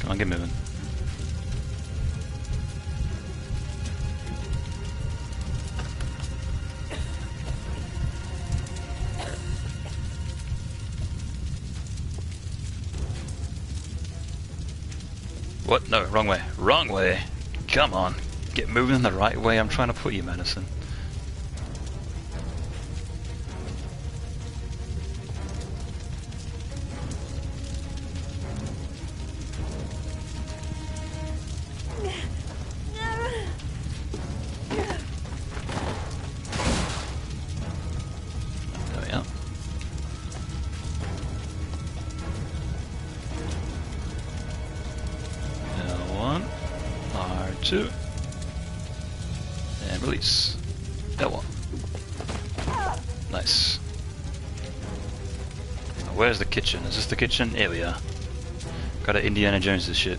Come on, get moving. What? No, wrong way. Wrong way! Come on. Get moving in the right way. I'm trying to put you, Madison. There we are. L1, R2. And release. L1. Nice. Now, where's the kitchen? Is this the kitchen? Here we are. Gotta Indiana Jones this shit.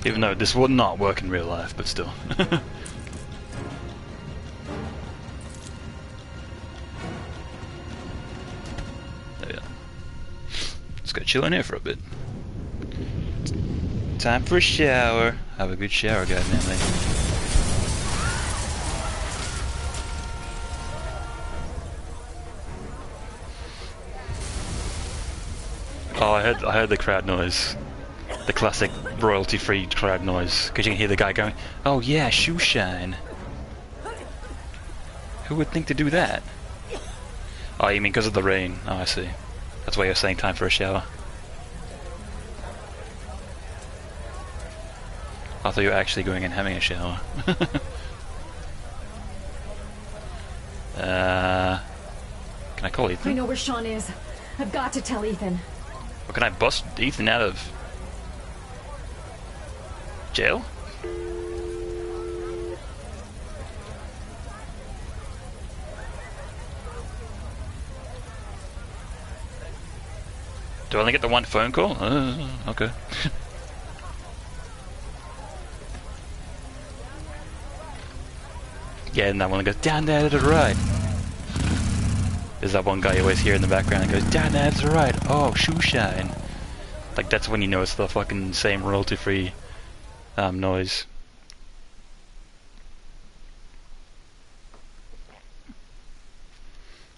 Even though this would not work in real life, but still. There we are. Let's go chill in here for a bit. Time for a shower. Have a good shower, goddammit. Oh, I heard the crowd noise. The classic royalty-free crowd noise, because you can hear the guy going, "Oh yeah, shoe shine." Who would think to do that? Oh, you mean because of the rain? Oh, I see. That's why you're saying time for a shower. I thought you were actually going and having a shower. Can I call Ethan? I know where Sean is. I've got to tell Ethan. Or can I bust Ethan out of jail? Do I only get the one phone call? Okay. Yeah, and that one goes down there to the right. There's that one guy you always hear in the background that goes down there to the right. Oh, shoe shine. Like that's when you know it's the fucking same royalty-free noise.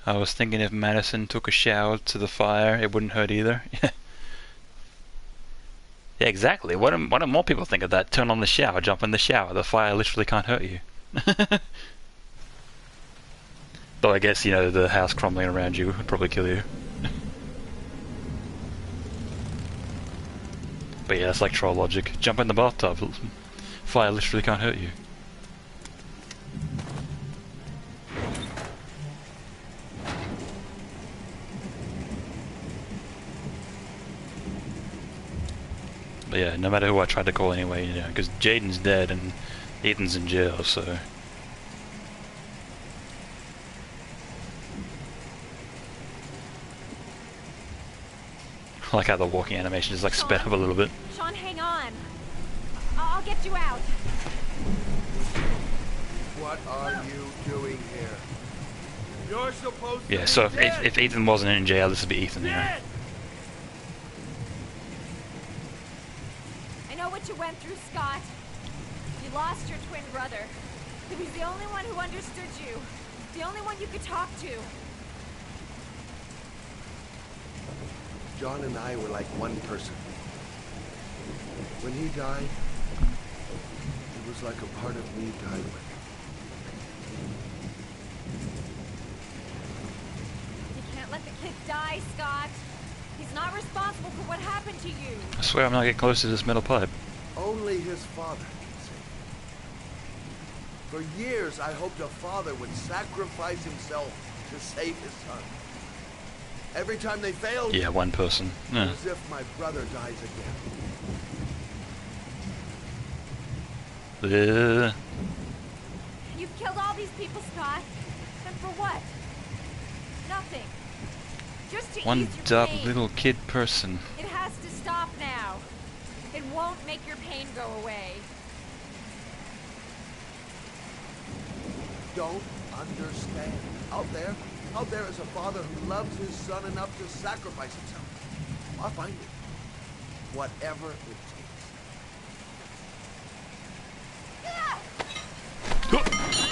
I was thinking if Madison took a shower to the fire, it wouldn't hurt either. Yeah, exactly. Why don't more people think of that? Turn on the shower, jump in the shower. The fire literally can't hurt you. Though I guess, you know, the house crumbling around you would probably kill you. But yeah, that's like troll logic. Jump in the bathtub. Fire literally can't hurt you. But yeah, no matter who I tried to call anyway, you know, because Jaden's dead and Ethan's in jail, so... I like how the walking animation is like sped up a little bit. Sean, hang on. I'll get you out. What are you doing here? You're supposed to Yeah, so if Ethan wasn't in jail, this would be Ethan here. I know what you went through, Scott. You lost your twin brother. He was the only one who understood you. The only one you could talk to. John and I were like one person. When he died, it was like a part of me died with him. You can't let the kid die, Scott. He's not responsible for what happened to you. I swear I'm not getting close to this metal pipe. Only his father can save him. For years, I hoped a father would sacrifice himself to save his son. Every time they failed, Yeah, one person. Yeah. as if my brother dies again. You've killed all these people, Scott. And for what? Nothing. Just to One ease your dumb pain. little kid person. It has to stop now. It won't make your pain go away. Don't understand. Out there is a father who loves his son enough to sacrifice himself. I'll find it. Whatever it takes.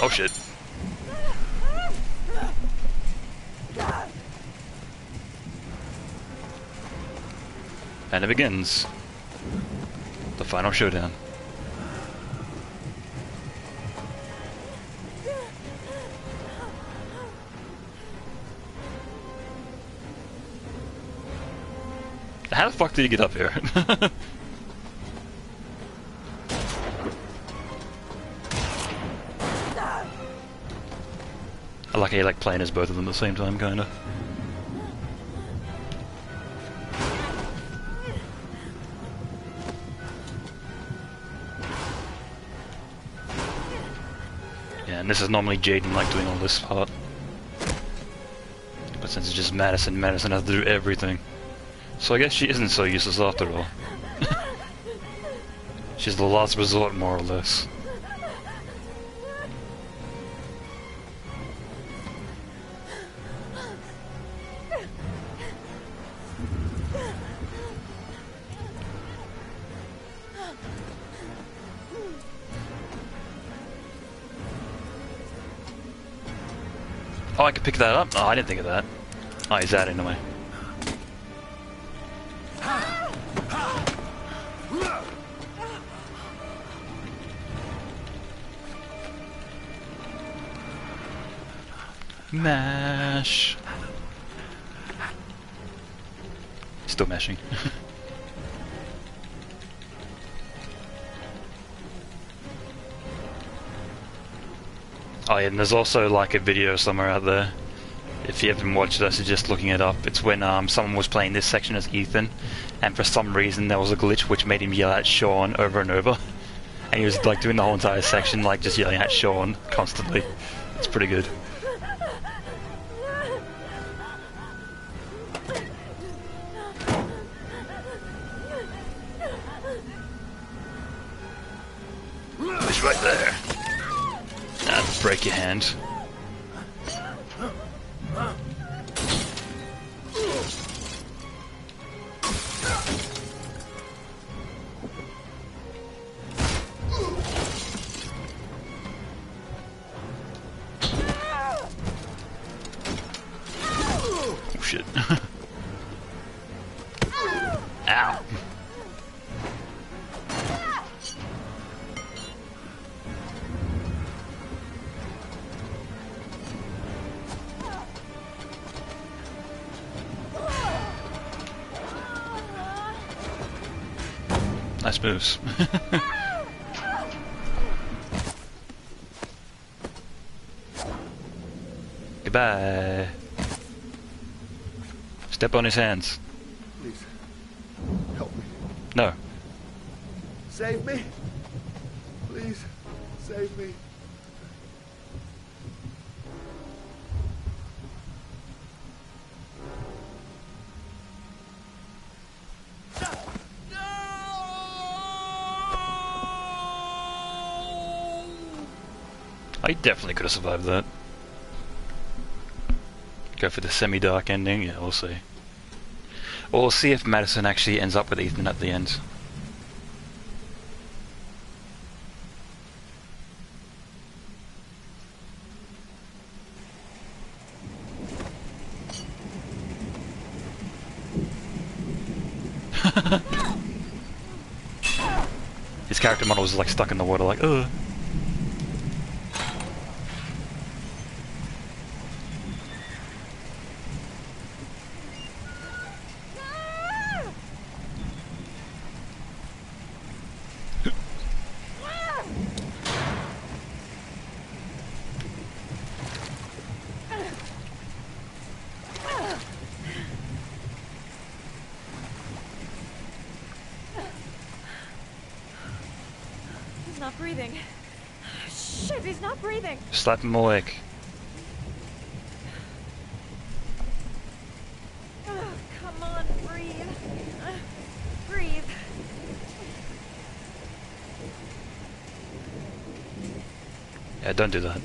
Oh shit. And it begins. The final showdown. How the fuck did he get up here? I like how you like playing as both of them at the same time, kinda. Yeah, and this is normally Jaden like doing all this part. But since it's just Madison has to do everything. So I guess she isn't so useless after all. She's the last resort, more or less. Oh, I could pick that up? Oh, I didn't think of that. Oh, he's out anyway. Mash. Still mashing. Oh yeah, and there's also like a video somewhere out there. If you haven't watched it, I suggest looking it up. It's when someone was playing this section as Ethan, and for some reason there was a glitch which made him yell at Sean over and over. And he was like doing the whole entire section like just yelling at Sean constantly. It's pretty good. It's right there. That'll break your hand. Oh shit. Ow. Nice moves. Goodbye. Step on his hands. Please, help me. No. Save me. Please, save me. I definitely could have survived that. Go for the semi-dark ending? Yeah, we'll see. Or we'll see if Madison actually ends up with Ethan at the end. His character model was like stuck in the water like, ugh. He's not breathing. Shit, he's not breathing. Slap him awake. Oh, come on, breathe. Breathe. Yeah, don't do that.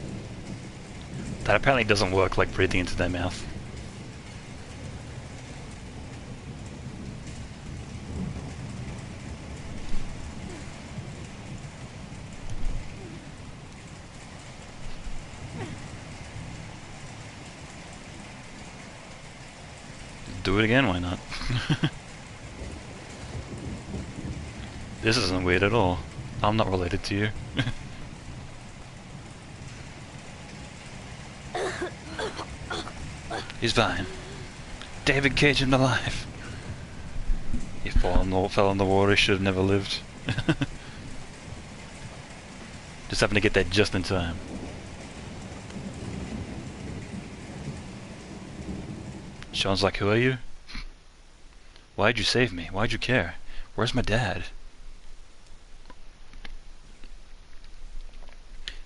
That apparently doesn't work like breathing into their mouth. Do it again, why not? This isn't weird at all. I'm not related to you. He's fine. David Cage him alive. He fell in the water, he should have never lived. Just happened to get there just in time. Sean's like, who are you? Why'd you save me? Why'd you care? Where's my dad?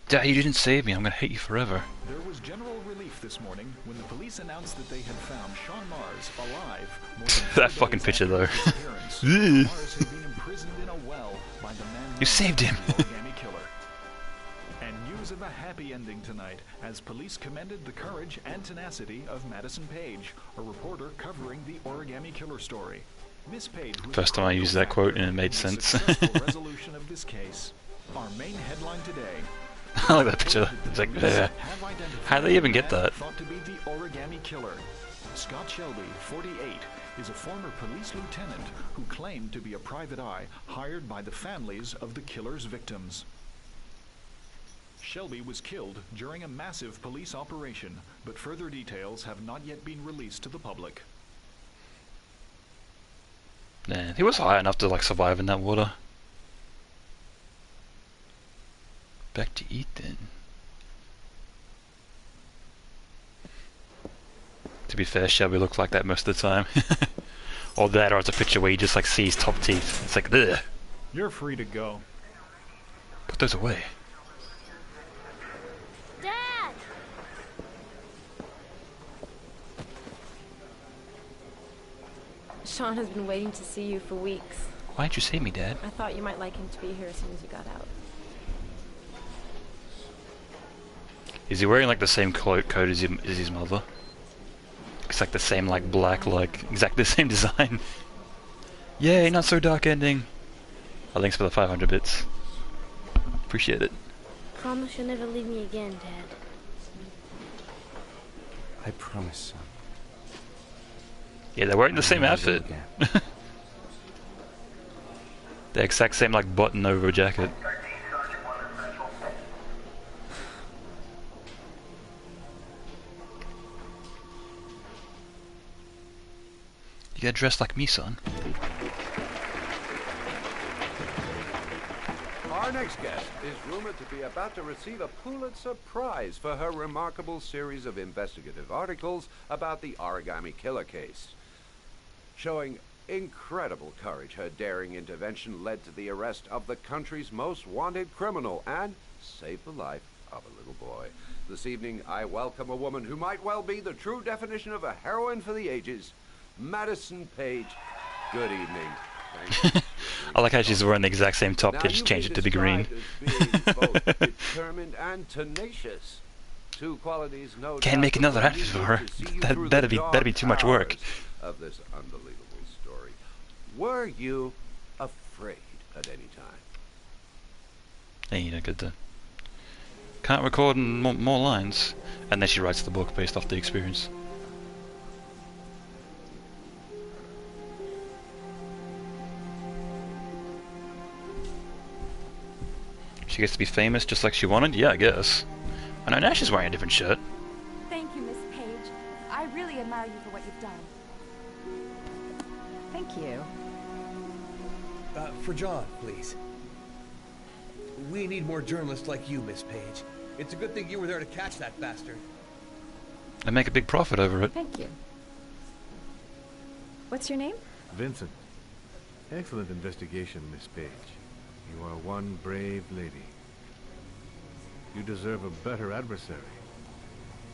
Dad, you didn't save me. I'm gonna hate you forever. There was general relief this morning when the police announced that they had found Sean Mars alive. More than That fucking picture though. Mars had been imprisoned in a well by the man You saved him. the origami killer. And news of a happy ending tonight, as police commended the courage and tenacity of Madison Page, a reporter covering the origami killer story. Miss Page was First time I used that quote and it made sense. successful resolution of this case. Our main headline today. I like that picture. It's like, how did they even get that? Thought to be the origami killer. Scott Shelby, 48, is a former police lieutenant who claimed to be a private eye hired by the families of the killer's victims. Shelby was killed during a massive police operation, but further details have not yet been released to the public. Man, he was high enough to like survive in that water. Back to eat then. To be fair, Shelby looked like that most of the time. Or that, or it's a picture where you just like see his top teeth. It's like, ugh. You're free to go. Put those away. Dad! Sean has been waiting to see you for weeks. Why didn't you say me, Dad? I thought you might like him to be here as soon as you got out. Is he wearing like the same coat as his mother? It's like the same like black, like exactly the same design. Yay, not so dark ending. Thanks for the 500 bits. Appreciate it. Promise you'll never leave me again, Dad. I promise, son. Yeah, they're wearing the same outfit. The exact same like button over jacket. You get dressed like me, son. Our next guest is rumored to be about to receive a Pulitzer Prize for her remarkable series of investigative articles about the Origami Killer case. Showing incredible courage, her daring intervention led to the arrest of the country's most wanted criminal and saved the life of a little boy. This evening, I welcome a woman who might well be the true definition of a heroine for the ages, Madison Page. Good evening. Thank you. I like how she's wearing the exact same top, they just changed it to be green. Both determined and tenacious. Two qualities no Can't make another outfit for her. That'd be too much work. Of this unbelievable story. Were you afraid at any time? Hey, you know, good to... Can't record more lines. And then she writes the book based off the experience. She gets to be famous just like she wanted? Yeah, I guess. I know now she's wearing a different shirt. Thank you, Miss Page. I really admire you for what you've done. Thank you. For John, please. We need more journalists like you, Miss Page. It's a good thing you were there to catch that bastard. And make a big profit over it. Thank you. What's your name? Vincent. Excellent investigation, Miss Page. You are one brave lady. You deserve a better adversary.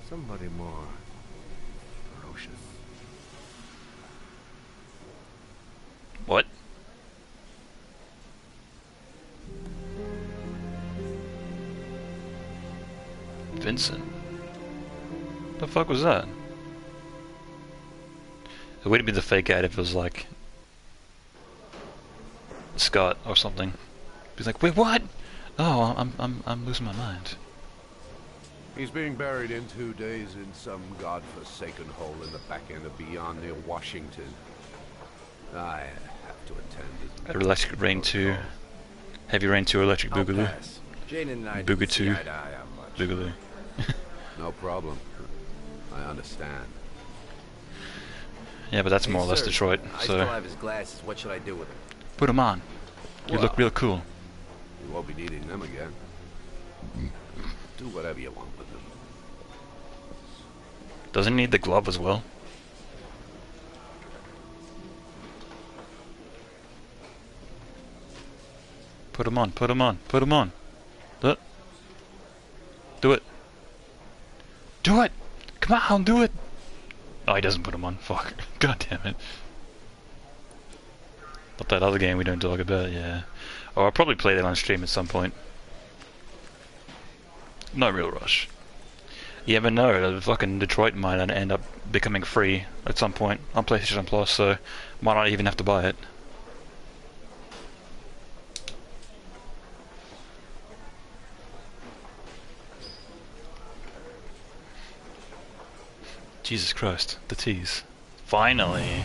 Somebody more ferocious. What? Vincent? The fuck was that? It wouldn't be the fake ad if it was like Scott or something. He's like, wait, what? Oh, I'm losing my mind. He's being buried in 2 days in some godforsaken hole in the back end of beyond near Washington. I have to attend. Electric Rain 2, Heavy Rain 2, Electric Boogaloo. Jane and I Boogaloo 2, much. Boogaloo. No problem. I understand. Yeah, but that's more or less sir, Detroit, I so... still have his glasses. What should I do with them? Put them on. You look real cool. You won't be needing them again. Do whatever you want with them. Doesn't he need the glove as well? Put them on, put them on, put them on. Do it. Do it. Do it! Come on, do it! Oh, he doesn't put them on. Fuck. God damn it. But that other game we don't talk about, yeah. Oh, I'll probably play that on stream at some point. No real rush. You never know, the fucking Detroit might end up becoming free at some point on PlayStation Plus, so might not even have to buy it. Jesus Christ, the tease. Finally!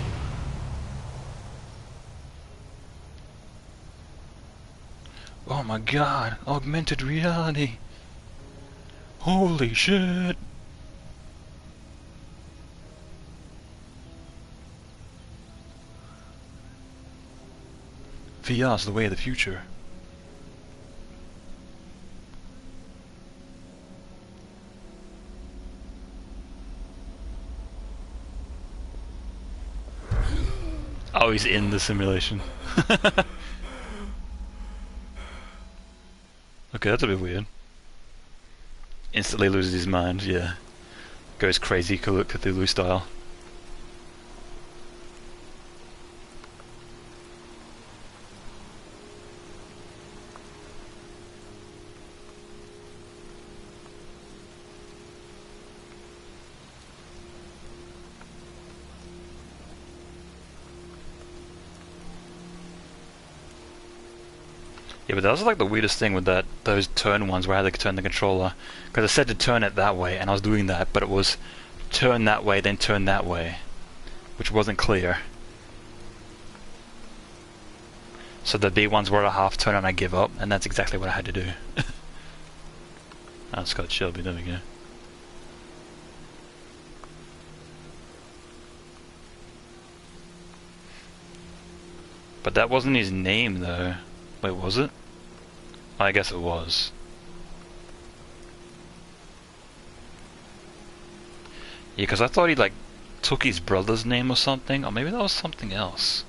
Oh my god, augmented reality! Holy shit! VR's the way of the future. Oh, he's in the simulation. Okay, that's a bit weird. Instantly loses his mind, yeah. Goes crazy Cthulhu style. Yeah, but that was like the weirdest thing with those turn ones where I had to turn the controller. Because I said to turn it that way, and I was doing that, but it was turn that way, then turn that way. Which wasn't clear. So the B ones were at a half turn and I give up, and that's exactly what I had to do. Oh, Scott Shelby, there we go. But that wasn't his name though. Wait, was it? I guess it was. Yeah, because I thought he like took his brother's name or something, or maybe that was something else.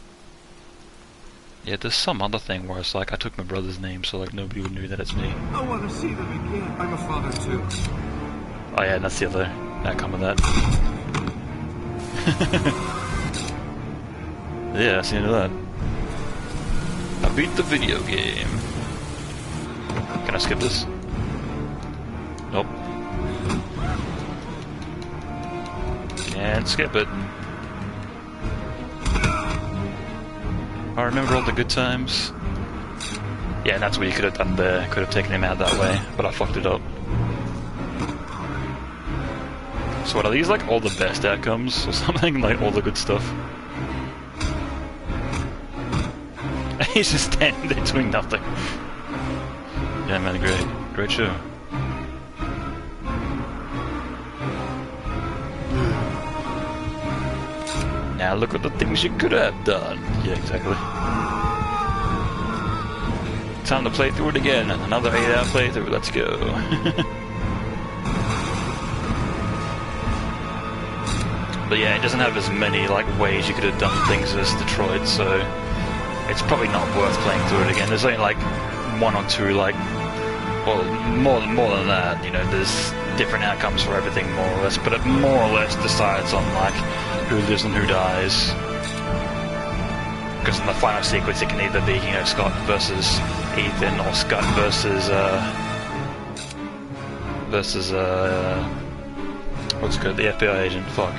Yeah, there's some other thing where it's like I took my brother's name so like nobody would know that it's me. I want to see them again. I'm a father too. Oh yeah, and that's the other outcome of that. Yeah, that's the end of that. I beat the video game. Can I skip this? Nope. Can't skip it. I remember all the good times. Yeah, and that's what you could have done there. Could have taken him out that way, but I fucked it up. So what, are these like all the best outcomes or something? Like all the good stuff? He's just standing there doing nothing. Yeah man, great show. Now look at the things you could have done. Yeah, exactly. Time to play through it again. Another 8-hour playthrough, let's go. But yeah, it doesn't have as many like ways you could have done things as Detroit, so it's probably not worth playing through it again. There's only like one or two, like, well, more than that. You know, there's different outcomes for everything, more or less. But it more or less decides on like who lives and who dies. Because in the final sequence, it can either be, you know, Scott versus Ethan or Scott versus what's it called? The FBI agent. Fuck.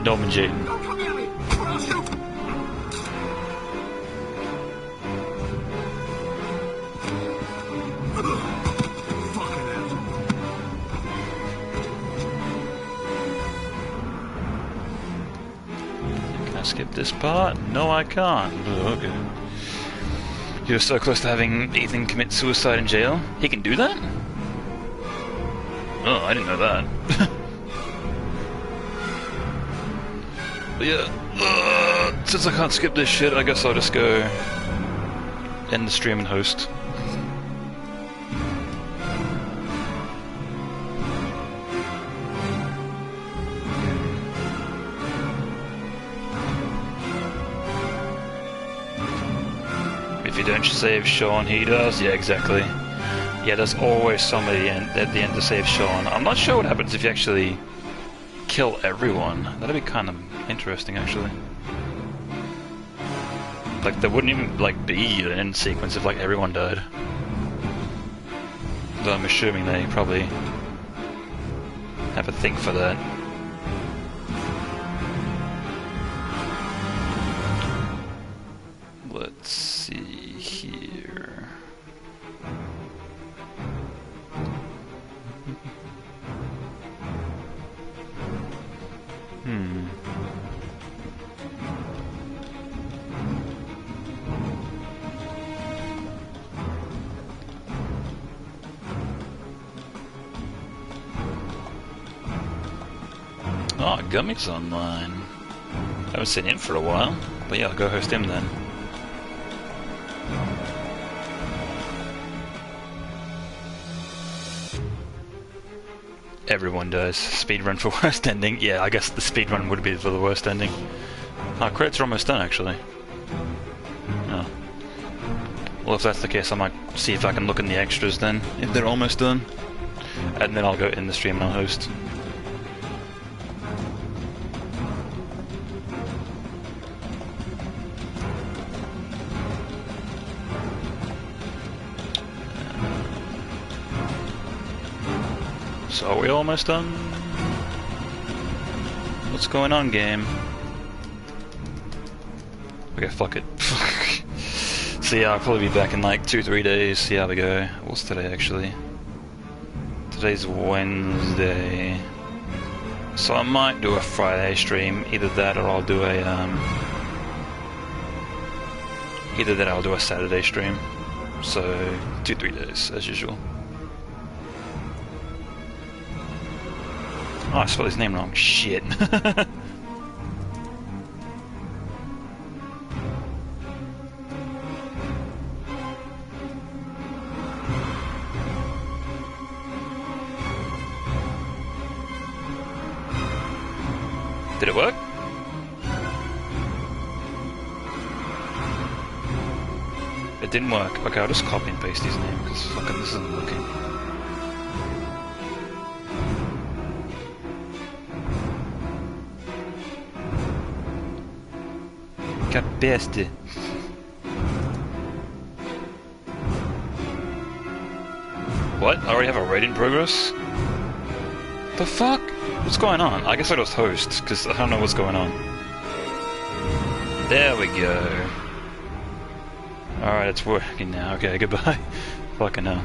Norman Jean. Don't come near me, or I'll shoot. Fucking asshole. Can I skip this part? No, I can't. Oh, okay. You're so close to having Ethan commit suicide in jail. He can do that? Oh, I didn't know that. But yeah, since I can't skip this shit, I guess I'll just go end the stream and host. If you don't save Sean, he does. Yeah, exactly. Yeah, there's always somebody at the end to save Sean. I'm not sure what happens if you actually kill everyone. That'd be kind of interesting, actually. Like, there wouldn't even like be an end sequence if like everyone died. Though I'm assuming they probably have a thing for that. Let's see here. Oh, Gummy's online. Haven't seen him for a while. But yeah, I'll go host him then. Everyone does. Speedrun for worst ending? Yeah, I guess the speedrun would be for the worst ending. Ah, credits are almost done actually. Oh. Well, if that's the case, I might see if I can look in the extras then, if they're almost done. And then I'll go in the stream and I'll host. So are we almost done? What's going on, game? Okay, fuck it. So yeah, I'll probably be back in like 2-3 days, see how we go. What's today actually? Today's Wednesday. So I might do a Friday stream, either that or I'll do a Saturday stream. So 2-3 days as usual. Oh, I spelled his name wrong. Shit. Did it work? It didn't work. Okay, I'll just copy and paste his name because fucking this isn't working. Capeste. What? I already have a raid in progress? The fuck? What's going on? I guess I just host, because I don't know what's going on. There we go. Alright, it's working now. Okay, goodbye. Fucking hell.